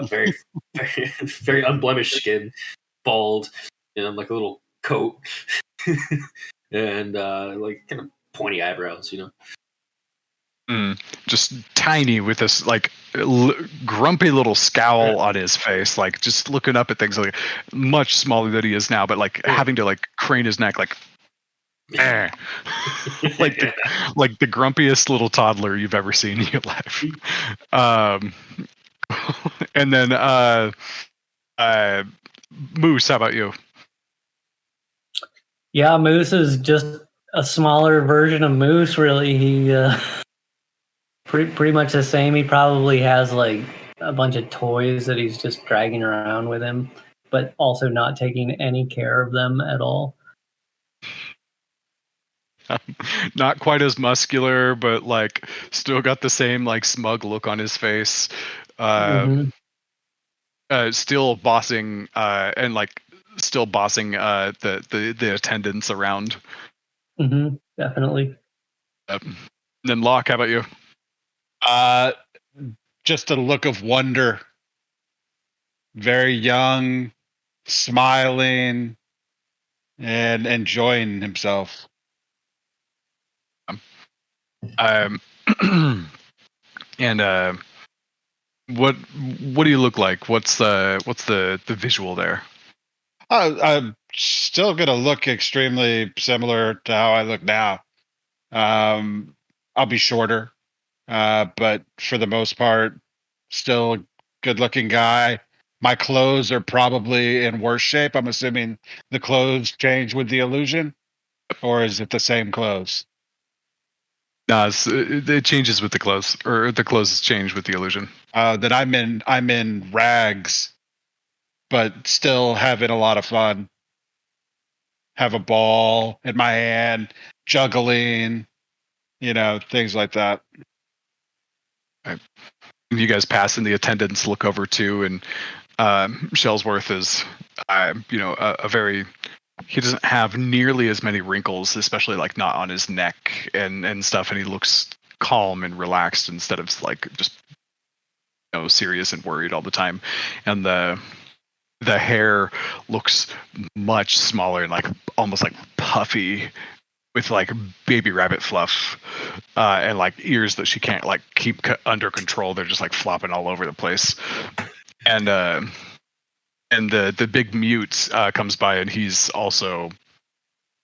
S7: very, very, very unblemished skin, bald, like a little coat, and like kind of pointy eyebrows,
S1: Just tiny with this like grumpy little scowl on his face, like just looking up at things, like much smaller than he is now, but like having to like crane his neck, like like the grumpiest little toddler you've ever seen in your life. And then Moose, how about you?
S2: Yeah, Moose is just a smaller version of Moose. Really, he pretty much the same. He probably has like a bunch of toys that he's just dragging around with him, but also not taking any care of them at all.
S1: Not quite as muscular, but like still got the same like smug look on his face. Still bossing and like still bossing the attendants around.
S2: Definitely.
S1: Then Locke, how about you?
S5: Just a look of wonder. Very young, smiling, and enjoying himself.
S1: And what do you look like? What's the visual there?
S5: I'm still gonna look extremely similar to how I look now. I'll be shorter, but for the most part, still a good-looking guy. My clothes are probably in worse shape. I'm assuming the clothes change with the illusion, or is it the same clothes?
S1: No, it changes with the clothes, or the clothes change with the illusion.
S5: That I'm in rags, but still having a lot of fun. Have a ball in my hand, juggling, things like that.
S1: You guys pass, and the attendants look over too, and Shellsworth is, a very. He doesn't have nearly as many wrinkles, especially like not on his neck and stuff, and he looks calm and relaxed instead of like just serious and worried all the time. And the hair looks much smaller and like almost like puffy with like baby rabbit fluff, and like ears that she can't like keep under control. They're just like flopping all over the place. And the big mute comes by, and he's also.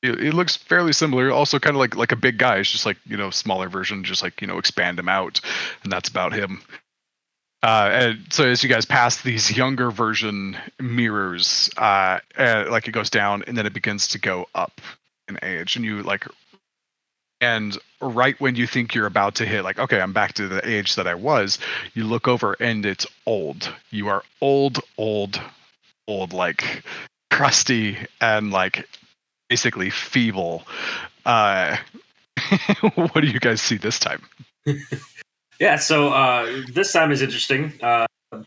S1: It looks fairly similar. Also, kind of like a big guy. It's just like smaller version. Just like expand him out, and that's about him. And so as you guys pass these younger version mirrors, like it goes down, and then it begins to go up in age, and you like. And right when you think you're about to hit, like, okay, I'm back to the age that I was, you look over, and it's old. You are old, like crusty and like basically feeble. What do you guys see this time?
S7: Yeah, so this time is interesting.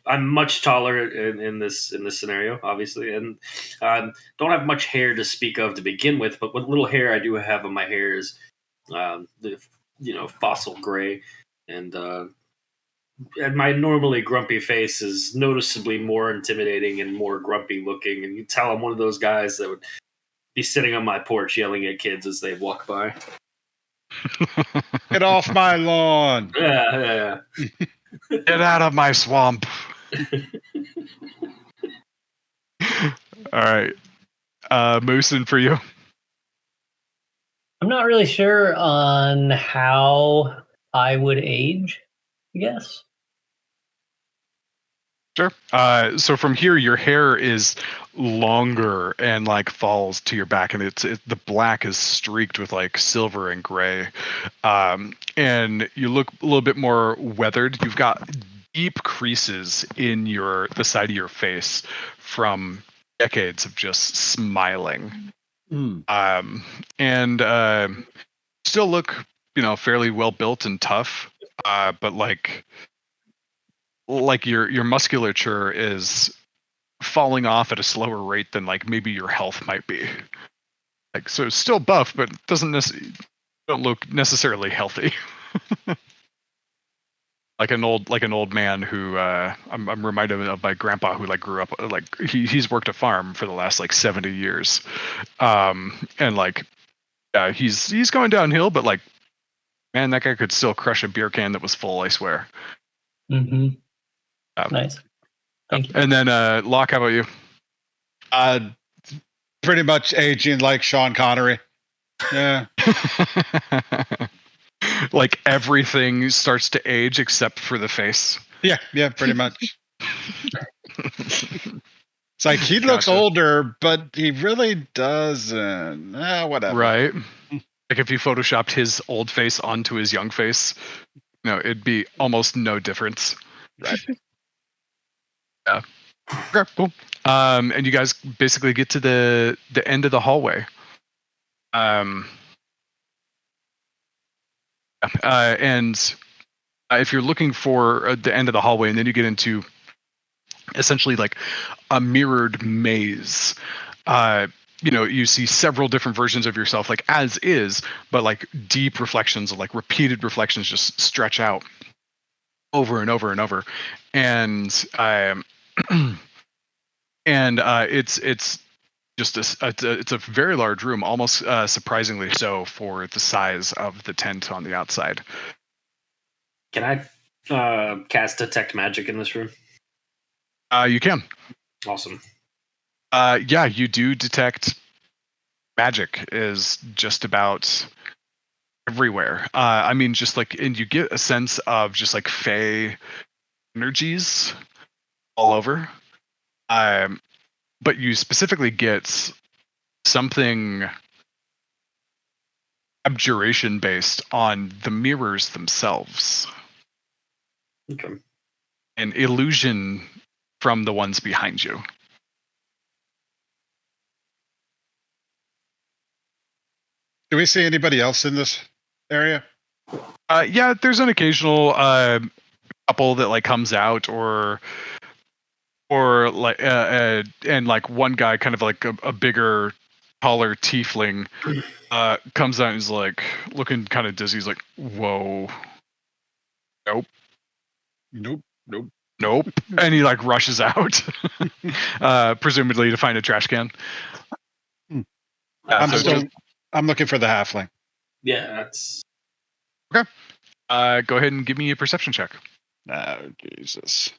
S7: I'm much taller in this scenario, obviously, and don't have much hair to speak of to begin with. But what little hair I do have on my hair is, fossil gray, and my normally grumpy face is noticeably more intimidating and more grumpy looking. And you tell I'm one of those guys that would be sitting on my porch yelling at kids as they walk by.
S5: Get off my lawn.
S7: Yeah.
S1: Get out of my swamp. All right. Moosin, for you.
S2: not really sure on how I would age, I guess.
S1: Sure. So from here, your hair is longer and like falls to your back, and the black is streaked with like silver and gray, and you look a little bit more weathered. You've got deep creases in the side of your face from decades of just smiling, and still look fairly well built and tough, but like your musculature is falling off at a slower rate than like maybe your health might be. Like, so still buff, but don't look necessarily healthy. like an old man who I'm reminded of my grandpa who like grew up like he's worked a farm for the last like 70 years, and like he's going downhill, but like man, that guy could still crush a beer can that was full, I swear.
S2: Mm-hmm. Nice. Thank you.
S1: And then Locke, how about you?
S5: Pretty much aging like Sean Connery. Yeah.
S1: Like everything starts to age except for the face.
S5: Yeah, pretty much. It's like he looks older, but he really doesn't. Whatever.
S1: Right. Like if you photoshopped his old face onto his young face, it'd be almost no difference.
S5: Right.
S1: Yeah. Okay, cool. And you guys basically get to the end of the hallway. And if you're looking for the end of the hallway, and then you get into essentially like a mirrored maze. You see several different versions of yourself, like as is, but like deep reflections, like repeated reflections, just stretch out over and over and over, and it's just it's a very large room, almost surprisingly so for the size of the tent on the outside.
S7: Can I cast Detect Magic in this room?
S1: You can.
S7: Awesome.
S1: Yeah, you do detect magic is just about everywhere. I mean, just like, and you get a sense of just like fey energies all over. But you specifically get something abjuration based on the mirrors themselves.
S7: Okay.
S1: An illusion from the ones behind you.
S5: Do we see anybody else in this area?
S1: Yeah, there's an occasional couple that like comes out, or like and like one guy, kind of like a bigger, taller tiefling, comes out and is like looking kind of dizzy. He's like, "Whoa, nope," and he like rushes out, presumably to find a trash can.
S5: I'm looking for the halfling.
S7: Yeah, that's
S1: okay. Go ahead and give me a perception check.
S5: Oh, Jesus.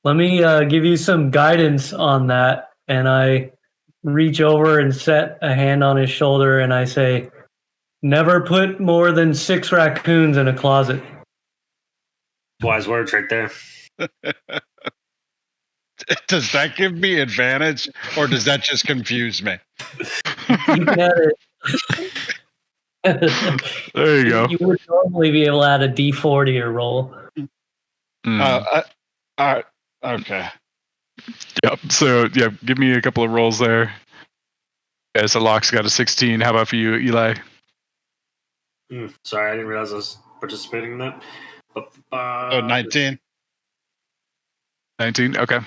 S2: Let me give you some guidance on that. And I reach over and set a hand on his shoulder and I say, never put more than 6 raccoons in a closet.
S7: wise words right there.
S5: Does that give me advantage, or does that just confuse me?
S2: You can add it.
S1: There you go.
S2: You would normally be able to add a D4 to your roll.
S5: Okay.
S1: Yep. So yeah, give me a couple of rolls there. Okay, so Locke's got a 16. How about for you, Eli?
S7: Sorry, I didn't realize I was participating in that.
S5: 19.
S1: 19. Okay.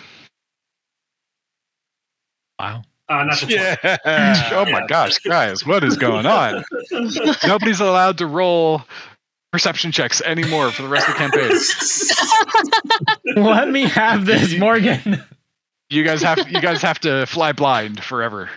S4: Wow.
S7: Natural 20.
S5: Yeah.
S1: Oh my gosh, guys, what is going on? Nobody's allowed to roll perception checks anymore for the rest of the campaign.
S4: Let me have this, Morgan.
S1: You guys have to fly blind forever.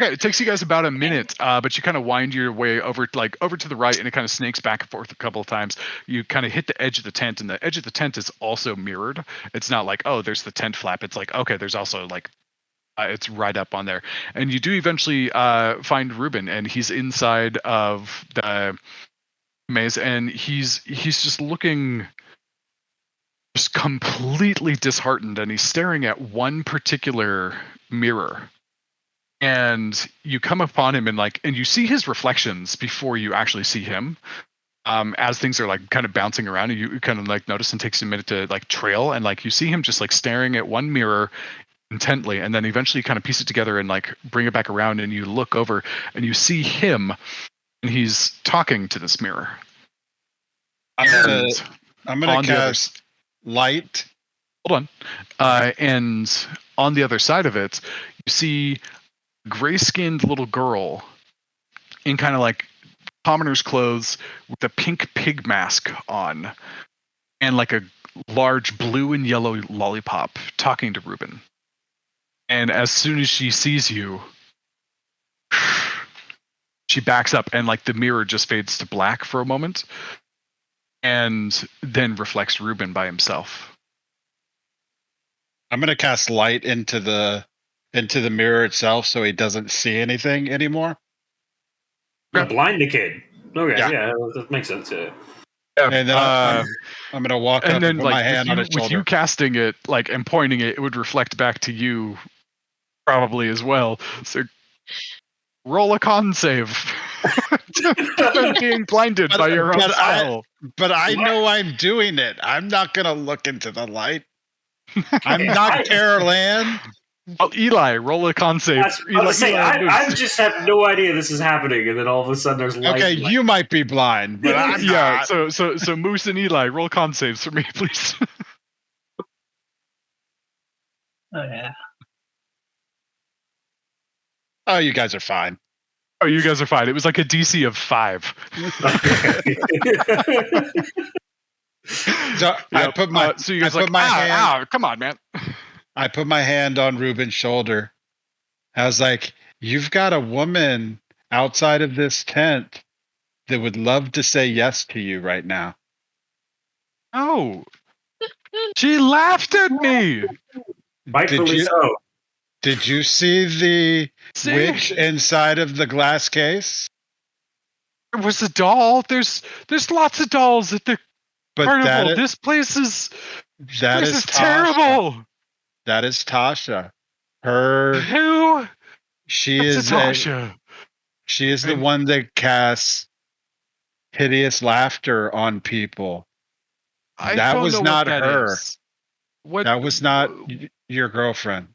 S1: Okay, it takes you guys about a minute, but you kind of wind your way over to the right, and it kind of snakes back and forth a couple of times. You kind of hit the edge of the tent, and the edge of the tent is also mirrored. It's not like, oh, there's the tent flap. It's like, okay, there's also like It's right up on there, and you do eventually find Ruben, and he's inside of the maze, and he's just looking just completely disheartened, and he's staring at one particular mirror. And you come upon him, and you see his reflections before you actually see him. As things are like kind of bouncing around, and you kind of like notice, and takes a minute to like trail, and like you see him just like staring at one mirror intently, and then eventually kind of piece it together and like bring it back around, and you look over and you see him, and he's talking to this mirror.
S5: I'm gonna cast light.
S1: Hold on. And on the other side of it, you see a gray-skinned little girl in kind of like commoner's clothes with a pink pig mask on, and like a large blue and yellow lollipop, talking to Ruben. And as soon as she sees you, she backs up, and like the mirror just fades to black for a moment, and then reflects Ruben by himself.
S5: I'm gonna cast light into the mirror itself, so he doesn't see anything anymore.
S7: Blind the kid. Okay,
S5: Yeah.
S7: that makes sense. Yeah.
S5: And then I'm gonna walk up and put my hand on his shoulder.
S1: With you casting it, like, and pointing it, it would reflect back to you, probably as well. So roll a con save. to being blinded by your own spell.
S5: But I know I'm doing it. I'm not gonna look into the light. I'm not Carol Ann.
S1: Well, Eli, roll a con save.
S7: I just have no idea this is happening, and then all of a sudden there's light.
S5: Okay, you might be blind, but I'm not.
S1: So Moose and Eli, roll con saves for me, please.
S2: Oh yeah.
S5: Oh, you guys are fine.
S1: Oh, you guys are fine. It was like a DC of 5.
S5: So I put my
S1: so you guys like, ow, come on, man.
S5: I put my hand on Ruben's shoulder. I was like, you've got a woman outside of this tent that would love to say yes to you right now.
S1: Oh, she laughed at me.
S7: Rightfully so.
S5: Did you see the witch inside of the glass case?
S1: There was a doll. There's lots of dolls at the carnival. This place is terrible.
S5: That is Tasha. Who? She is
S1: Tasha.
S5: She is the one that casts hideous laughter on people. That was not her. That was not your girlfriend.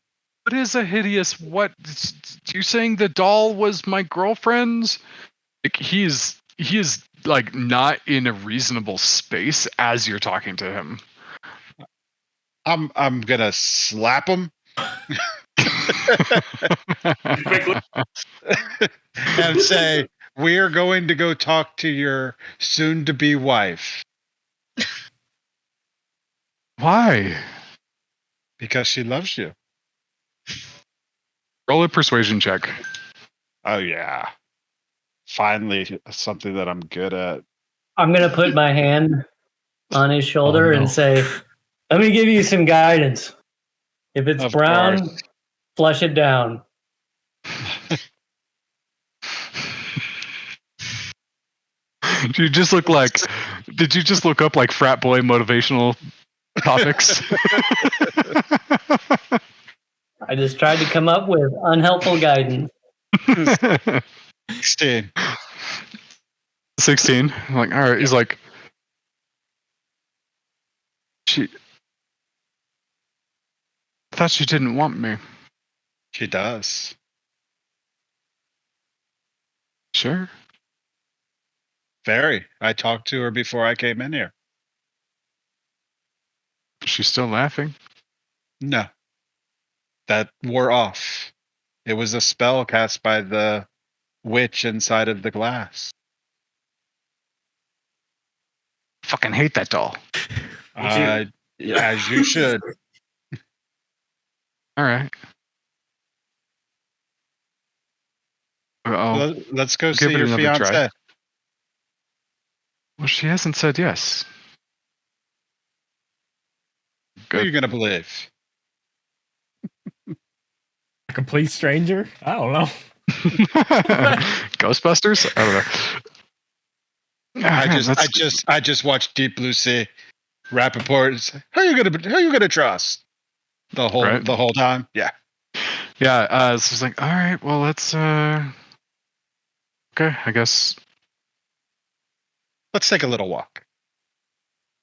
S1: What is a hideous? What? You're saying the doll was my girlfriend's? Like, he is like not in a reasonable space as you're talking to him.
S5: I'm gonna slap him and say, we are going to go talk to your soon-to-be wife.
S1: Why?
S5: Because she loves you.
S1: Roll a persuasion check.
S5: Oh yeah. Finally, something that I'm good at.
S2: I'm gonna put my hand on his shoulder and say, let me give you some guidance. If it's brown, flush it down.
S1: Did you just look up like frat boy motivational topics?
S2: I just tried to come up with unhelpful guidance.
S5: 16.
S1: 16. I'm like, all right. He's like, I thought she didn't want me.
S5: She does.
S1: Sure.
S5: Very. I talked to her before I came in here.
S1: She's still laughing?
S5: No. That wore off. It was a spell cast by the witch inside of the glass.
S1: Fucking hate that doll.
S5: As you should.
S1: All right.
S5: Let's go see your fiance. Try.
S1: Well, she hasn't said yes.
S5: Who are you going to believe?
S4: A complete stranger? I don't know.
S1: Ghostbusters? I don't know. Ah, man,
S5: I just watched Deep Blue Sea. Rappaport is, who you gonna trust? The whole time? Yeah.
S1: Yeah, so it's like, all right, well, let's okay, I guess.
S5: Let's take a little walk.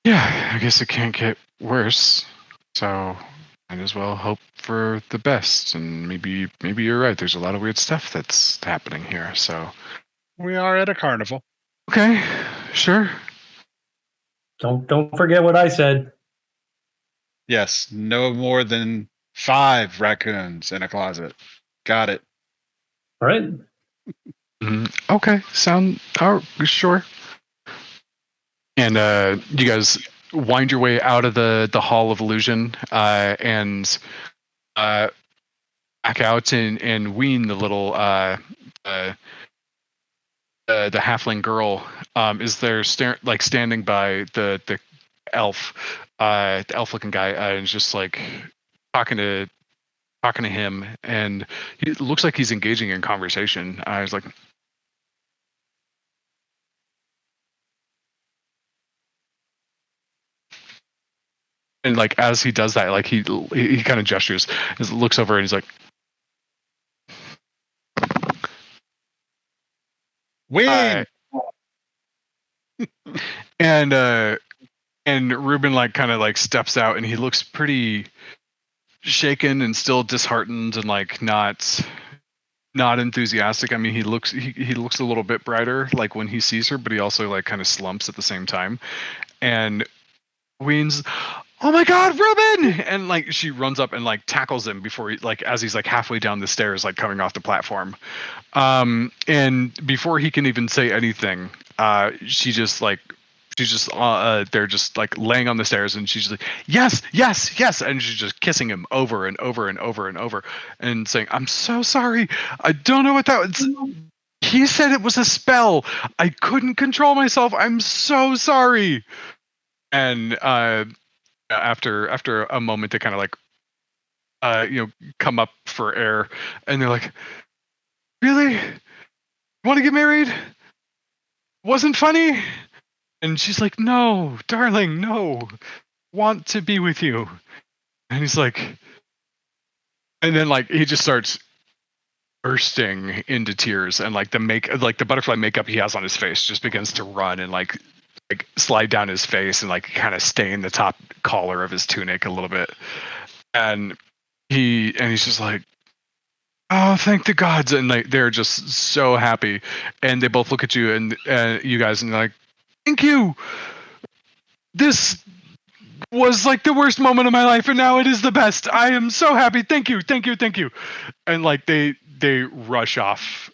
S1: Yeah, I guess it can't get worse. So might as well hope for the best. And maybe you're right. There's a lot of weird stuff that's happening here. So
S5: We are at a carnival.
S1: okay, sure.
S2: Don't forget what I said.
S5: Yes, no more than 5 raccoons in a closet. Got it.
S2: All right.
S1: Okay, sure. And you guys wind your way out of the Hall of Illusion and back out and Ween, the little the halfling girl, is there standing by the elf, the elf-looking guy, and just like talking to him, and he looks like he's engaging in conversation. I was like, and like as he does that, like he kind of gestures, looks over, and he's like,
S5: Win.
S1: And Ruben like kind of like steps out, and he looks pretty shaken and still disheartened and like not enthusiastic. I mean, he looks a little bit brighter like when he sees her, but he also like kind of slumps at the same time. And Ween's, oh my God, Ruben! And like she runs up and like tackles him before he, like as he's like halfway down the stairs, like coming off the platform. And before he can even say anything, she's just they're just like laying on the stairs, and she's like, yes, yes, yes, and she's just kissing him over and over and over and over, and saying, I'm so sorry, I don't know what that was. He said it was a spell. I couldn't control myself. I'm so sorry. And after a moment, they kind of like come up for air, and they're like, really? You want to get married? Wasn't funny? And she's like, no, darling, no. Want to be with you. And he's like, and then like he just starts bursting into tears, and like the butterfly makeup he has on his face just begins to run and like slide down his face and like kind of stain the top collar of his tunic a little bit. And he's just like, oh, thank the gods. And like they're just so happy. And they both look at you and you guys, and they're like, thank you. This was like the worst moment of my life, and now it is the best. I am so happy. Thank you, thank you, thank you. And like they rush off,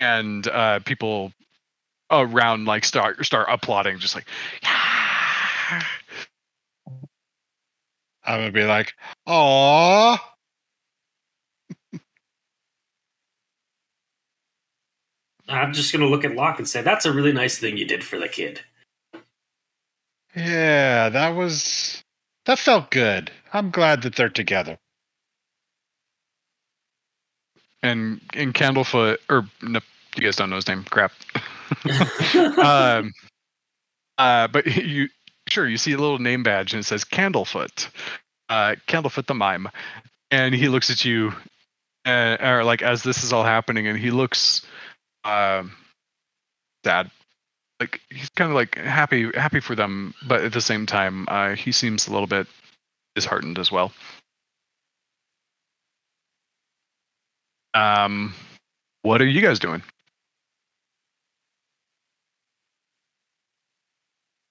S1: and people around like start applauding, just like, yeah.
S5: I'm gonna be like, aww.
S7: I'm just gonna look at Locke and say, that's a really nice thing you did for the kid.
S5: Yeah, that felt good. I'm glad that they're together.
S1: And Candlefoot, or no, you guys don't know his name. Crap. But you see a little name badge, and it says Candlefoot, Candlefoot the mime, and he looks at you, or like as this is all happening, and he looks sad. Like he's kind of like happy for them, but at the same time, he seems a little bit disheartened as well. What are you guys doing?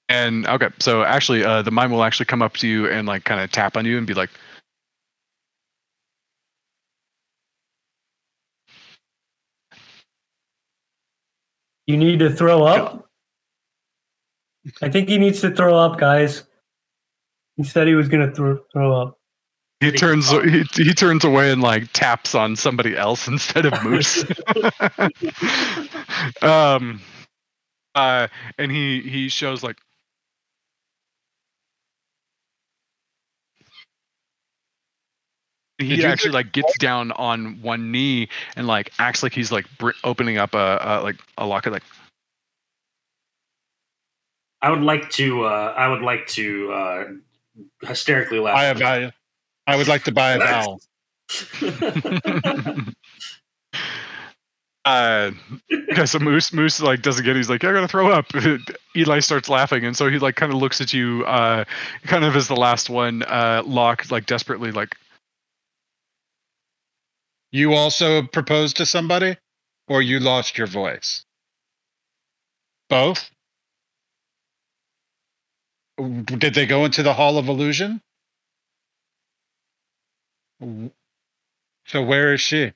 S1: And okay, so actually, the mime will actually come up to you and like kind of tap on you and be like,
S2: You need to throw up? I think he needs to throw up, guys. He said he was going to throw up.
S1: He turns away and like taps on somebody else instead of Moose. And he shows like, He actually like gets down on one knee and like acts like he's like opening up a locket. Like,
S7: I would like to hysterically laugh.
S5: I would like to buy a vowel.
S1: Okay, so Moose like doesn't get it. He's like, I gotta throw up. Eli starts laughing, and so he like kind of looks at you, kind of as the last one. Locke like desperately like,
S5: You also proposed to somebody, or you lost your voice? Both? Did they go into the Hall of Illusion? So where is she?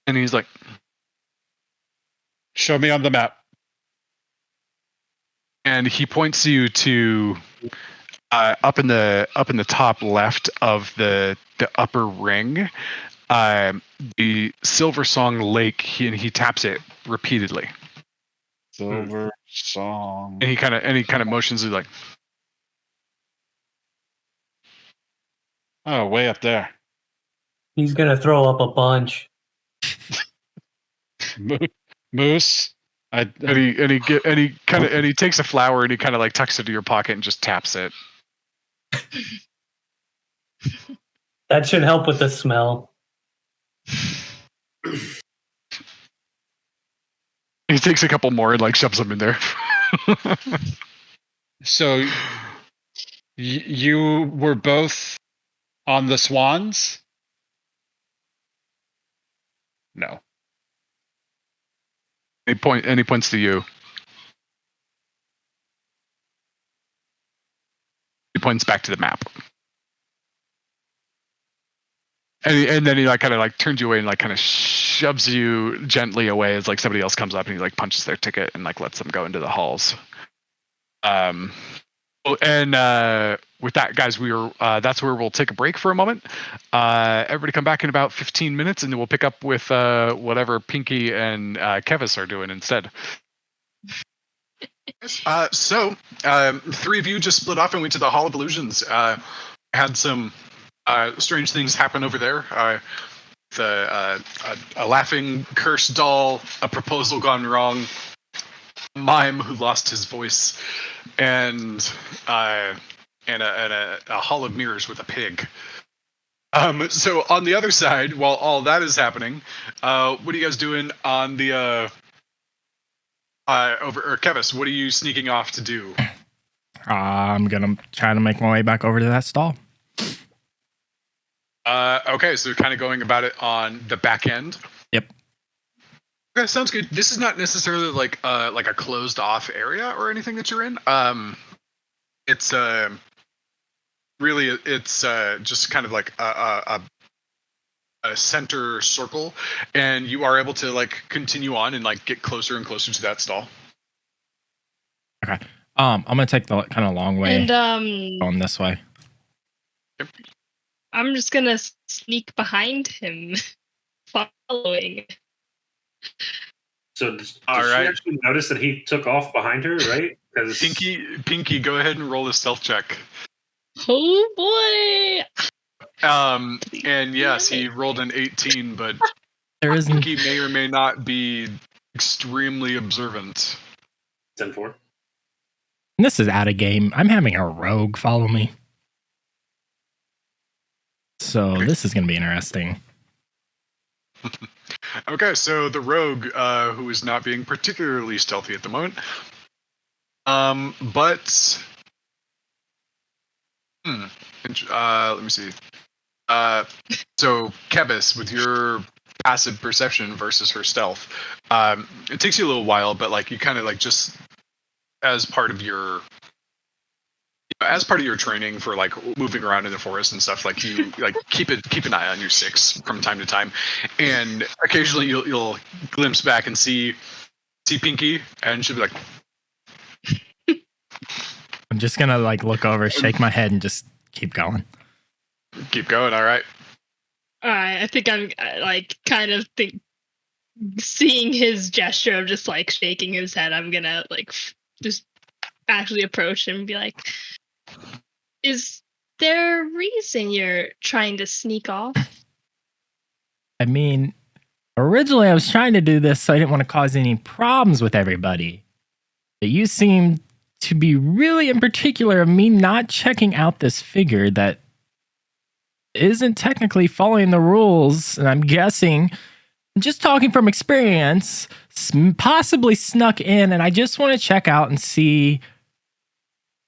S1: and he's like,
S5: Show me on the map.
S1: and he points you to up in the top left of the upper ring, the Silver Song Lake. He taps it repeatedly.
S5: Silver Song.
S1: And he kind of motions it like,
S5: Oh, way up there.
S2: He's gonna throw up a bunch.
S5: Moose.
S1: and he takes a flower and he kind of like tucks it to your pocket and just taps it.
S2: That should help with the smell.
S1: He takes a couple more and like shoves them in there.
S5: So you were both on the Swans? No.
S1: He points to you. He points back to the map. And then he like kind of like turns you away and like kind of shoves you gently away as like somebody else comes up and he like punches their ticket and like lets them go into the halls. And with that, guys, that's where we'll take a break for a moment. Everybody come back in about 15 minutes and then we'll pick up with whatever Pinky and Kevis are doing instead. So three of you just split off and went to the Hall of Illusions. Had some strange things happen over there. A laughing cursed doll, a proposal gone wrong, a mime who lost his voice, and a hall of mirrors with a pig. So on the other side, while all that is happening, what are you guys doing on the Kevis, what are you sneaking off to do?
S4: I'm gonna try to make my way back over to that stall.
S1: Okay, so kind of going about it on the back end.
S4: Yep.
S1: Okay, sounds good. This is not necessarily like a closed off area or anything that you're in. It's really just kind of like a center circle, and you are able to like continue on and like get closer and closer to that stall.
S4: Okay. I'm gonna take the kind of long way
S6: And
S4: going this way.
S1: Yep.
S6: I'm just gonna sneak behind him, following.
S7: So does
S1: All
S7: she
S1: right.
S7: actually notice that he took off behind her, right? Because
S1: Pinky, go ahead and roll a stealth check.
S6: Oh boy!
S1: And yes, he rolled an 18, but
S4: There isn't.
S1: Pinky may or may not be extremely observant.
S7: 10-4.
S4: This is out of game. I'm having a rogue follow me. So this is gonna be interesting.
S1: Okay, so the rogue, who is not being particularly stealthy at the moment, but let me see. So Kebis, with your passive perception versus her stealth, it takes you a little while, but like you kind of like just as part of your training for like moving around in the forest and stuff, like you like keep an eye on your six from time to time, and occasionally you'll glimpse back and see Pinky, and she'll be like,
S4: I'm just gonna like look over, shake my head, and just keep going.
S1: keep going. All right.
S6: I think I'm like kind of seeing his gesture of just like shaking his head. I'm gonna like just actually approach him and be like, "Is there a reason you're trying to sneak off?
S4: I mean, originally I was trying to do this so I didn't want to cause any problems with everybody. But you seem to be really in particular of me not checking out this figure that isn't technically following the rules, and I'm guessing, just talking from experience, possibly snuck in, and I just want to check out and see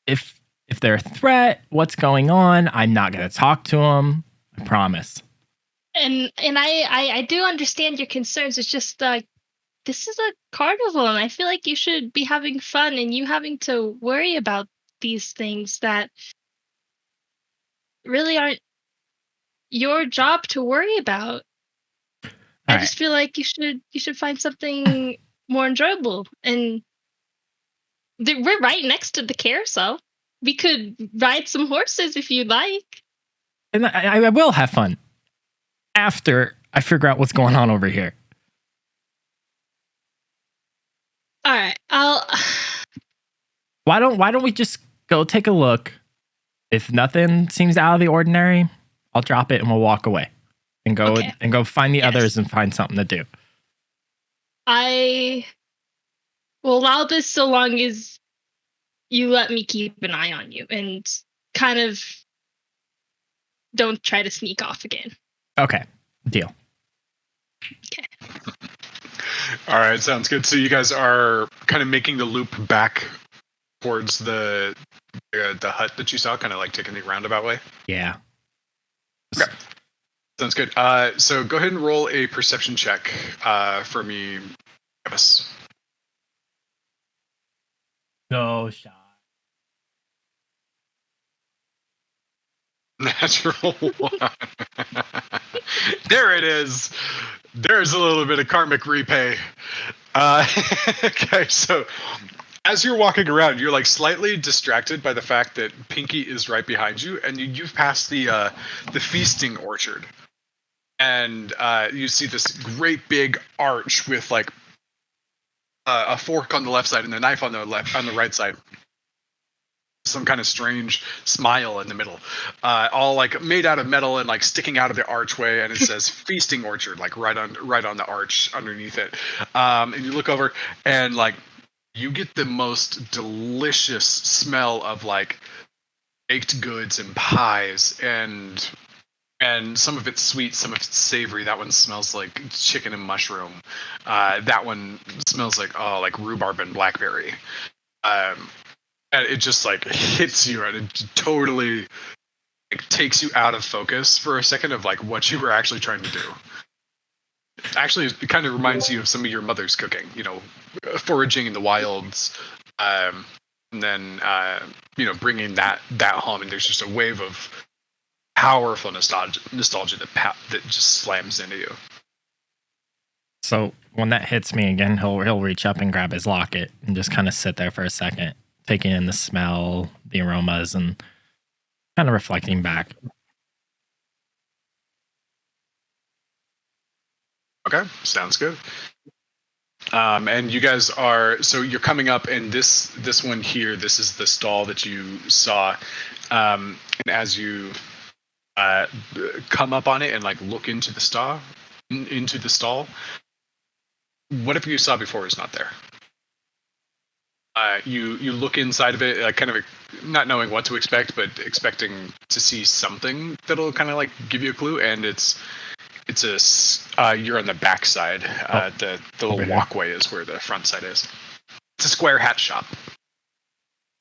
S4: if they're a threat, what's going on. I'm not going to talk to them. I promise.
S6: And I do understand your concerns. It's just like this is a carnival, and I feel like you should be having fun, and you having to worry about these things that really aren't your job to worry about. I just feel like you should find something more enjoyable. And we're right next to the carousel. We could ride some horses if you'd like.
S4: And I will have fun after I figure out what's going on over here.
S6: All right,
S4: Why don't we just go take a look? If nothing seems out of the ordinary, I'll drop it and we'll walk away and go find the others and find something to do.
S6: I will allow this so long as you let me keep an eye on you and kind of don't try to sneak off again.
S4: Okay, deal.
S6: Okay.
S1: All right, sounds good. So you guys are kind of making the loop back towards the hut that you saw, kind of like taking the roundabout way.
S4: Yeah.
S1: Okay. Sounds good. So go ahead and roll a perception check for me, Travis.
S4: No shot.
S1: Natural one. There it is. There's a little bit of karmic repay. Okay, so as you're walking around, you're like slightly distracted by the fact that Pinky is right behind you, and you've passed the feasting orchard, and you see this great big arch with like a fork on the left side and a knife on the right side. Some kind of strange smile in the middle, all like made out of metal and like sticking out of the archway, and it says feasting orchard like right on the arch underneath it. And you look over and like you get the most delicious smell of like baked goods and pies, and some of it's sweet, some of it's savory. That one smells like chicken and mushroom. That one smells like rhubarb and blackberry. And it just like hits you, and it totally like takes you out of focus for a second of like what you were actually trying to do. Actually, it kind of reminds you of some of your mother's cooking, foraging in the wilds, and then bringing that home. And there's just a wave of powerful nostalgia that just slams into you.
S4: So when that hits me again, he'll reach up and grab his locket and just kind of sit there for a second, taking in the smell, the aromas, and kind of reflecting back.
S1: Okay, sounds good. And you guys you're coming up, and this one here, this is the stall that you saw. And as you come up on it and like look into the stall, whatever you saw before is not there. You look inside of it, kind of not knowing what to expect, but expecting to see something that'll kind of like give you a clue. And you're on the back side. The little walkway is where the front side is. It's a square hat shop,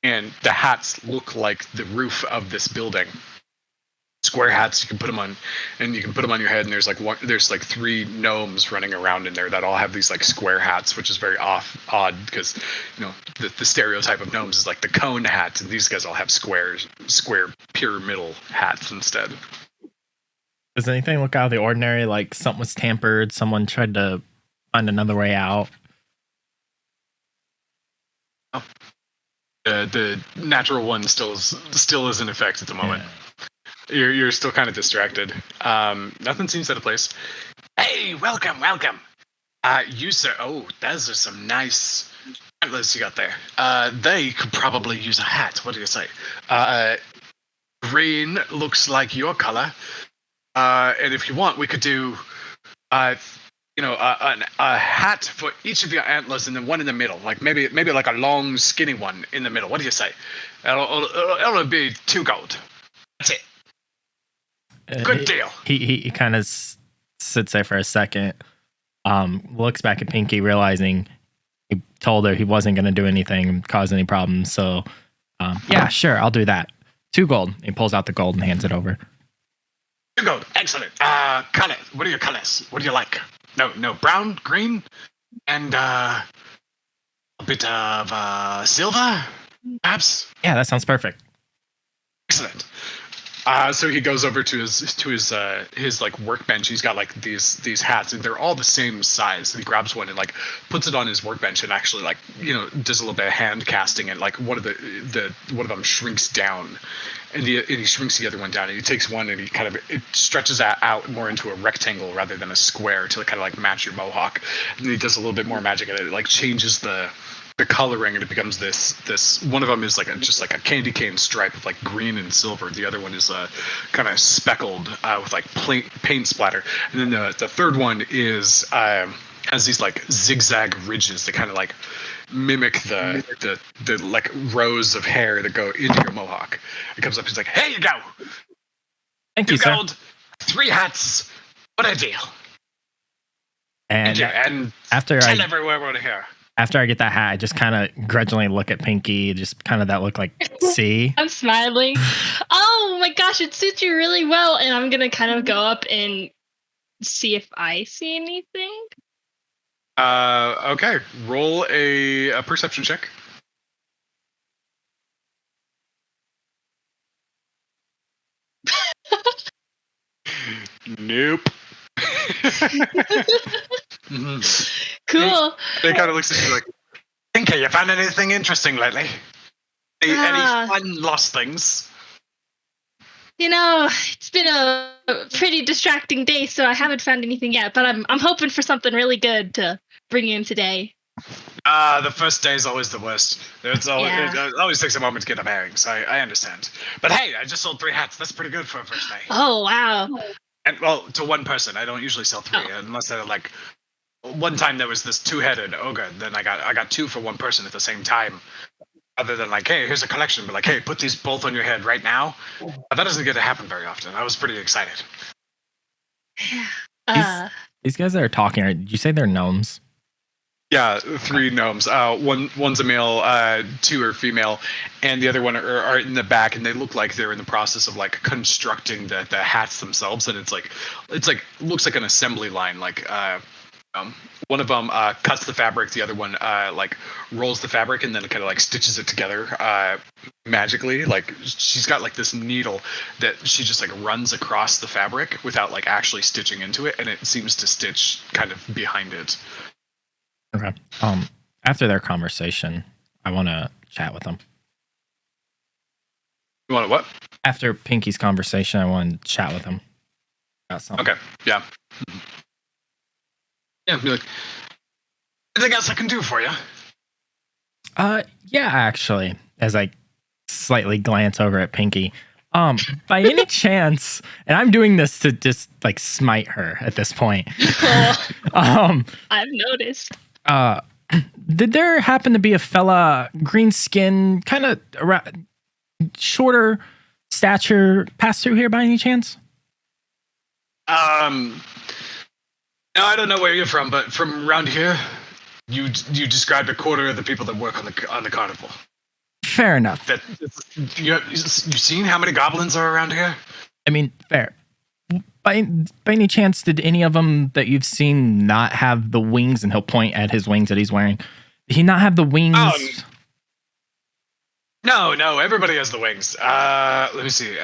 S1: and the hats look like the roof of this building. Square hats, you can put them on, and you can put them on your head. And there's like three gnomes running around in there that all have these like square hats, which is very odd because the stereotype of gnomes is like the cone hat, and these guys all have square pyramidal hats instead.
S4: Does anything look out of the ordinary? Like something was tampered, someone tried to find another way out?
S1: Oh. The natural one still is in effect at the moment. Yeah. You're still kind of distracted. Nothing seems out of place. Hey, welcome. You sir. Oh, those are some nice antlers you got there. They could probably use a hat. What do you say? green looks like your color. And if you want, we could do, a hat for each of your antlers, and then one in the middle, like maybe like a long, skinny one in the middle. What do you say? It'll be 2 gold. That's it. Good deal.
S4: He kind of sits there for a second, looks back at Pinky, realizing he told her he wasn't going to do anything, cause any problems. So, yeah, sure, I'll do that. 2 gold. He pulls out the gold and hands it over.
S1: 2 gold. Excellent. Color. What are your colors? What do you like? No, brown, green, and a bit of silver, perhaps.
S4: Yeah, that sounds perfect.
S1: Excellent. So he goes over to his like workbench. He's got like these hats, and they're all the same size. And he grabs one and like puts it on his workbench, and actually like does a little bit of hand casting, and like one of them shrinks down, and he shrinks the other one down, and he takes one and it stretches that out more into a rectangle rather than a square to kind of like match your mohawk. And he does a little bit more magic, and it like changes the coloring, and it becomes this one of them is like just like a candy cane stripe of like green and silver. The other one is kind of speckled with like paint splatter, and then the third one is has these like zigzag ridges that kind of like mimic the like rows of hair that go into your mohawk. It comes up, he's like, "Here you go.
S4: Thank you,
S1: 2
S4: sir."
S1: gold, 3 hats. What a deal!"
S4: And
S1: after tell everyone here.
S4: After I get that hat, I just kind of grudgingly look at Pinky, just kind of that look like, see?
S6: I'm smiling. Oh my gosh, it suits you really well. And I'm going to kind of go up and see if I see anything.
S1: Okay. Roll a perception check. Nope.
S6: Cool.
S1: They kind of looks at you like, "Pinky, you found anything interesting lately? Any fun lost things?"
S6: It's been a pretty distracting day, so I haven't found anything yet. But I'm hoping for something really good to bring in today.
S1: The first day is always the worst. It always takes a moment to get the bearings. I understand. But hey, I just sold 3 hats. That's pretty good for a first day.
S6: Oh wow.
S1: And well, to one person. I don't usually sell 3 unless they're like. One time there was this 2-headed ogre. Then I got 2 for one person at the same time. Other than like, hey, here's a collection, but like, hey, put these both on your head right now. That doesn't get to happen very often. I was pretty excited.
S4: These guys that are talking, did you say they're gnomes?
S1: Yeah, 3 gnomes. One's a male, 2 are female, and the other one are in the back, and they look like they're in the process of like constructing the hats themselves. And it's like looks like an assembly line. Like one of them cuts the fabric, the other one like rolls the fabric and then kind of like stitches it together magically. Like she's got like this needle that she just like runs across the fabric without like actually stitching into it, and it seems to stitch kind of behind it.
S4: Okay. After their conversation, I want to chat with them.
S1: You want to what?
S4: After Pinky's conversation, I want to chat with him about something.
S1: Okay. Yeah. Yeah. Be like, anything else I can do for you?
S4: Yeah, actually, as I slightly glance over at Pinky. By any chance, and I'm doing this to just like smite her at this point.
S6: I've noticed.
S4: Did there happen to be a fella, green skin, kind of shorter stature, pass through here by any chance?
S1: No, I don't know where you're from, but from around here, you described a quarter of the people that work on the carnival.
S4: Fair enough.
S1: You seen how many goblins are around here?
S4: I mean, fair. By any chance, did any of them that you've seen not have the wings? And he'll point at his wings that he's wearing. Did he not have the wings?
S1: No, everybody has the wings. Let me see.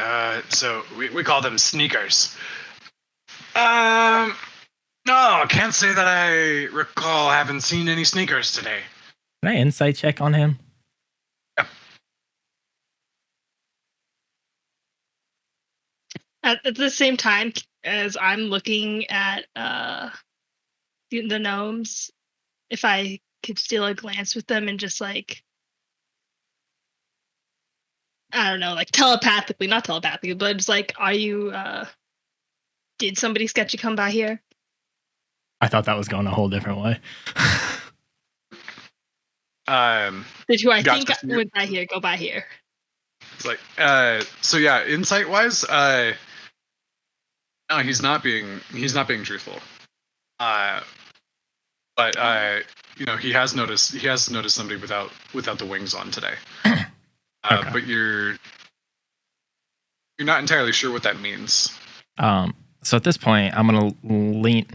S1: So we call them sneakers. No, I can't say that I recall having seen any sneakers today.
S4: Can I insight check on him?
S1: Yeah.
S6: At the same time as I'm looking at the gnomes, if I could steal a glance with them and just like I don't know, like telepathically, not telepathically, but it's like, are you, did somebody sketchy come by here?
S4: I thought that was going a whole different way.
S6: Did who I
S1: Gotcha.
S6: think went by here go by here?
S1: It's like, so yeah, insight wise, no, he's not being truthful. But he has noticed somebody without the wings on today.
S4: Okay.
S1: But you're not entirely sure what that means.
S4: So at this point, I'm gonna lean.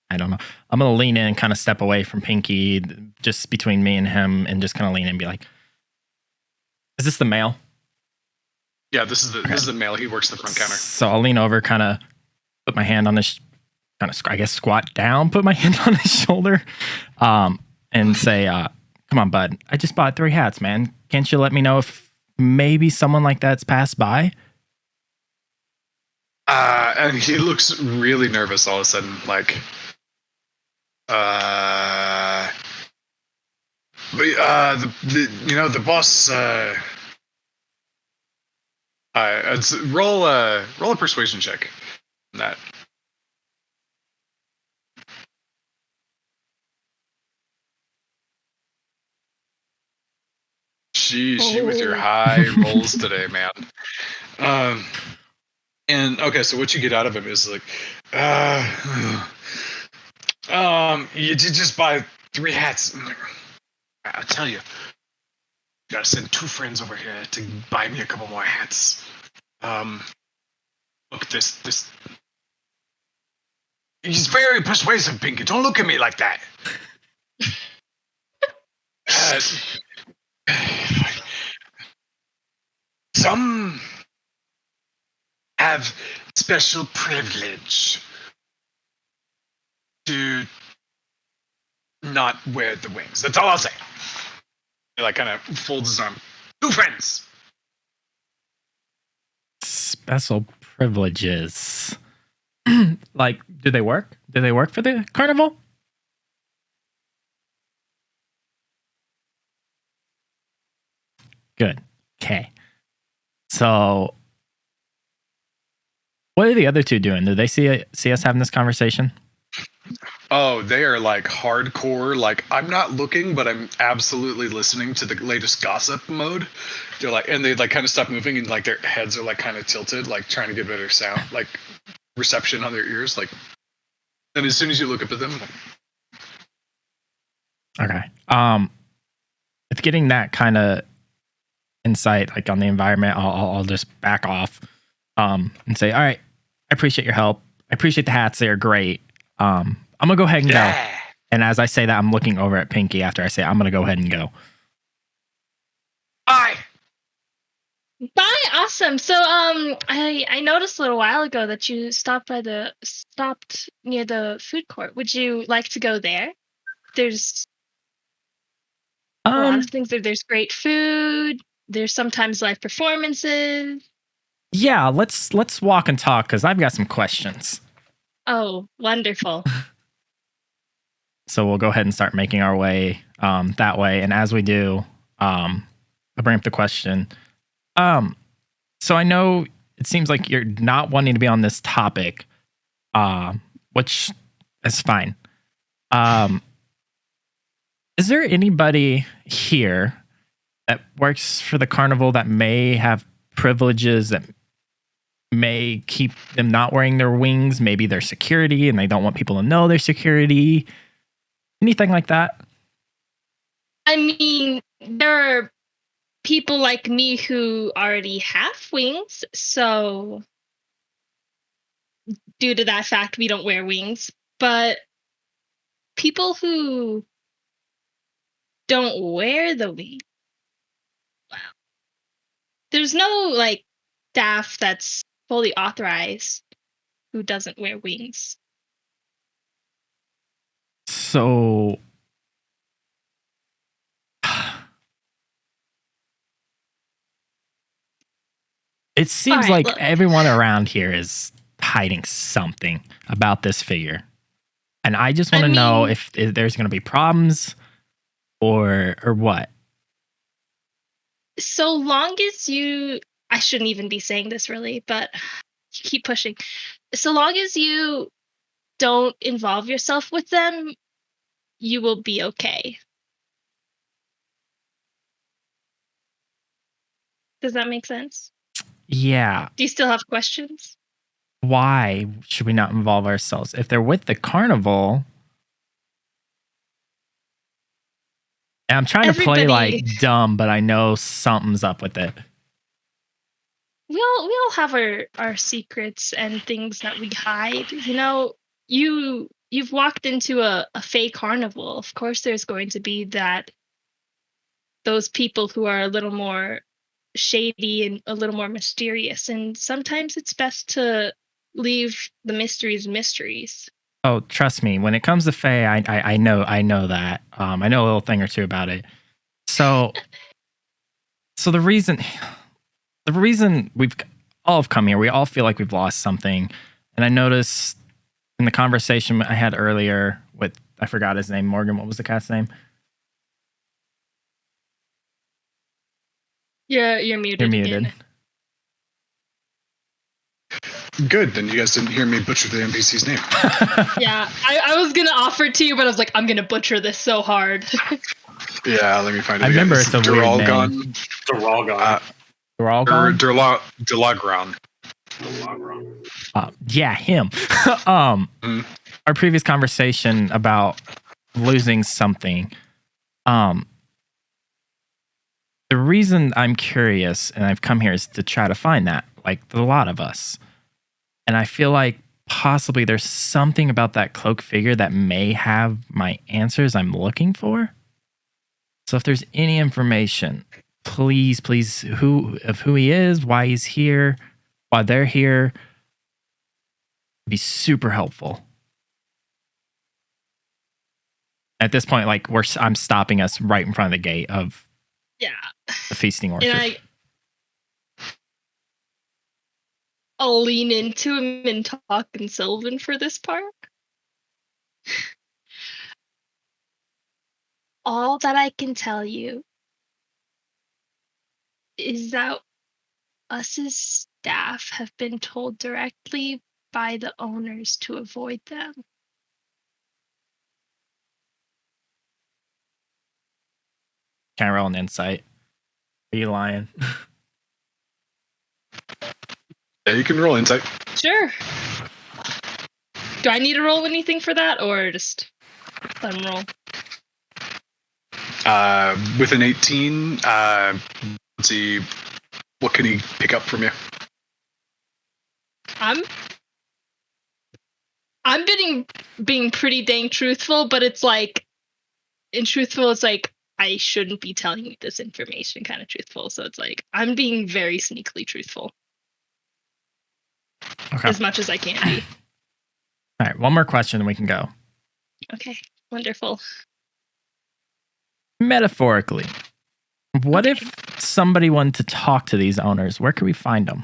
S4: I don't know. I'm gonna lean in and kind of step away from Pinky, just between me and him, and just kind of lean in and be like, "Is this the male?"
S1: Yeah, this is the male. He works the front counter.
S4: So I'll lean over, kind of put my hand on his, kind of I guess squat down, put my hand on his shoulder, and say, "Come on, bud. I just bought 3 hats, man. Can't you let me know if maybe someone like that's passed by?"
S1: And he looks really nervous all of a sudden, like, but the boss. It's roll a persuasion check on that. Sheesh, you with your high rolls today, man. And okay, so what you get out of him is like, you just buy 3 hats. I'm like, I'll tell you, gotta send 2 friends over here to buy me a couple more hats. Look, this. He's very persuasive, Pinky. Don't look at me like that. Some have special privilege to not wear the wings. That's all I'll say. He like kind of folds his arm. 2 friends.
S4: Special privileges. Like, do they work? Do they work for the carnival? Good. Okay. So, what are the other 2 doing? Do they see us having this conversation?
S1: Oh, they are like hardcore. Like, I'm not looking, but I'm absolutely listening to the latest gossip mode. They're like, and they like kind of stop moving, and like their heads are like kind of tilted, like trying to get better sound, like reception on their ears. Like, and as soon as you look up at them,
S4: okay. If getting that kind of insight, like on the environment, I'll just back off, and say, all right, I appreciate your help. I appreciate the hats. They are great. I'm gonna go ahead and go. And as I say that, I'm looking over at Pinky after I say, I'm gonna go ahead and go.
S1: bye.
S6: Bye, awesome. So I noticed a little while ago that you stopped near the food court. Would you like to go there? There's a lot of things there. There's great food. There's sometimes live performances.
S4: Yeah, let's walk and talk, because I've got some questions.
S6: Oh, wonderful.
S4: So we'll go ahead and start making our way that way. And as we do, I'll bring up the question. So I know it seems like you're not wanting to be on this topic, which is fine. Is there anybody here that works for the carnival that may have privileges that may keep them not wearing their wings? Maybe they're security and they don't want people to know they're security. Anything like that?
S6: I mean, there are people like me who already have wings, so due to that fact, we don't wear wings. But people who don't wear the wing, wow. There's no like staff that's fully authorized who doesn't wear wings.
S4: So it seems
S6: All right,
S4: like
S6: look.
S4: everyone around here is hiding something about this figure. And I just want to know if there's going to be problems or what.
S6: So long as you, I shouldn't even be saying this really, but you keep pushing. So long as you don't involve yourself with them, you will be okay. Does that make sense?
S4: Yeah.
S6: Do you still have questions?
S4: Why should we not involve ourselves? If they're with the carnival, and I'm trying to play like dumb, but I know something's up with it.
S6: We all have our secrets and things that we hide. You know, you've walked into a fake carnival. Of course there's going to be those people who are a little more shady and a little more mysterious, and sometimes it's best to leave the mysteries.
S4: Oh, trust me. When it comes to Faye, I know that. I know a little thing or two about it. So the reason we've all have come here, we all feel like we've lost something, and I noticed in the conversation I had earlier with, I forgot his name, Morgan. What was the cat's name?
S6: Yeah, you're muted.
S4: You're muted.
S6: Again.
S8: Good, then you guys didn't hear me butcher the NPC's name.
S6: Yeah, I was gonna offer it to you, but I was like, I'm gonna butcher this so hard.
S8: Yeah, let me find it.
S4: I remember it's a weird name.
S3: Duralgon.
S4: Duralgon?
S8: Delagron.
S4: Yeah, him. Our previous conversation about losing something. The reason I'm curious and I've come here is to try to find that, like a lot of us. And I feel like possibly there's something about that cloak figure that may have my answers I'm looking for. So if there's any information, please, who he is, why he's here, why they're here, it'd be super helpful. At this point, like I'm stopping us right in front of the gate of the feasting orchard.
S6: And I'll lean into him and talk in Sylvan for this part. All that I can tell you is that us as staff have been told directly by the owners to avoid them.
S4: Can I roll an insight? Are you lying?
S8: Yeah, you can roll insight.
S6: Sure. Do I need to roll anything for that, or just let him roll?
S8: With an 18, let's see, what can he pick up from you?
S6: I'm being pretty dang truthful, but it's like, in truthful, it's like, I shouldn't be telling you this information kind of truthful. So it's like, I'm being very sneakily truthful.
S4: Okay.
S6: As much as I can be.
S4: All right, one more question and we can go.
S6: Okay, wonderful.
S4: Metaphorically, what if somebody wanted to talk to these owners? Where could we find them?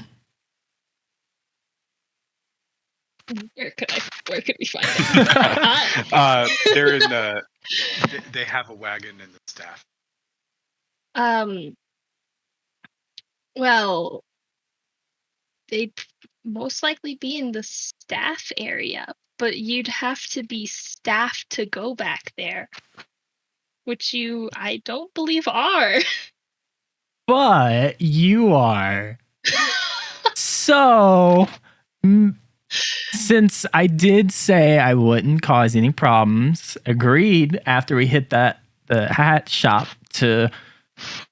S6: Where could we find them?
S8: They're in the. They have a wagon in the staff.
S6: Well, they'd most likely be in the staff area, but you'd have to be staffed to go back there, which I don't believe are.
S4: But you are. So, since I did say I wouldn't cause any problems, agreed after we hit the hat shop to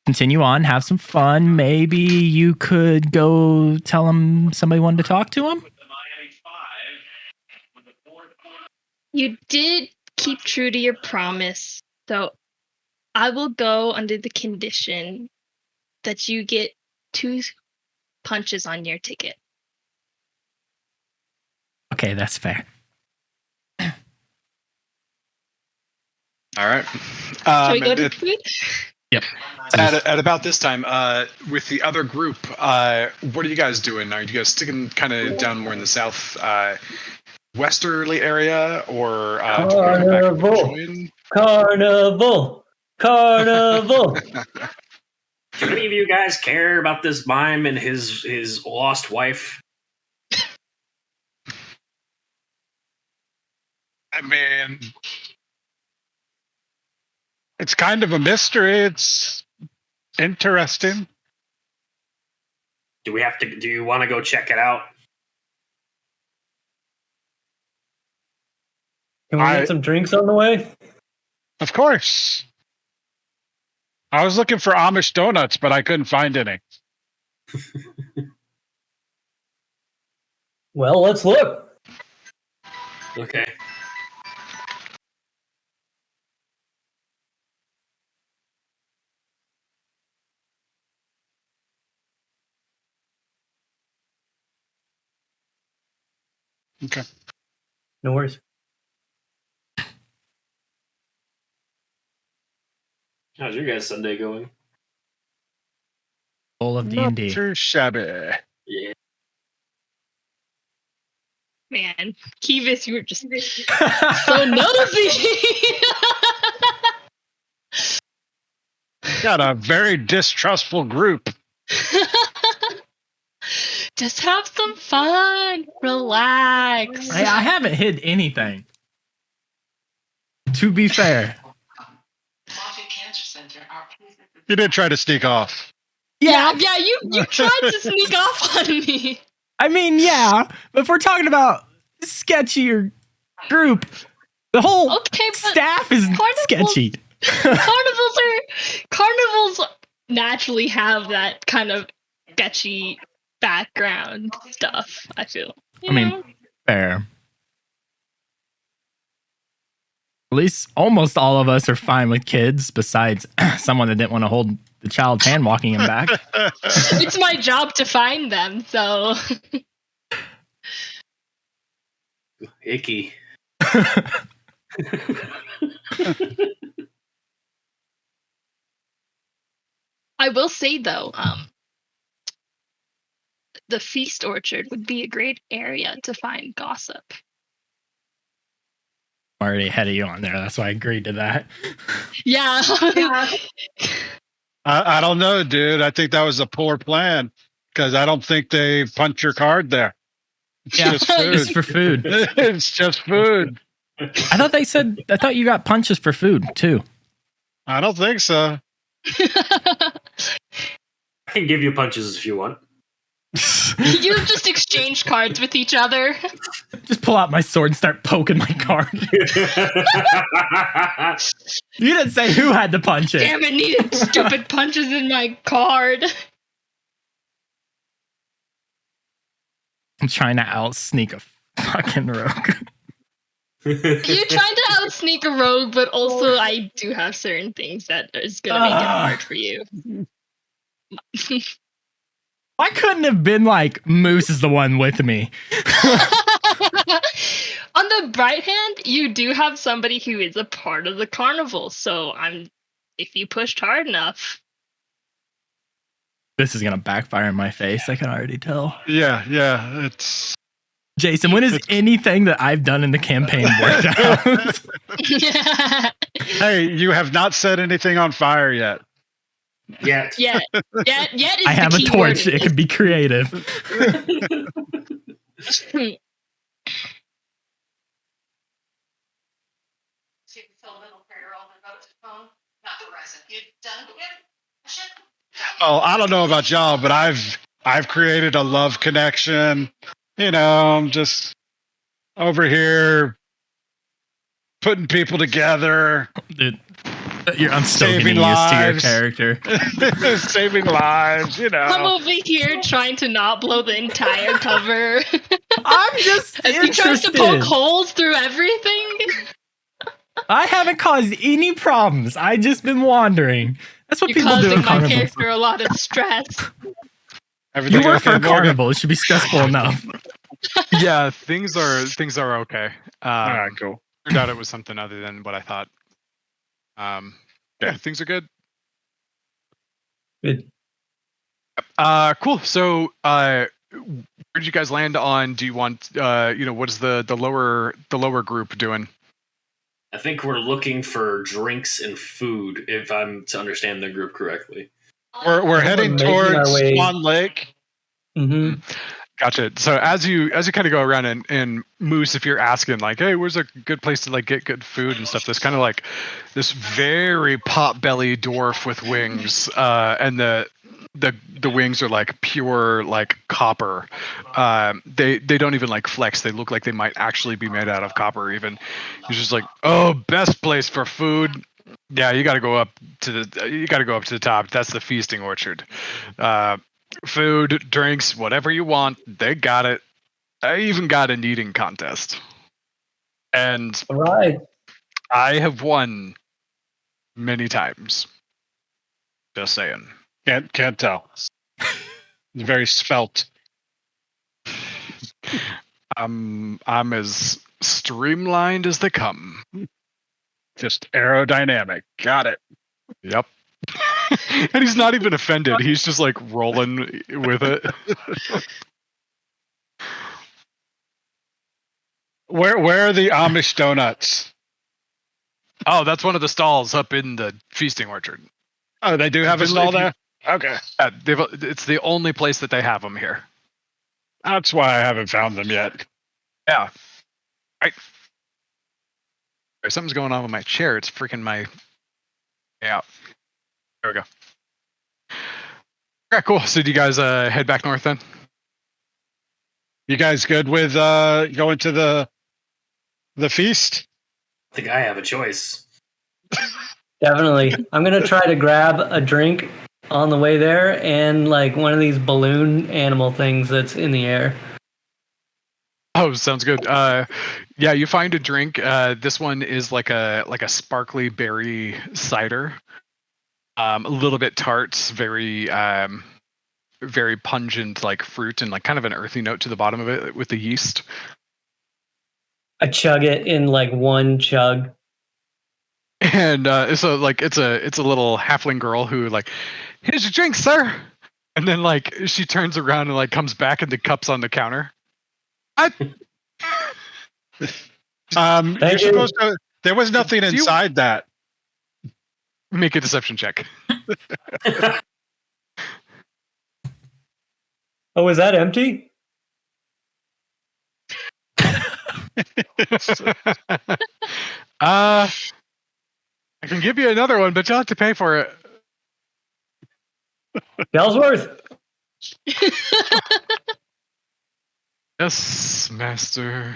S4: continue on, have some fun. Maybe you could go tell him somebody wanted to talk to him.
S6: You did keep true to your promise, so I will go under the condition that you get 2 punches on your ticket.
S4: Okay, that's fair.
S8: All right.
S6: Shall we go to food?
S4: Yep.
S8: At about this time, with the other group, what are you guys doing? Are you guys sticking kind of down more in the south westerly area, or
S2: Carnival.
S7: Do any of you guys care about this mime and his lost wife?
S5: I mean, it's kind of a mystery. It's interesting.
S7: Do you want to go check it out?
S2: Can we get some drinks on the way?
S5: Of course. I was looking for Amish donuts, but I couldn't find any.
S2: Well, let's look.
S7: Okay.
S5: Okay.
S2: No worries.
S7: How's your guys' Sunday going?
S4: Full of
S5: Not
S4: D&D.
S5: too shabby.
S7: Yeah.
S6: Man, Kevis, you were just so nosy.
S5: Got a very distrustful group.
S6: Just have some fun. Relax.
S4: I haven't hid anything. To be fair.
S5: You did try to sneak off.
S6: Yeah, you tried to sneak off on me.
S4: I mean, yeah, but if we're talking about sketchier group, the whole
S6: Okay, but
S4: staff is sketchy.
S6: Carnivals naturally have that kind of sketchy background stuff, I feel.
S4: I mean, fair. At least almost all of us are fine with kids, besides someone that didn't want to hold the child's hand walking him back.
S6: It's my job to find them, so
S7: Icky.
S6: I will say though, the feast orchard would be a great area to find gossip.
S4: I'm already ahead of you on there. That's why I agreed to that.
S6: Yeah.
S5: I don't know, dude. I think that was a poor plan because I don't think they punch your card there. It's
S4: Yeah,
S5: just food.
S4: it's for food.
S5: It's just food.
S4: I thought you got punches for food too.
S5: I don't think so.
S7: I can give you punches if you want.
S6: You just exchange cards with each other.
S4: Just pull out my sword and start poking my card. You didn't say who had to punch it.
S6: Damn it, needed stupid punches in my card.
S4: I'm trying to out sneak a fucking rogue.
S6: You're trying to out sneak a rogue, but also I do have certain things that is gonna make it hard for you.
S4: I couldn't have been like Moose is the one with me.
S6: On the bright hand, you do have somebody who is a part of the carnival, so if you pushed hard enough.
S4: This is gonna backfire in my face. I can already tell.
S5: Yeah. It's
S4: Jason, when has anything that I've done in the campaign worked out?
S5: Hey, you have not set anything on fire yet.
S7: Yet.
S6: Yet is
S4: I have
S6: the
S4: a
S6: key
S4: torch.
S6: word.
S4: It could be creative.
S5: Oh, I don't know about y'all, but I've created a love connection. You know, I'm just over here putting people together.
S4: Dude, I'm still
S5: Saving
S4: getting used to your
S5: lives.
S4: character.
S5: Saving lives, you know.
S6: I'm over here trying to not blow the entire cover.
S4: I'm just
S6: As he tries to poke
S4: interested.
S6: holes through everything.
S4: I haven't caused any problems. I just been wandering. That's what
S6: You're
S4: people do
S6: causing
S4: at
S6: my
S4: carnival.
S6: character a lot of stress.
S5: Everything
S4: You work for
S5: okay,
S4: a
S5: Morgan?
S4: carnival. It should be stressful enough.
S8: Yeah, things are okay.
S5: All right, cool.
S8: Turned out it was something other than what I thought. Yeah, things are good.
S2: Good.
S8: Cool. So, where did you guys land on? Do you want, what is the lower group doing?
S7: I think we're looking for drinks and food, if I'm to understand the group correctly.
S5: We're heading
S2: making our
S5: towards
S2: way-
S5: Swan Lake.
S2: Mm-hmm.
S1: Gotcha. So as you kind of go around and Moose, if you're asking like, hey, where's a good place to like get good food and stuff, there's kind of like this very pot-belly dwarf with wings, and the wings are like pure like copper. They don't even like flex. They look like they might actually be made out of copper. Even he's just like, oh, best place for food. Yeah, you got to go up to the top. That's the feasting orchard. Food, drinks, whatever you want, they got it. I even got an eating contest, and
S2: All right.
S1: I have won many times. Just saying.
S5: Can't tell. Very spelt.
S1: I'm as streamlined as they come.
S5: Just aerodynamic. Got it.
S1: Yep. And he's not even offended. He's just like rolling with it.
S5: Where are the Amish donuts?
S1: Oh, that's one of the stalls up in the feasting orchard.
S5: Oh, they do have a stall there? Okay.
S1: It's the only place that they have them here.
S5: That's why I haven't found them yet.
S1: Yeah. Right. Something's going on with my chair. It's freaking my... Yeah. There we go. Okay, cool. So do you guys head back north then?
S5: You guys good with going to the feast?
S7: I think I have a choice.
S2: Definitely. I'm gonna try to grab a drink on the way there and like one of these balloon animal things that's in the air.
S1: Oh, sounds good. Yeah, you find a drink. This one is like a sparkly berry cider. A little bit tart, very very pungent, like fruit, and like kind of an earthy note to the bottom of it with the yeast.
S2: I chug it in like one chug.
S1: And so like it's a little halfling girl who like, here's your drink, sir. And then like she turns around and like comes back and the cup's on the counter.
S5: You're supposed to. There was nothing inside that.
S1: Make a deception check.
S2: Oh, is that empty?
S1: I can give you another one, but you'll have to pay for it.
S2: Ellsworth.
S1: Yes, master.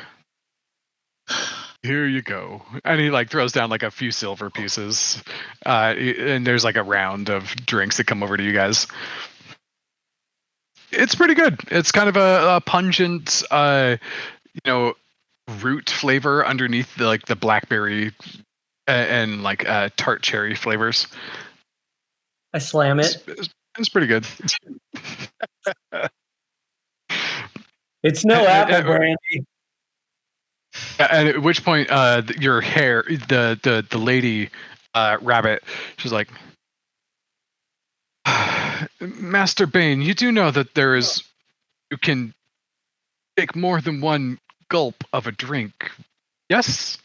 S1: Here you go. And he like throws down like a few silver pieces. And there's like a round of drinks that come over to you guys. It's pretty good. It's kind of a pungent, root flavor underneath the blackberry and like tart cherry flavors.
S2: I slam it.
S1: It's pretty good.
S2: It's no apple brandy.
S1: And at which point, your hair, the lady rabbit, she's like, Master Bane, you do know that you can take more than one gulp of a drink, yes?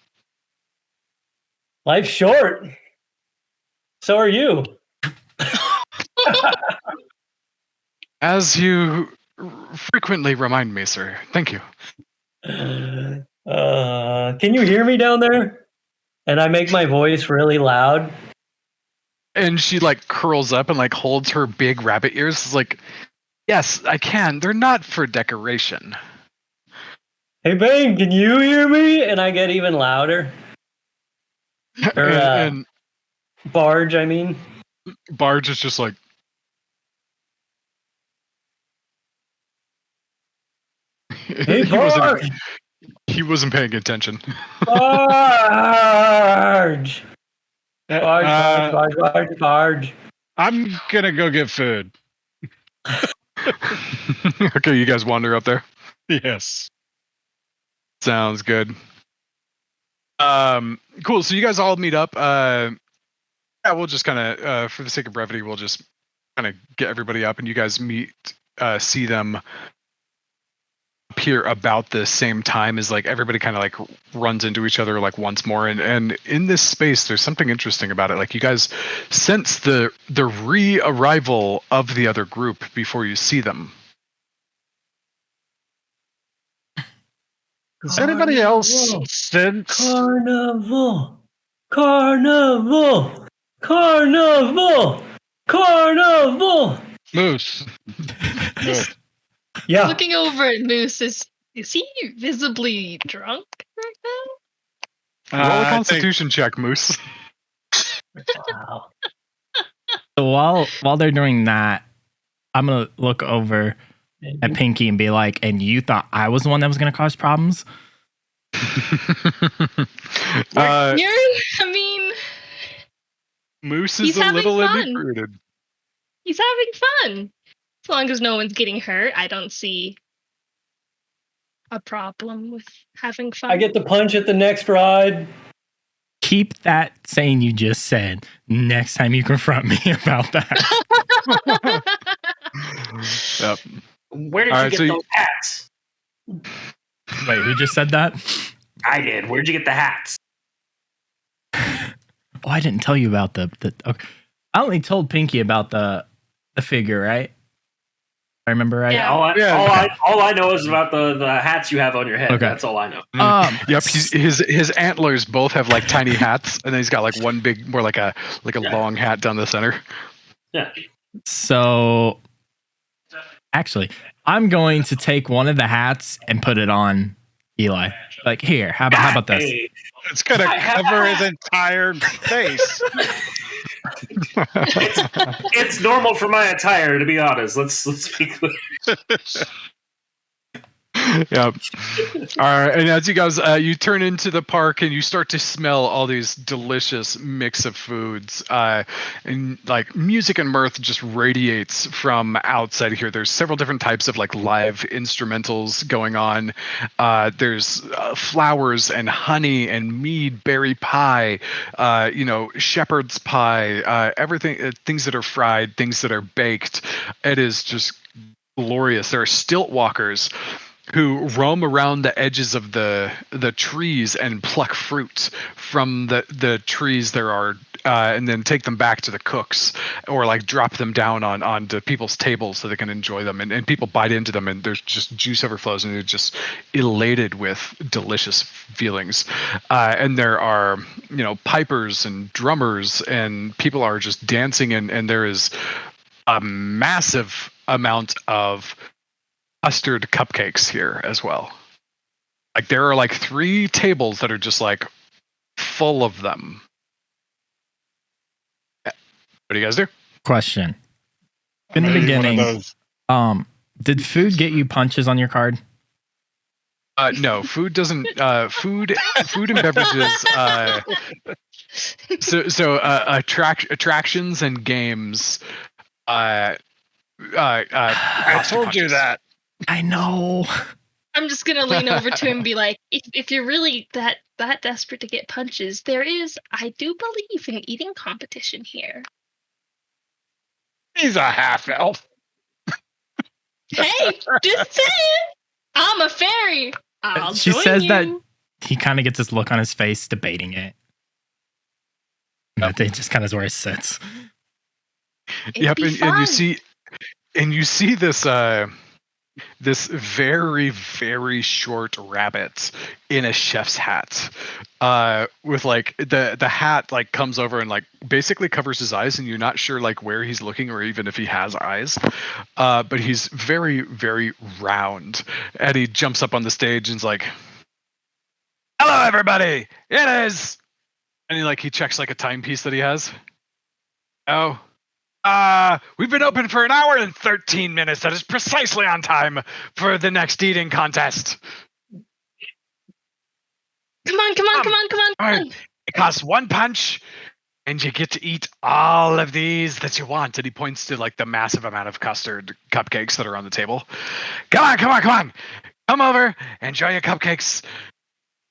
S2: Life's short. So are you.
S1: As you frequently remind me, sir. Thank you.
S2: Can you hear me down there? And I make my voice really loud.
S1: And she like curls up and like holds her big rabbit ears. It's like, yes, I can. They're not for decoration.
S2: Hey, Bane, can you hear me? And I get even louder. Or,
S1: and
S2: Barge, I mean.
S1: Barge is just like,
S2: Hey, Barge!
S1: He wasn't paying attention.
S2: Barge! Barge.
S5: I'm gonna go get food.
S1: Okay, you guys wander up there.
S5: Yes.
S1: Sounds good. Cool. So you guys all meet up. Yeah, we'll just kind of, for the sake of brevity, we'll just kind of get everybody up, and you guys see them up here about the same time as like everybody kind of like runs into each other like once more, and in this space there's something interesting about it. Like you guys sense the re-arrival of the other group before you see them.
S5: Does anybody else sense?
S2: Carnival! Carnival! Carnival! Carnival!
S5: Moose.
S2: Yeah.
S6: Looking over at Moose, is he visibly drunk right now?
S1: Roll a
S5: I think-
S1: Constitution check, Moose.
S2: Wow.
S4: So while they're doing that, I'm gonna look over at Pinky and be like, "And you thought I was the one that was gonna cause problems?"
S1: uh,
S6: I mean,
S1: Moose
S6: He's
S1: is a
S6: having
S1: little
S6: fun.
S1: inebriated.
S6: he's having fun. As long as no one's getting hurt, I don't see a problem with having fun.
S2: I get the punch at the next ride.
S4: Keep that saying you just said next time you confront me about that.
S1: Yep.
S7: Where did
S1: All
S7: you
S1: right,
S7: get
S1: so you-
S7: those hats?
S4: Wait, who just said that?
S7: I did. Where'd you get the hats?
S4: Oh, I didn't tell you about the okay. I only told Pinky about the figure, right? I remember right.
S6: Yeah.
S7: All I know is about the hats you have on your head.
S4: Okay.
S7: That's all I know.
S1: Yep, his antlers both have like tiny hats, and then he's got like one big, more like a long hat down the center.
S7: Yeah.
S4: So actually, I'm going to take one of the hats and put it on Eli. Like, here, how about this?
S7: Hey,
S5: It's gonna cover his entire face.
S7: it's normal for my attire, to be honest. Let's be clear.
S1: Yep. All right, and as you guys you turn into the park and you start to smell all these delicious mix of foods, and like music and mirth just radiates from outside here. There's several different types of like live instrumentals going on. There's flowers and honey and mead, berry pie, shepherd's pie, everything, things that are fried, things that are baked. It is just glorious. There are stilt walkers who roam around the edges of the trees and pluck fruit from the trees there are, and then take them back to the cooks, or like drop them down onto people's tables so they can enjoy them, and people bite into them, and there's just juice overflows, and they're just elated with delicious feelings. And there are pipers and drummers, and people are just dancing, and there is a massive amount of custard cupcakes here as well. Like there are like 3 tables that are just like full of them. What do you guys do?
S4: Question. In the
S5: Maybe one of
S4: beginning,
S5: those-
S4: did food get you punches on your card?
S1: No, food doesn't. Food and beverages. Attractions and games.
S5: I told you that.
S4: I know.
S6: I'm just gonna lean over to him and be like, if you're really that desperate to get punches, there is, I do believe, an eating competition here.
S5: He's a half elf.
S6: Hey, just saying. I'm a fairy. I'll
S4: She
S6: join
S4: says
S6: you.
S4: that he kind of gets this look on his face, debating it. That just kind of where it sits.
S6: It'd
S1: Yep,
S6: be
S1: and you see this this very, very short rabbit in a chef's hat, with like the hat like comes over and like basically covers his eyes, and you're not sure like where he's looking or even if he has eyes, but he's very, very round, and he jumps up on the stage and's like, "Hello everybody, it is," and he checks like a timepiece that he has. Oh, we've been open for 1 hour and 13 minutes. That is precisely on time for the next eating contest.
S6: Come on.
S1: All right. It costs 1 punch, and you get to eat all of these that you want. And he points to like the massive amount of custard cupcakes that are on the table. Come on. Come over, enjoy your cupcakes.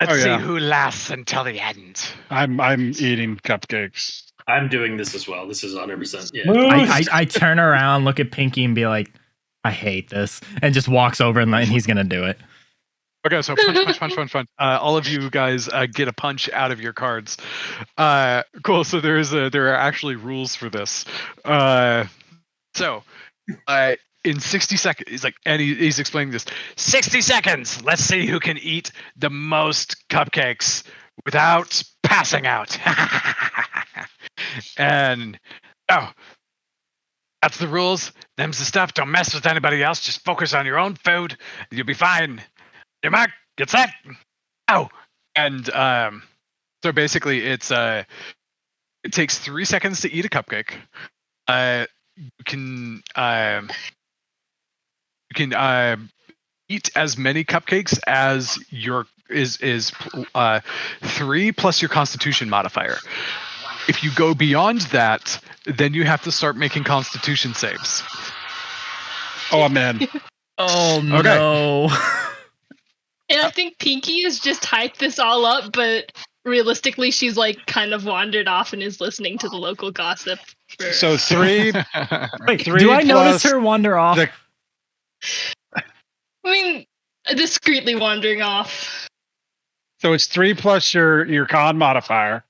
S1: Let's see who lasts until the end.
S5: I'm eating cupcakes.
S7: I'm doing this as well. This is 100%. Yeah.
S4: I turn around, look at Pinky, and be like, I hate this, and just walks over and he's gonna do it.
S1: Okay, so punch. All of you guys get a punch out of your cards. Cool. So there are actually rules for this. So in 60 seconds, he's explaining this. 60 seconds. Let's see who can eat the most cupcakes without passing out. And that's the rules. Them's the stuff. Don't mess with anybody else. Just focus on your own food. You'll be fine. Your mark, get set. Ow! And so basically, it takes 3 seconds to eat a cupcake. You can eat as many cupcakes as your is 3 plus your Constitution modifier. If you go beyond that, then you have to start making Constitution saves.
S9: Oh, I'm in.
S4: Oh no.
S1: Okay.
S6: And I think Pinky has just hyped this all up, but realistically, she's like kind of wandered off and is listening to the local gossip.
S9: So 3.
S4: Wait,
S9: 3
S4: do I notice
S9: plus
S4: her wander off?
S9: the-
S6: I mean, discreetly wandering off.
S9: So it's 3 plus your con modifier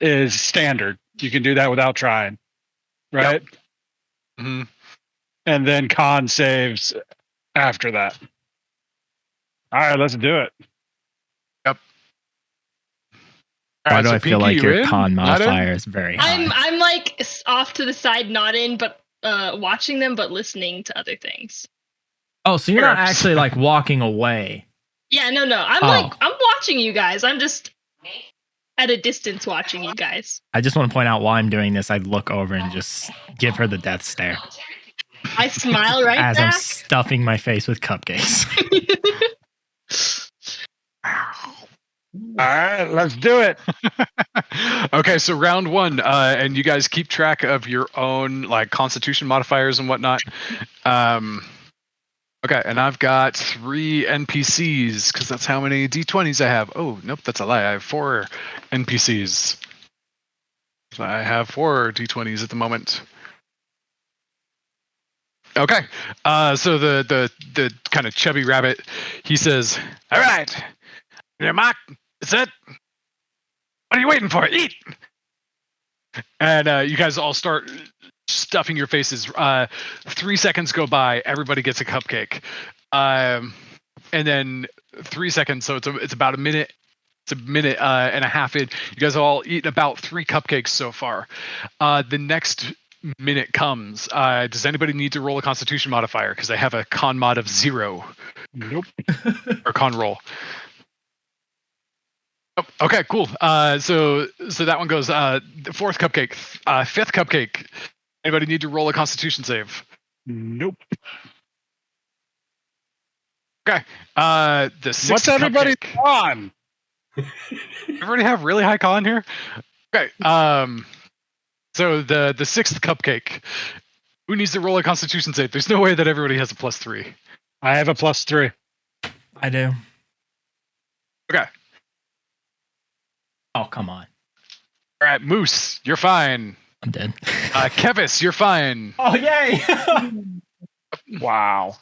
S9: is standard. You can do that without trying, right?
S1: Mm-hmm.
S9: And then con saves after that. All right, let's do it.
S4: Why do I feel like your
S1: in?
S4: con
S1: Not in?
S4: modifier is very high?
S6: I'm like off to the side, not in, but watching them, but listening to other things.
S4: Oh, so you're not actually like walking away.
S6: Yeah, no. I'm watching you guys. I'm just at a distance watching you guys.
S4: I just want to point out while I'm doing this, I'd look over and just give her the death stare
S6: I smile right
S4: as I'm
S6: back.
S4: stuffing my face with cupcakes.
S9: All right, let's do it.
S1: Okay, so round 1, and you guys keep track of your own like Constitution modifiers and whatnot. Okay, and I've got 3 NPCs because that's how many D20s I have. Oh, nope, that's a lie. I have 4 NPCs. I have 4 D20s at the moment. Okay, so the kind of chubby rabbit, he says, "All right, your mark, that's it. What are you waiting for? Eat!" And you guys all start stuffing your faces. 3 seconds go by, everybody gets a cupcake, and then 3 seconds. So it's about a minute. It's a minute and a half in. You guys have all eaten about 3 cupcakes so far. The next minute comes. Does anybody need to roll a Constitution modifier? Because I have a con mod of 0.
S9: Nope.
S1: Or con roll. Oh, okay, cool. So that one goes. The 4th cupcake, 5th cupcake. Anybody need to roll a Constitution save?
S9: Nope.
S1: Okay. The 6th
S9: What's everybody
S1: cupcake.
S9: on?
S1: Everybody have really high con here. Okay. So the 6th cupcake. Who needs to roll a Constitution save? There's no way that everybody has a +3.
S9: I have a +3.
S4: I do.
S1: Okay.
S4: Oh, come on.
S1: All right, Moose, you're fine.
S4: I'm dead.
S1: Kevis, you're fine.
S4: Oh, yay!
S9: Wow.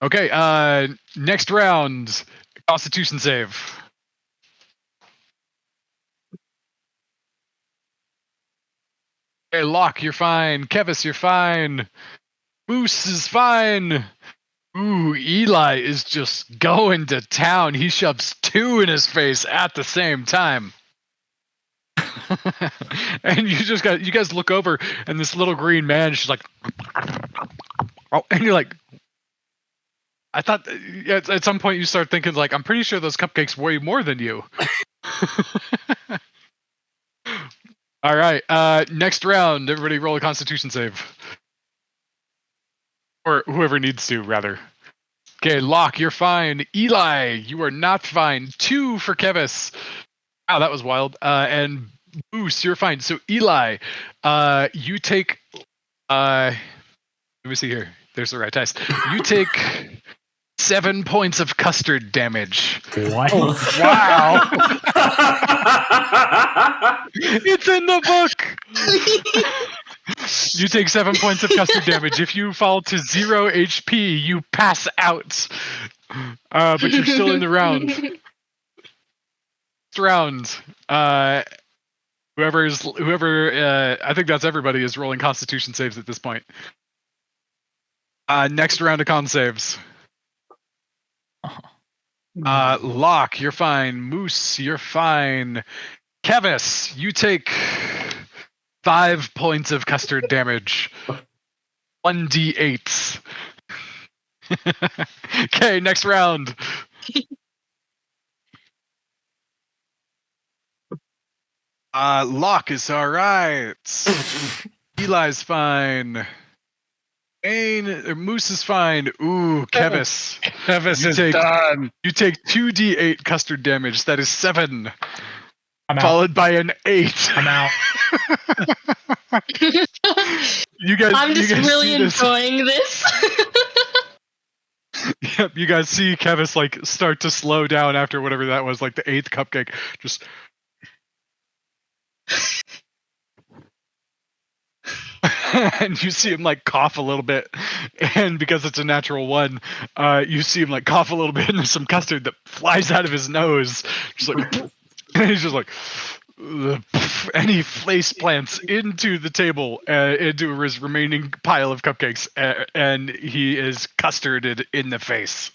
S1: Okay. Next round, Constitution save. Okay, Locke, you're fine. Kevis, you're fine. Moose is fine. Ooh, Eli is just going to town. He shoves 2 in his face at the same time. And you guys look over, and this little green man, she's like, oh, and you're like, I thought at some point you start thinking like, I'm pretty sure those cupcakes weigh more than you. All right, next round, everybody roll a Constitution save. Or whoever needs to, rather. Okay, Locke, you're fine. Eli, you are not fine. 2 for Kevis. Wow, that was wild. And Moose, you're fine. So Eli, you take let me see here. There's the right dice. You take 7 points of custard damage.
S4: What?
S9: Wow.
S1: It's in the book. You take 7 points of custard damage. If you fall to 0 HP, you pass out. But you're still in the round. Next round. Whoever I think that's everybody is rolling Constitution saves at this point. Next round of con saves. Locke, you're fine. Moose, you're fine. Kevis, you take 5 points of custard damage. 1d8. Okay, next round. Locke is alright. Eli's fine. Moose is fine. Ooh, Kevis.
S9: Kevis is done.
S1: You take 2d8 custard damage. That is 7.
S4: I'm out.
S1: Followed by an 8.
S4: I'm out.
S1: You guys.
S6: I'm just
S1: you guys
S6: really
S1: see this?
S6: enjoying this.
S1: Yep, you guys see Kevis like start to slow down after whatever that was, like the 8th cupcake. Just. And you see him like cough a little bit, and because it's a natural 1, you see him like cough a little bit, and there's some custard that flies out of his nose, just like, and he's just like, and he face plants into the table, into his remaining pile of cupcakes, and he is custarded in the face.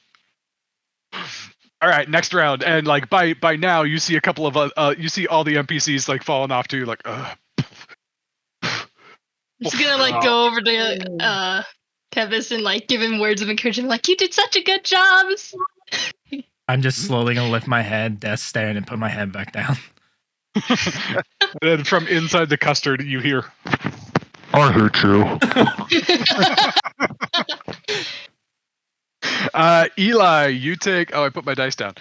S1: All right, next round, and like by now you see a couple of you see all the NPCs like falling off too, like.
S6: I'm just gonna like go over to Kevis and like give him words of encouragement, like you did such a good job.
S4: I'm just slowly gonna lift my head, death staring, and put my head back down.
S1: And then from inside the custard, you hear, "I hate you." Eli, you take. Oh, I put my dice down.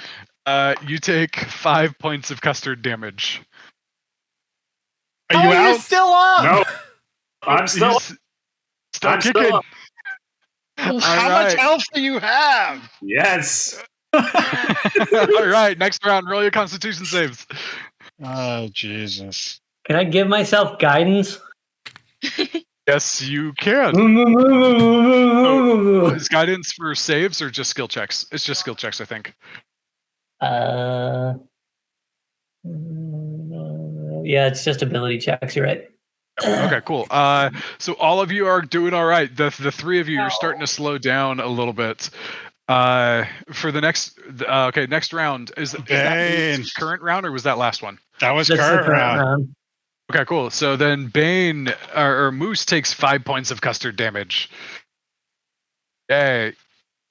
S1: You take 5 points of custard damage.
S9: Are you
S4: You're
S9: out?
S4: still on.
S7: No, I'm still.
S1: Still
S7: I'm
S1: kicking.
S7: still up.
S9: How
S1: right.
S9: much health do you have?
S7: Yes.
S1: All right, next round. Roll your Constitution saves.
S9: Oh, Jesus.
S2: Can I give myself guidance?
S1: Yes, you can. Is guidance for saves or just skill checks? It's just skill checks, I think.
S2: Yeah, it's just ability checks. You're right.
S1: Okay, cool. So all of you are doing all right. The 3 of you are starting to slow down a little bit. For the next, okay, next round is that Bane's current round or was that last one?
S9: That was
S2: That's the
S9: current round.
S1: Okay, cool. So then Bane or Moose takes 5 points of custard damage. Hey,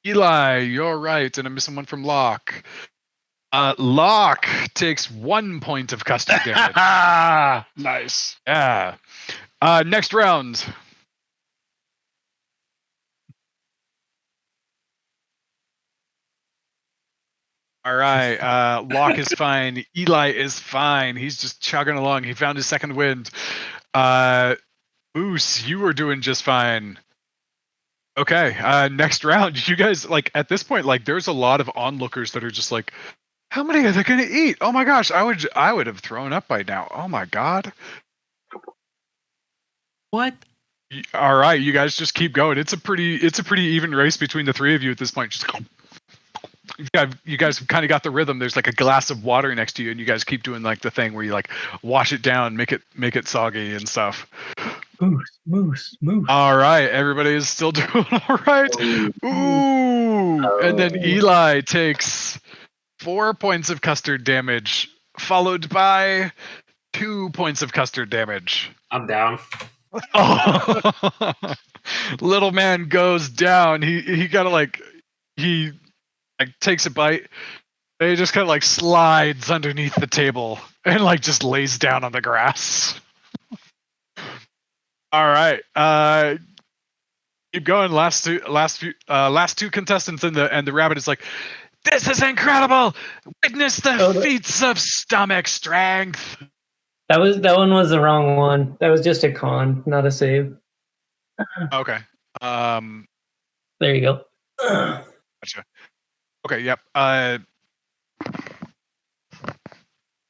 S1: Eli, you're right, and I'm missing one from Locke. Locke takes 1 point of custard damage.
S9: Nice.
S1: Yeah. Next round. All right. Locke is fine. Eli is fine. He's just chugging along. He found his second wind. Moose, you are doing just fine. Okay. Next round. You guys, like, at this point, like, there's a lot of onlookers that are just like, how many are they going to eat? Oh my gosh. I would have thrown up by now. Oh my God.
S4: What?
S1: All right. You guys just keep going. It's a pretty even race between the 3 of you at this point. Just you guys kind of got the rhythm. There's like a glass of water next to you, and you guys keep doing like the thing where you like wash it down, make it soggy and stuff.
S2: Moose.
S1: All right, everybody is still doing all right. Ooh, and then Eli takes 4 points of custard damage, followed by 2 points of custard damage.
S7: I'm down.
S1: Oh. Little man goes down. He kind of like takes a bite. And he just kind of like slides underneath the table and like just lays down on the grass. All right. Keep going. Last two contestants and the rabbit is like, this is incredible. Witness the feats of stomach strength.
S2: That one was the wrong one. That was just a con, not a save.
S1: Okay.
S2: There you go.
S1: Gotcha. Okay, yep. Yeah,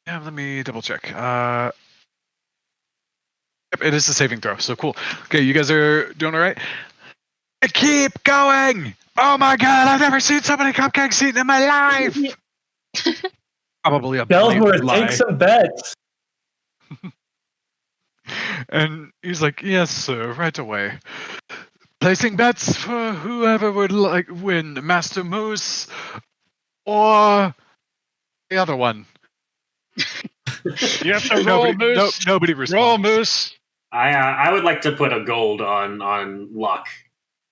S1: let me double check.
S8: Yep, it is a saving throw. So cool. Okay, you guys are doing all right. Keep going. Oh my god, I've never seen so many cupcakes eaten in my life. Probably a blatant
S2: Ellsworth,
S8: lie.
S2: take some bets.
S8: And he's like, "Yes, sir, right away. Placing bets for whoever would like win, Master Moose or the other one."
S9: You have to roll, Moose.
S8: Nobody responds.
S9: Roll, Moose.
S7: I would like to put a gold on luck.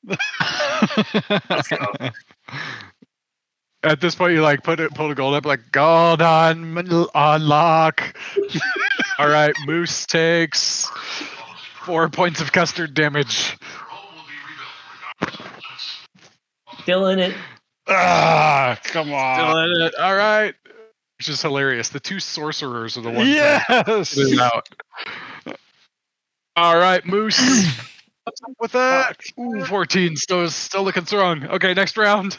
S7: Let's go.
S8: At this point, you like pull a gold up, like gold on lock. All right, Moose takes 4 points of custard damage.
S2: Still in it.
S9: Ah, come on.
S8: Still in it. All right, which is hilarious. The two sorcerers are the ones that
S9: Yes.
S8: put it out. All right, Moose. What's up with that? Ooh, 14. Still looking strong. Okay, next round.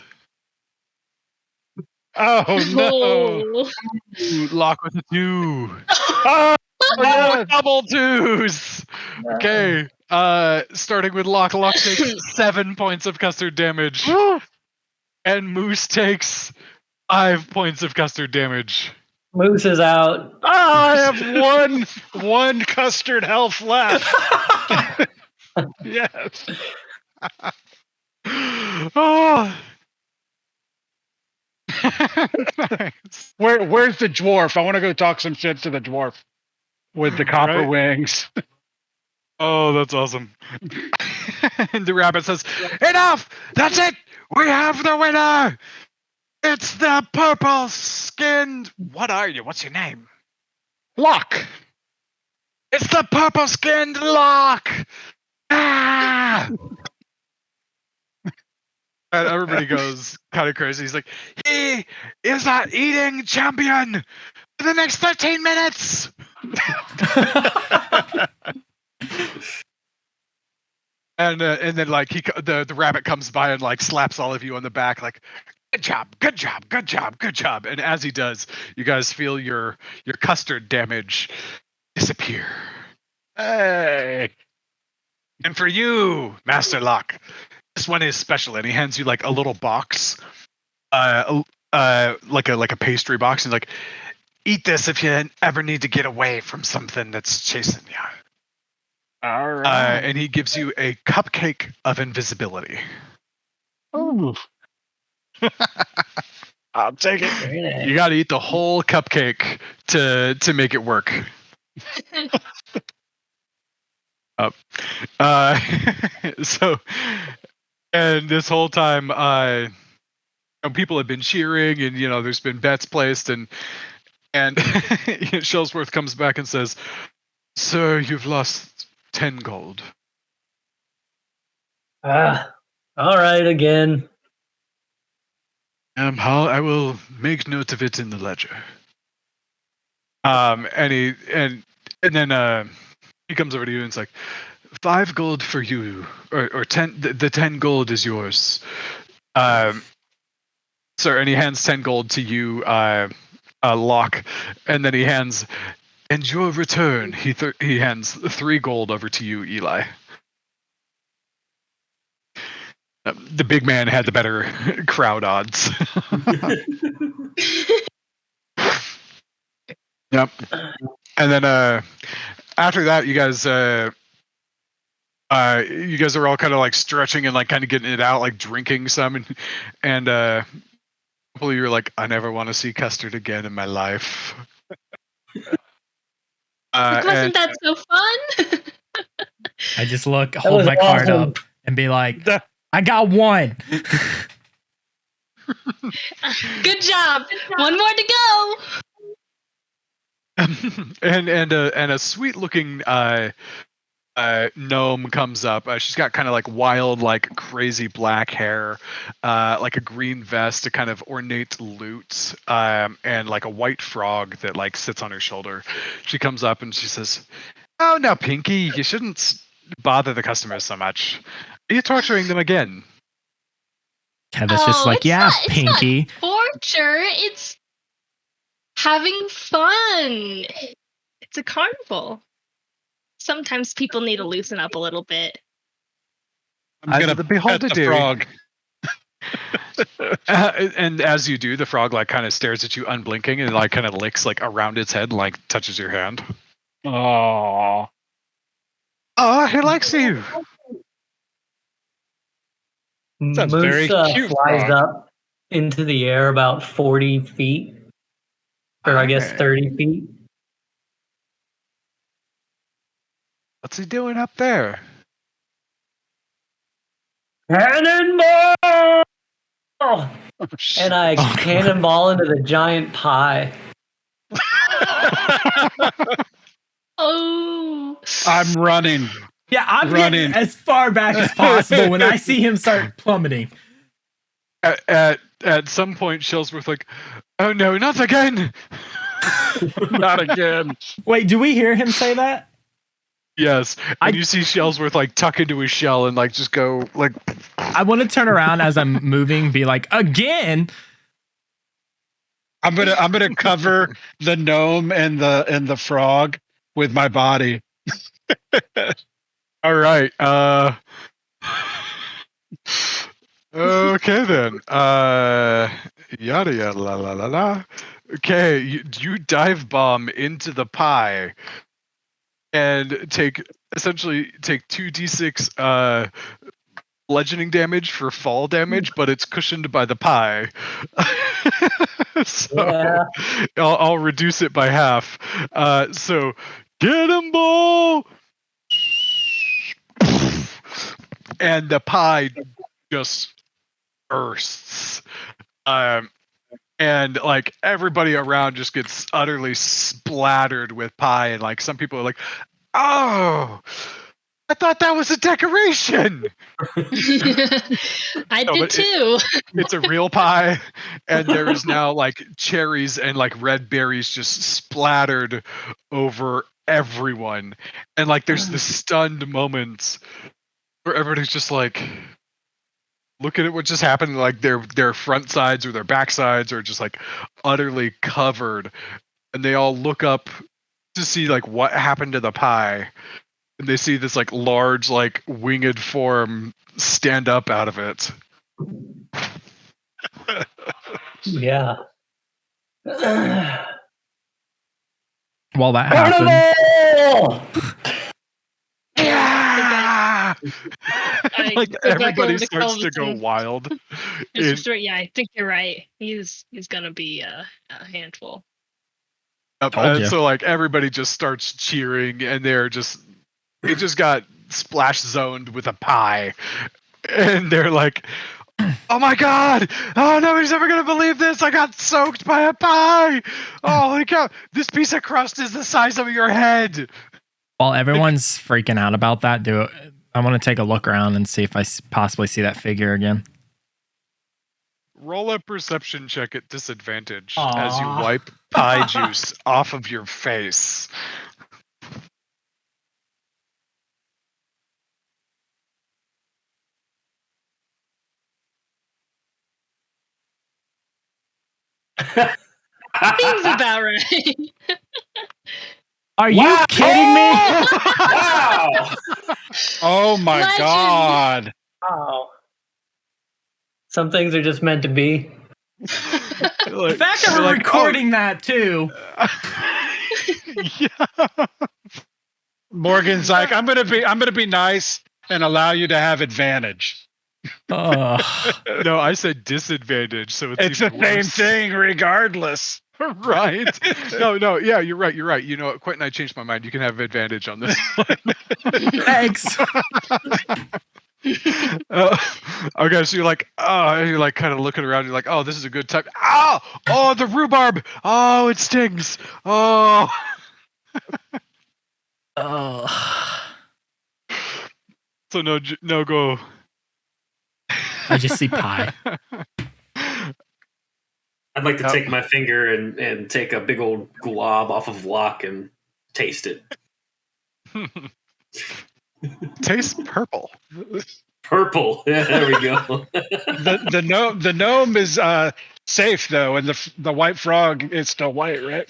S9: Oh no.
S6: Oh.
S8: Ooh, lock with a 2.
S9: Oh, yeah.
S8: Double 2s. Okay. Starting with Lock. Lock takes 7 points of custard damage. And Moose takes 5 points of custard damage.
S2: Moose is out.
S9: Oh, I have one custard health left. Yes.
S8: Oh. Nice.
S9: Where's the dwarf? I want to go talk some shit to the dwarf with the copper
S8: Right.
S9: wings.
S8: Oh, that's awesome. And the rabbit says, "Enough! That's it! We have the winner! It's the purple skinned. What are you? What's your name?"
S9: Lock.
S8: "It's the purple skinned Lock!" Ah! And everybody goes kind of crazy. He's like, "He is our eating champion for the next 13 minutes!" And then like the rabbit comes by and like slaps all of you on the back, like, "Good job, good job, good job, good job." And as he does, you guys feel your custard damage disappear.
S9: Hey.
S8: And for you, Master Lock, this one is special. And he hands you like a little box, like a pastry box, and like, "Eat this if you ever need to get away from something that's chasing you."
S9: All right.
S8: And he gives you a cupcake of invisibility.
S9: Ooh. I'll take it.
S2: Very nice.
S8: You got to eat the whole cupcake to make it work. So, and this whole time, people have been cheering, and there's been bets placed, and Shellsworth comes back and says, "Sir, you've lost 10 gold."
S2: All right, again.
S8: I will make note of it in the ledger. And then he comes over to you and it's like, 5 gold for you, or 10. The 10 gold is yours, sir. And he hands 10 gold to you, Lock, and then he hands, "And your return." He hands 3 gold over to you, Eli. The big man had the better crowd odds. Yep. And then after that, you guys are all kind of like stretching and like kind of getting it out, like drinking some, and couple of you are like, "I never want to see custard again in my life."
S6: Wasn't that so fun?
S4: I just hold
S2: was
S4: my card
S2: awesome.
S4: up and be like, "I got one."
S6: Good job. One more to go.
S8: And a sweet looking gnome comes up. She's got kind of like wild, like crazy black hair, like a green vest, a kind of ornate lute, and like a white frog that like sits on her shoulder. She comes up and she says, "Oh, now, Pinky, you shouldn't bother the customers so much. Are you torturing them again?"
S4: Kevin's just like,
S6: it's
S4: "Yeah,
S6: not- it's not
S4: Pinky."
S6: torture. It's having fun. It's a carnival. sometimes people need to loosen up a little bit.
S9: I'm gonna
S8: the
S9: pet
S8: beholder
S9: the
S8: do.
S9: frog.
S8: And as you do, the frog like kind of stares at you unblinking and like kind of licks like around its head, like touches your hand.
S9: Oh,
S8: Oh, he likes you.
S9: That's
S2: Moose
S9: very cute
S2: flies
S9: frog.
S2: up into the air about 40 feet, or I guess
S8: Alright.
S2: 30 feet.
S8: What's he doing up there?
S2: Cannonball! And I
S4: Oh, God.
S2: cannonball into the giant pie.
S6: Oh,
S9: I'm running.
S4: Yeah, I'm
S9: Running.
S4: getting as far back as possible when I see him start plummeting.
S8: At some point, Shellsworth like, oh no, not again.
S9: Not again.
S4: Wait, do we hear him say that?
S8: Yes, and
S4: I-
S8: you see Shellsworth like tuck into his shell and like just go like.
S4: I want to turn around as I'm moving, be like, again.
S9: I'm gonna cover the gnome and the frog with my body.
S8: All right. Okay then. Yada yada la la la la. Okay, you dive bomb into the pie, and take 2d6 bludgeoning damage for fall damage, but it's cushioned by the pie. So
S2: Yeah.
S8: I'll reduce it by half. So get him, ball! And the pie just bursts. And like everybody around just gets utterly splattered with pie, and like some people are like, "Oh, I thought that was a decoration."
S6: I
S8: No,
S6: did
S8: but
S6: too.
S8: It's a real pie, and there is now like cherries and like red berries just splattered over everyone, and like there's this stunned moment where everybody's just like looking at what just happened, like their front sides or their back sides are just like utterly covered, and they all look up to see like what happened to the pie, and they see this like large like winged form stand up out of it.
S2: Yeah.
S4: While that happens,
S2: Carnival!
S8: Yeah!
S6: I
S8: Like
S6: go back
S8: everybody
S6: over to
S8: starts to go
S6: Kelvin.
S8: wild.
S6: It's
S8: It-
S6: just right. Yeah, I think you're right. He's gonna be a handful.
S4: Told ya.
S8: So like everybody just starts cheering, and it just got splash zoned with a pie, and they're like, "Oh my god! Oh, nobody's ever gonna believe this! I got soaked by a pie! Oh, holy cow! This piece of crust is the size of your head!"
S4: while everyone's freaking out about that, I want to take a look around and see if I possibly see that figure again.
S8: Roll a perception check at disadvantage as you
S4: Aw.
S8: wipe pie juice off of your face.
S6: Seems about right.
S4: Are you kidding me?
S3: Wow!
S9: Oh my
S6: Legend.
S9: god.
S2: Oh. Some things are just meant to be.
S4: The fact that we're recording that too.
S8: Yeah.
S9: Morgan's like, I'm gonna be nice and allow you to have advantage.
S4: Ugh.
S8: No, I said disadvantage, so
S9: It's the
S8: even
S9: same
S8: worse.
S9: thing regardless.
S8: Right? No, yeah, you're right. You know what? Quite and I changed my mind. You can have advantage on this one.
S4: Thanks.
S8: Okay, so you're like kind of looking around. You're like, oh, this is a good time. Oh, the rhubarb. Oh, it stings. Oh.
S4: Oh.
S8: So no go.
S4: I just see pie.
S3: I'd like to take my finger and take a big old glob off of Locke and taste it.
S8: Tastes purple.
S3: Purple. Yeah, there we go.
S9: The gnome is safe though, and the white frog is still white, right?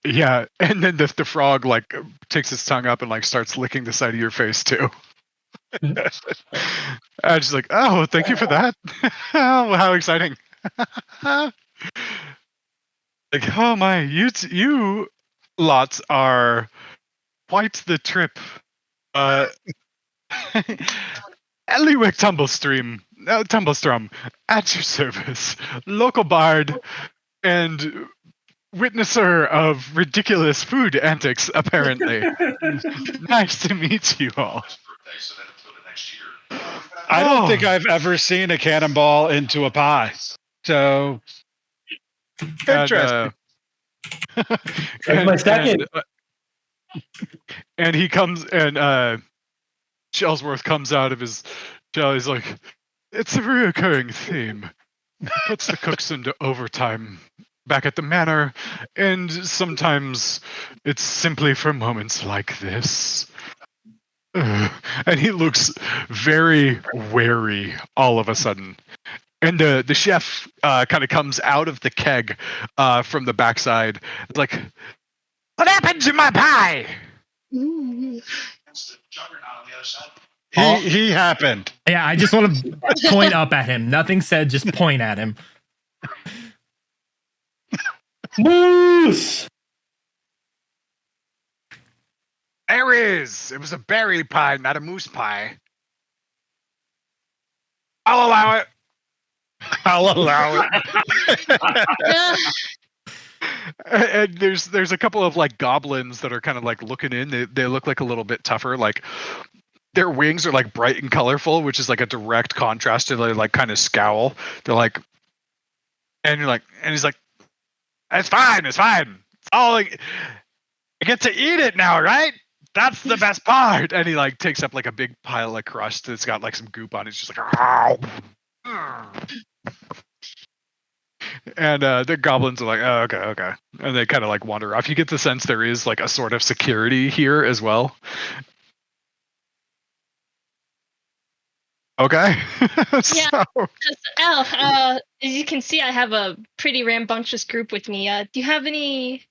S8: Yeah, and then the frog like takes his tongue up and like starts licking the side of your face too. I'm just like, oh, thank you for that. Oh, how exciting! Like, oh my, you lots are quite the trip. Eliwick Tumblestrom, at your service, local bard and witnesser of ridiculous food antics, apparently. Nice to meet you all.
S9: I don't think I've ever seen a cannonball into a pie. So interesting.
S2: That's my second.
S8: And he comes and Shellsworth comes out of his shell. He's like, it's a reoccurring theme. Puts the cooks into overtime back at the manor, and sometimes it's simply for moments like this. And he looks very wary all of a sudden. And the chef kind of comes out of the keg from the backside. It's like, what happened to my pie?
S9: He happened.
S4: Yeah, I just want to point up at him. Nothing said, just point at him.
S2: Moose!
S8: Berries! It was a berry pie, not a moose pie. I'll allow it.
S9: I'll allow it.
S8: And there's a couple of like goblins that are kind of like looking in. They look like a little bit tougher. Like their wings are like bright and colorful, which is like a direct contrast to their like kind of scowl. They're like, and you're like, and he's like, it's fine. It's all like, I get to eat it now, right? That's the best part. And he like takes up like a big pile of crust that's got like some goop on it. It's just like, ow. And the goblins are like, oh, okay. And they kind of like wander off. You get the sense there is like a sort of security here as well. Okay.
S6: Yeah. As you can see, I have a pretty rambunctious group with me. Do you have any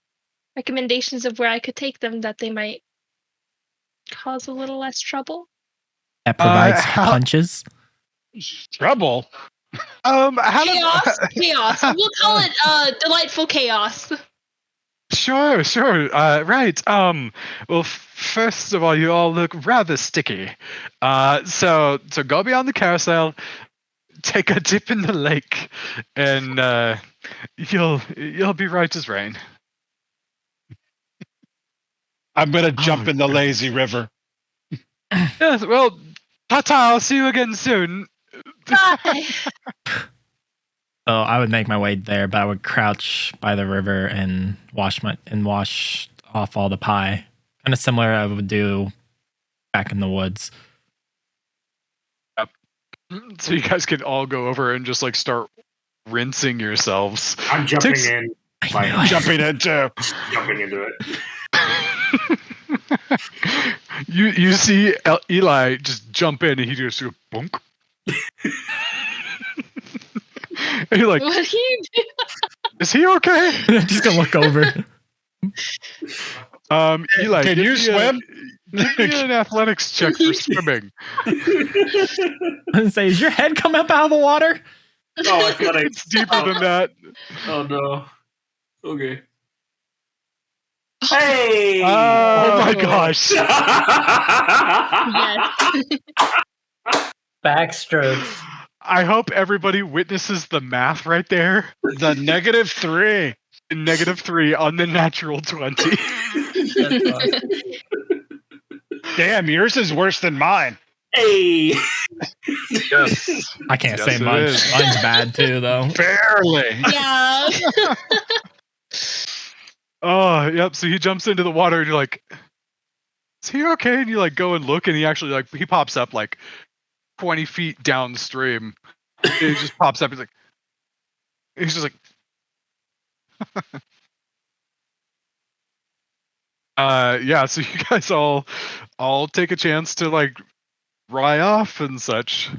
S6: recommendations of where I could take them that they might cause a little less trouble?
S4: That provides punches.
S9: Trouble.
S6: Chaos. We'll call it delightful chaos.
S8: Sure. Right. Well, first of all, you all look rather sticky. So go beyond the carousel, take a dip in the lake, and you'll be right as rain.
S9: I'm gonna jump in the lazy river.
S8: Yes. Well, ta-ta. I'll see you again soon.
S6: Bye.
S4: So I would make my way there, but I would crouch by the river and wash off all the pie. Kind of similar I would do back in the woods.
S8: Yep. So you guys can all go over and just like start rinsing yourselves.
S7: I'm jumping in.
S9: Jumping into
S7: it.
S8: You see Eli just jump in and he just goes bonk. And you're like,
S6: What do you do?
S8: is he okay?
S4: Just gonna look over.
S8: Eli,
S9: can you swim?
S8: Give me an athletics check for swimming.
S4: And say, is your head come up out of the water?
S7: Oh, I thought
S8: It's deeper than that.
S7: Oh no. Okay. Hey!
S8: Oh my gosh.
S6: Yes.
S2: Backstrokes.
S8: I hope everybody witnesses the math right there.
S9: the -3.
S8: -3 on the natural 20.
S9: Damn, yours is worse than mine.
S7: Hey!
S8: Yes.
S4: I can't
S8: Yes,
S4: say
S8: it
S4: much.
S8: is.
S4: Mine's bad too, though.
S9: Barely.
S6: Yeah.
S8: Oh, yep. So he jumps into the water and you're like, is he okay? And you like go and look and he actually like, he pops up like 20 feet downstream. He just pops up. He's just like, yeah. So you guys all take a chance to like dry off and such.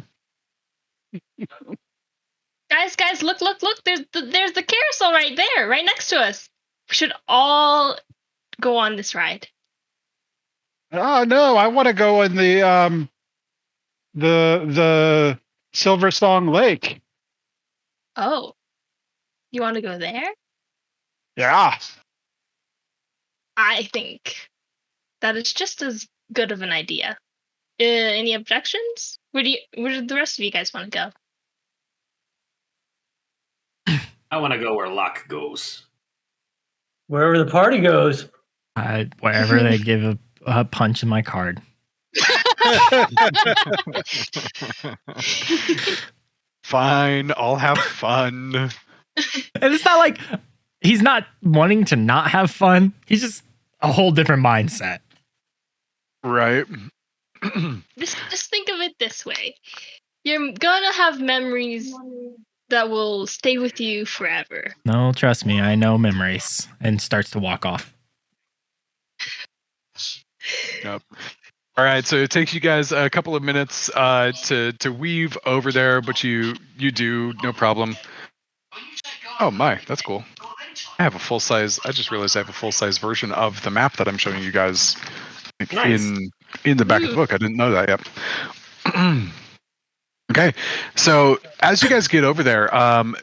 S6: Guys, look. There's the carousel right there, right next to us. should all go on this ride.
S9: Oh no, I want to go in the Silver Song Lake.
S6: Oh, you want to go there?
S9: Yeah.
S6: I think that is just as good of an idea. Any objections? Where do the rest of you guys want to go?
S7: I want to go where Locke goes.
S2: Wherever the party goes.
S4: Wherever they give a punch in my card.
S8: Fine, I'll have fun.
S4: And it's not like he's not wanting to not have fun. He's just a whole different mindset.
S8: Right.
S6: Just think of it this way. You're gonna have memories that will stay with you forever.
S4: No, trust me, I know memories. And starts to walk off.
S8: Yep. All right, so it takes you guys a couple of minutes to weave over there, but you do, no problem. Oh my, that's cool. I have a full size. I just realized I have a full size version of the map that I'm showing you guys
S7: Nice.
S8: in the back of the book. I didn't know that yet. Okay, so as you guys get over there,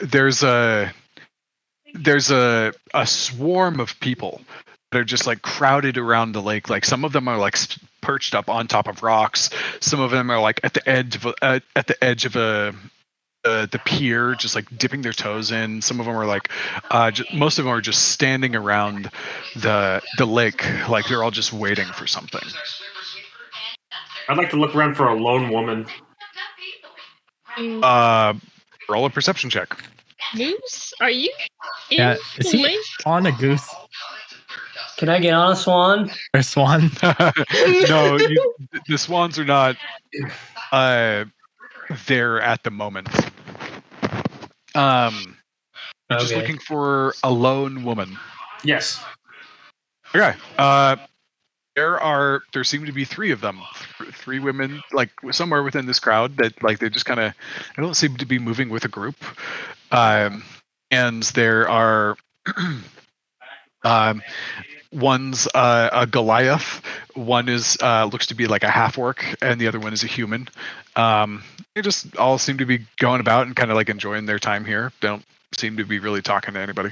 S8: there's a swarm of people that are just like crowded around the lake. Like some of them are like perched up on top of rocks. Some of them are like at the edge of the pier, just like dipping their toes in. Some of them are like, most of them are just standing around the lake, like they're all just waiting for something.
S7: I'd like to look around for a lone woman.
S8: Roll a perception check.
S6: Moose, are you in
S4: Yeah, is
S6: the
S4: he
S6: lake?
S4: on a goose
S2: Can I get on a swan?
S4: or swan?
S8: No, the swans are not there at the moment. You're just
S2: Okay.
S8: looking for a lone woman.
S7: Yes.
S8: Okay. There seem to be three of them. Three women, like somewhere within this crowd that like they just kind of, I don't seem to be moving with a group. And there are one's a Goliath, one is looks to be like a half orc, and the other one is a human. They just all seem to be going about and kind of like enjoying their time here. They don't seem to be really talking to anybody.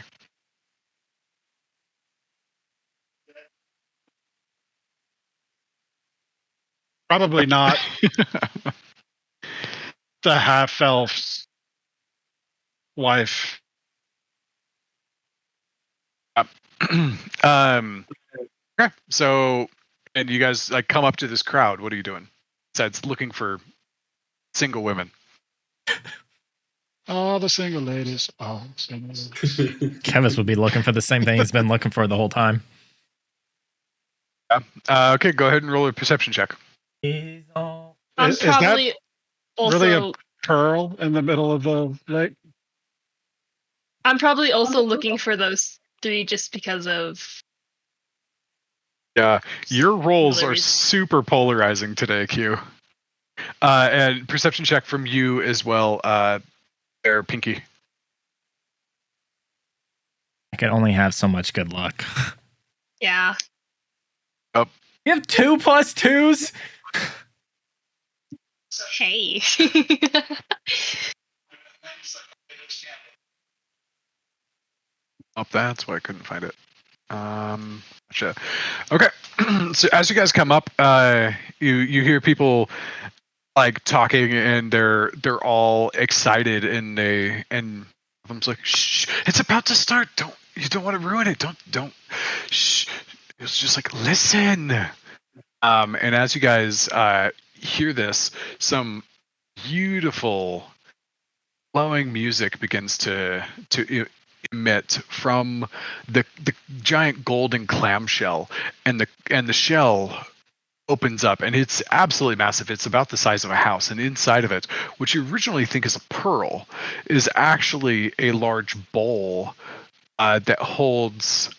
S9: Probably not the half elf's wife.
S8: Okay, so and you guys like come up to this crowd. What are you doing? Besides looking for single women.
S9: Oh, the single ladies. Oh, single ladies.
S4: Kevis would be looking for the same thing he's been looking for the whole time.
S8: Yeah. Okay, go ahead and roll a perception check.
S6: I'm
S9: Is that
S6: probably also
S9: really a pearl in the middle of the lake?
S6: I'm probably also looking for those three just because of
S8: Yeah, your rolls are
S6: similarities.
S8: super polarizing today, Q. And perception check from you as well, there, Pinky.
S4: I can only have so much good luck.
S6: Yeah.
S4: You have 2 plus 2s?
S6: Hey.
S8: Oh, that's why I couldn't find it. Gotcha. Okay, so as you guys come up, you hear people like talking, and they're all excited, and one of them's like, "Shh, it's about to start. You don't want to ruin it. Don't. Shh." It's just like, listen. And as you guys hear this, some beautiful flowing music begins to emit from the giant golden clamshell, and the shell opens up, and it's absolutely massive. It's about the size of a house, and inside of it, which you originally think is a pearl, is actually a large bowl that holds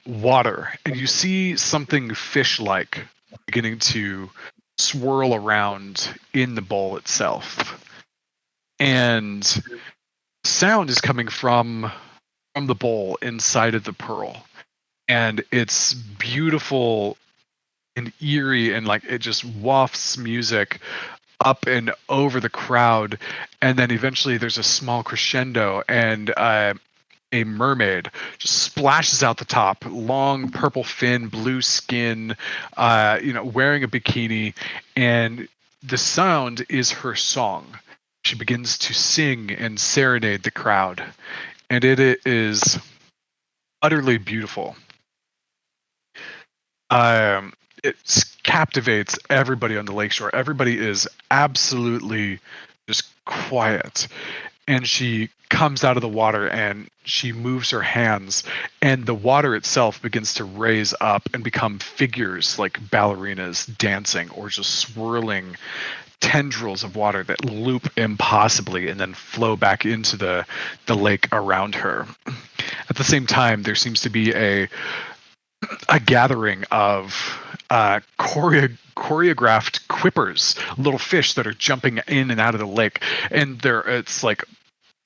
S8: water, and you see something fish-like beginning to swirl around in the bowl itself. And sound is coming from the bowl inside of the pearl, and it's beautiful and eerie, and like it just wafts music up and over the crowd, and then eventually there's a small crescendo, and a mermaid just splashes out the top, long purple fin, blue skin, wearing a bikini, and the sound is her song. She begins to sing and serenade the crowd, and it is utterly beautiful. It captivates everybody on the lakeshore. Everybody is absolutely just quiet, and she comes out of the water and she moves her hands, and the water itself begins to raise up and become figures like ballerinas dancing, or just swirling tendrils of water that loop impossibly and then flow back into the lake around her. At the same time, there seems to be a gathering of choreographed quippers, little fish that are jumping in and out of the lake, and it's like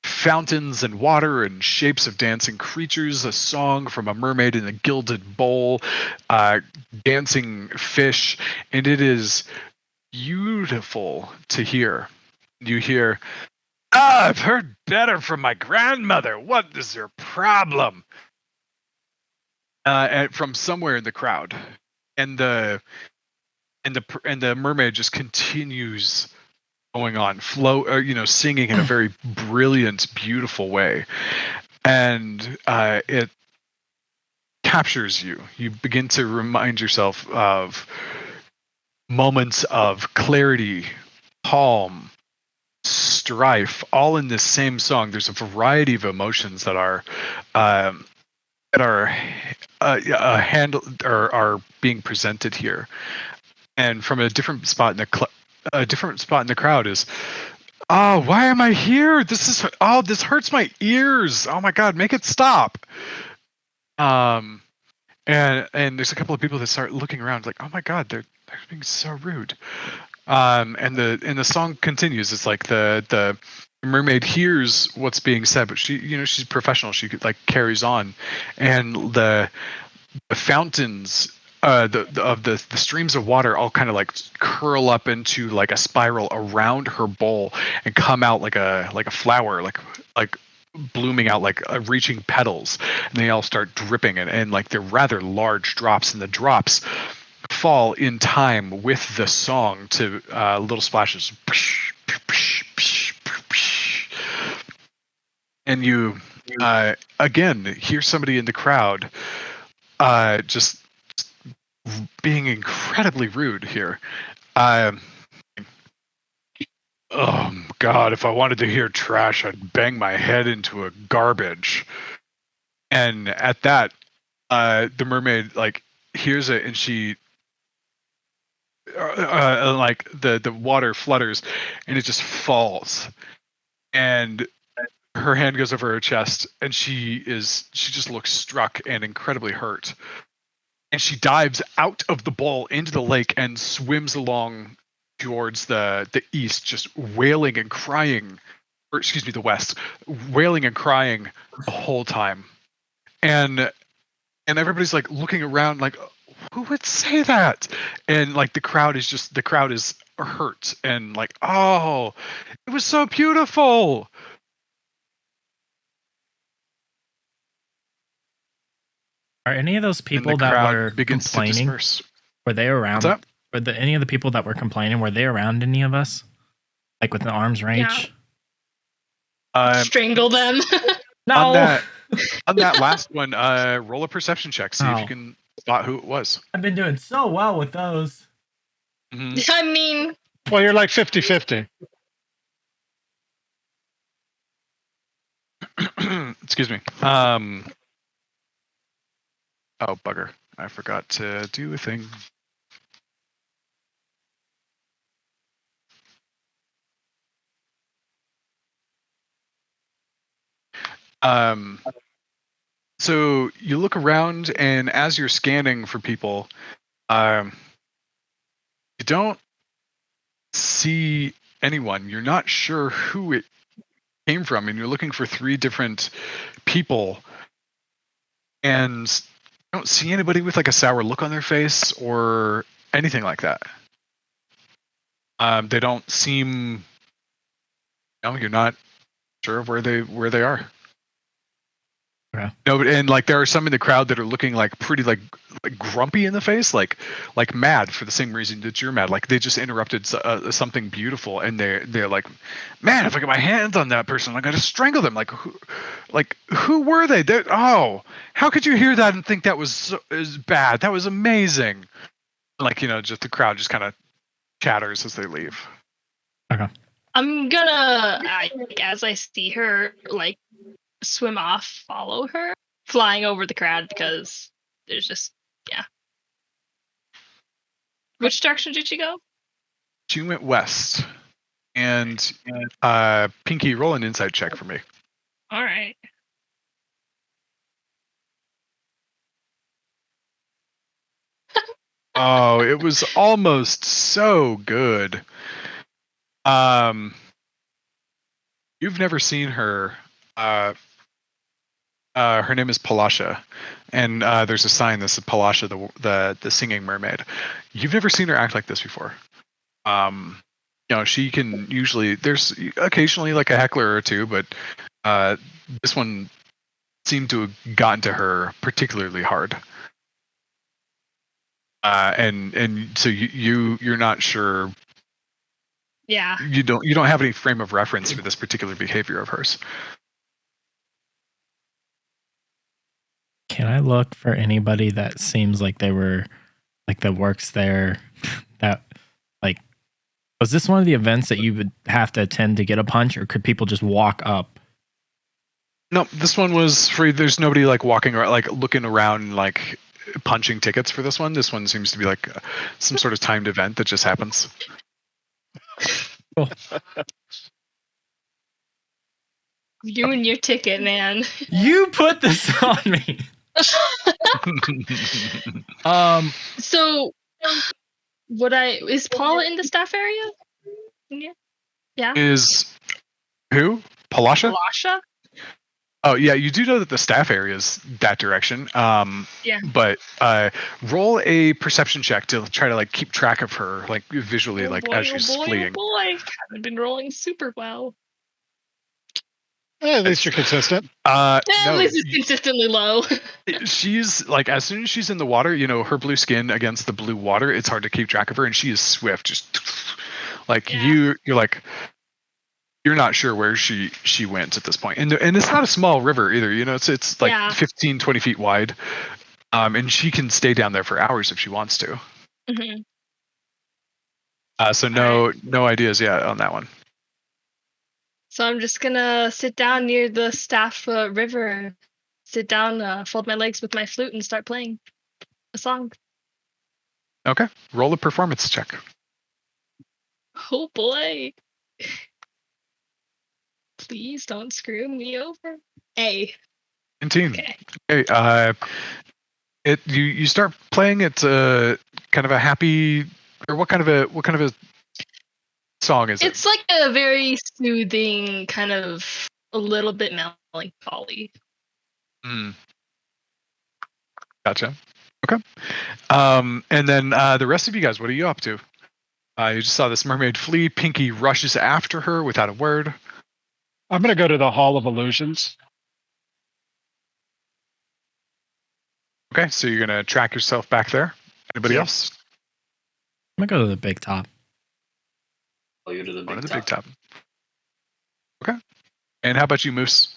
S8: fountains and water and shapes of dancing creatures, a song from a mermaid in a gilded bowl, dancing fish, and it is beautiful to hear. You hear, I've heard better from my grandmother. What is your problem? And from somewhere in the crowd, and the mermaid just continues going on, singing in a very brilliant, beautiful way, and it captures you. You begin to remind yourself of moments of clarity, calm, strife, all in this same song. There's a variety of emotions that are handled or are being presented here, and from a different spot in the crowd is, oh, why am I here? This hurts my ears. Oh my God, make it stop. And there's a couple of people that start looking around like, oh my God, they're being so rude. And the song continues. It's like the mermaid hears what's being said, but she's professional. She carries on, and the fountains, the streams of water all kind of like curl up into like a spiral around her bowl and come out like a flower, like blooming out, like reaching petals, and they all start dripping, and like they're rather large drops, and the drops fall in time with the song to little splashes, and you again hear somebody in the crowd just being incredibly rude here. Oh God, if I wanted to hear trash, I'd bang my head into a garbage. And at that, the mermaid hears it, and she the water flutters, and it just falls, and her hand goes over her chest, and she just looks struck and incredibly hurt, and she dives out of the bowl into the lake and swims along towards the east, just wailing and crying, or excuse me, the west, wailing and crying the whole time. And everybody's like looking around like, who would say that? And like the crowd is hurt and like, oh, it was so beautiful.
S4: Are any of those people that were complaining, were they around? Any of the people that were complaining, were they around any of us? Like within arm's range?
S6: Yeah. Strangle them.
S4: No.
S8: On that last one, roll a perception check. See if you can spot who it was.
S4: I've been doing so well with those.
S8: Mm-hmm.
S6: I mean,
S9: well, you're like 50-50.
S8: Excuse me. Oh, bugger. I forgot to do a thing. So you look around, and as you're scanning for people, you don't see anyone. You're not sure who it came from, and you're looking for 3 different people, and you don't see anybody with like a sour look on their face or anything like that. They don't seem. You're not sure of where they are.
S4: Okay.
S8: No, and like there are some in the crowd that are looking like pretty like grumpy in the face, like mad for the same reason that you're mad. Like they just interrupted something beautiful, and they're like, man, if I get my hands on that person, I'm gonna strangle them. Like who were they? Oh, how could you hear that and think that was bad? That was amazing. Like just the crowd just kind of chatters as they leave.
S4: Okay.
S6: I'm gonna, as I see her like swim off, follow her, flying over the crowd because there's just Which direction did she go?
S8: She went west, and Pinky, roll an insight check for me.
S6: All right.
S8: Oh, it was almost so good. You've never seen her. Her name is Palasha, and there's a sign that says Palasha, the singing mermaid. You've never seen her act like this before. She can usually. There's occasionally like a heckler or two, but this one seemed to have gotten to her particularly hard. And so you're not sure.
S6: Yeah.
S8: You don't have any frame of reference for this particular behavior of hers.
S4: Can I look for anybody that seems like they were like that works there? That like was this one of the events that you would have to attend to get a punch, or could people just walk up?
S8: No, this one was free. There's nobody like walking around, like looking around, like punching tickets for this one. This one seems to be like some sort of timed event that just happens.
S4: Cool.
S6: You and your ticket, man.
S4: You put this on me.
S6: So, is Paula in the staff area? Yeah.
S8: Is who? Palasha?
S6: Palasha?
S8: Oh yeah, you do know that the staff area is that direction.
S6: Yeah.
S8: But roll a perception check to try to like keep track of her, like visually, as she's fleeing.
S6: Oh boy, haven't been rolling super well.
S9: At least you're consistent.
S6: At
S8: No,
S6: least it's consistently low.
S8: she's like, as soon as she's in the water, her blue skin against the blue water, it's hard to keep track of her, and she is swift. Just like you're like. You're not sure where she went at this point. And it's not a small river either. It's like 15, 20 feet wide. And she can stay down there for hours if she wants to.
S6: Mm-hmm.
S8: So no ideas yet on that one.
S6: So I'm just gonna sit down near the staff river, sit down, fold my legs with my flute, and start playing a song.
S8: Okay. Roll a performance check.
S6: Oh boy. Please don't screw me over. A.
S8: 19.
S6: Okay.
S8: You start playing. It's a kind of a happy, or what kind of a song is it?
S6: It's like a very soothing, kind of a little bit melancholy.
S8: Gotcha. Okay. And then the rest of you guys, what are you up to? You just saw this mermaid flee. Pinky rushes after her without a word.
S9: I'm going to go to the Hall of Illusions.
S8: Okay, so you're going to track yourself back there. Anybody else?
S4: I'm going to go to the big top.
S3: Oh, you're to the
S8: One
S3: big
S8: of the
S3: top.
S8: big top. Okay. And how about you, Moose?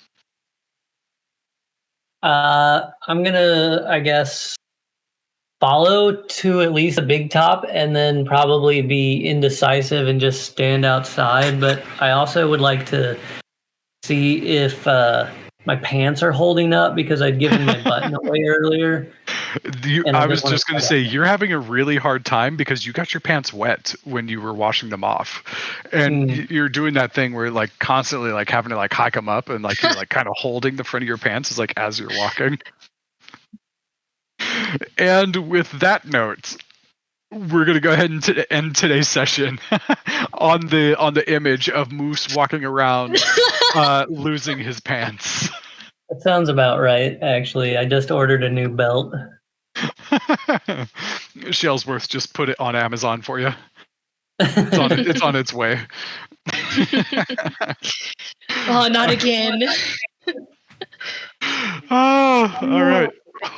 S2: I'm gonna, I guess, follow to at least a big top, and then probably be indecisive and just stand outside. But I also would like to see if my pants are holding up, because I'd given my button away earlier.
S8: I was just going to say, you're having a really hard time because you got your pants wet when you were washing them off, and you're doing that thing where like constantly like having to like hike them up, and like you're like kind of holding the front of your pants like as you're walking. And with that note, we're gonna go ahead and end today's session on the image of Moose walking around losing his pants.
S2: That sounds about right, actually. I just ordered a new belt.
S8: Shellsworth just put it on Amazon for you. It's on its way.
S6: Oh, not again.
S8: Oh, all right.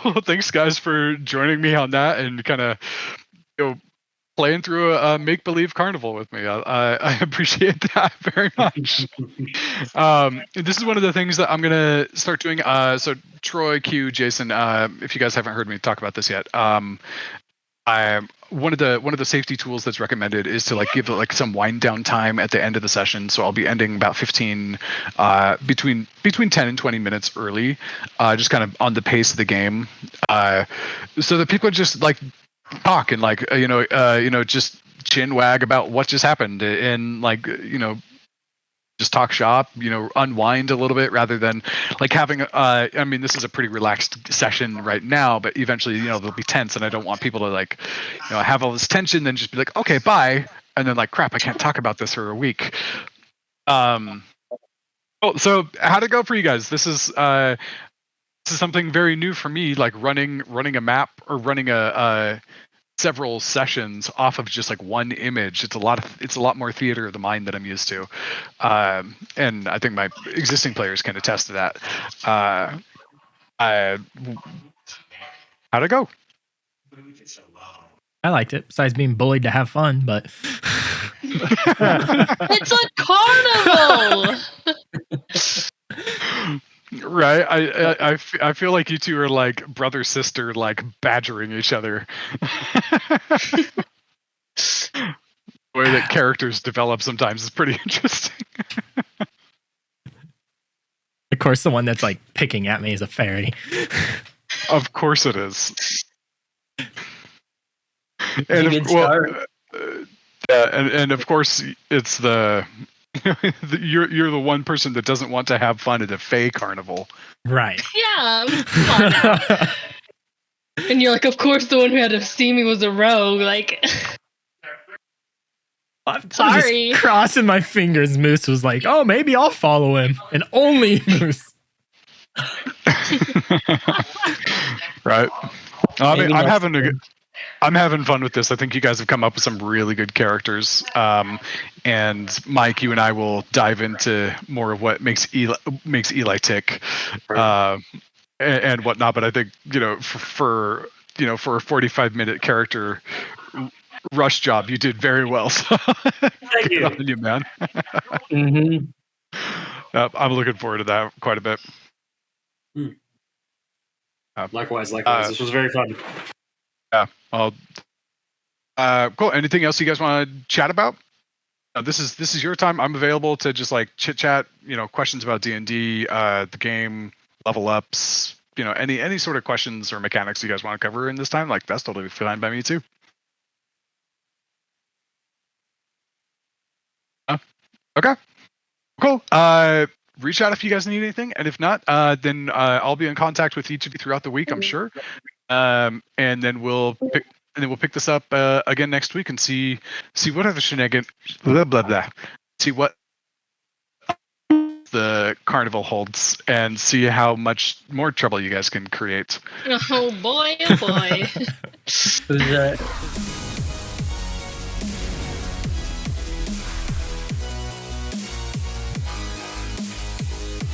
S8: Well, thanks guys for joining me on that and kind of playing through a make-believe carnival with me. I appreciate that very much. This is one of the things that I'm gonna start doing. So Troy, Q, Jason, if you guys haven't heard me talk about this yet, one of the safety tools that's recommended is to give it some wind down time at the end of the session. So I'll be ending about 15 between 10 and 20 minutes early, just kind of on the pace of the game, so that people just talk and just chin wag about what just happened and just talk shop, unwind a little bit rather than having I mean, this is a pretty relaxed session right now, but eventually, they'll be tense and I don't want people to have all this tension then just be like, okay, bye. And then crap, I can't talk about this for a week. So how'd it go for you guys? This is something very new for me, running a map or running a several sessions off of just one image. It's a lot more theater of the mind that I'm used to, and I think my existing players can attest to that. How'd it go?
S4: I liked it. Besides being bullied to have fun, but
S6: It's a carnival.
S8: Right, I feel like you two are brother sister, badgering each other. The way that characters develop sometimes is pretty interesting.
S4: of course, the one that's picking at me is a fairy.
S8: Of course it is. And of course it's the you're the one person that doesn't want to have fun at a Fae carnival.
S4: Right.
S6: Yeah, come on now. And you're of course the one who had to see me was a rogue.
S4: I'm
S6: Sorry.
S4: just crossing my fingers. Moose was like, "Oh, maybe I'll follow him," and only Moose.
S8: Right. I mean, I'm having fun with this. I think you guys have come up with some really good characters. And Mike, you and I will dive into more of what makes Eli tick, and whatnot. But I think for a 45-minute character rush job, you did very well. So
S7: Thank you.
S8: Good on you, man.
S2: Mm-hmm.
S8: I'm looking forward to that quite a bit.
S3: Likewise.
S7: This was very fun.
S8: Yeah. Well, cool. Anything else you guys want to chat about? This is your time. I'm available to just chit chat. Questions about D&D, the game, level ups. Any sort of questions or mechanics you guys want to cover in this time. That's totally fine by me too. Okay. Cool. Reach out if you guys need anything, and if not, then I'll be in contact with each of you throughout the week, I'm sure. And then we'll pick this up again next week and see what other shenanigans, blah blah blah. See what the carnival holds, and see how much more trouble you guys can create.
S6: Oh boy, oh boy.
S2: Who's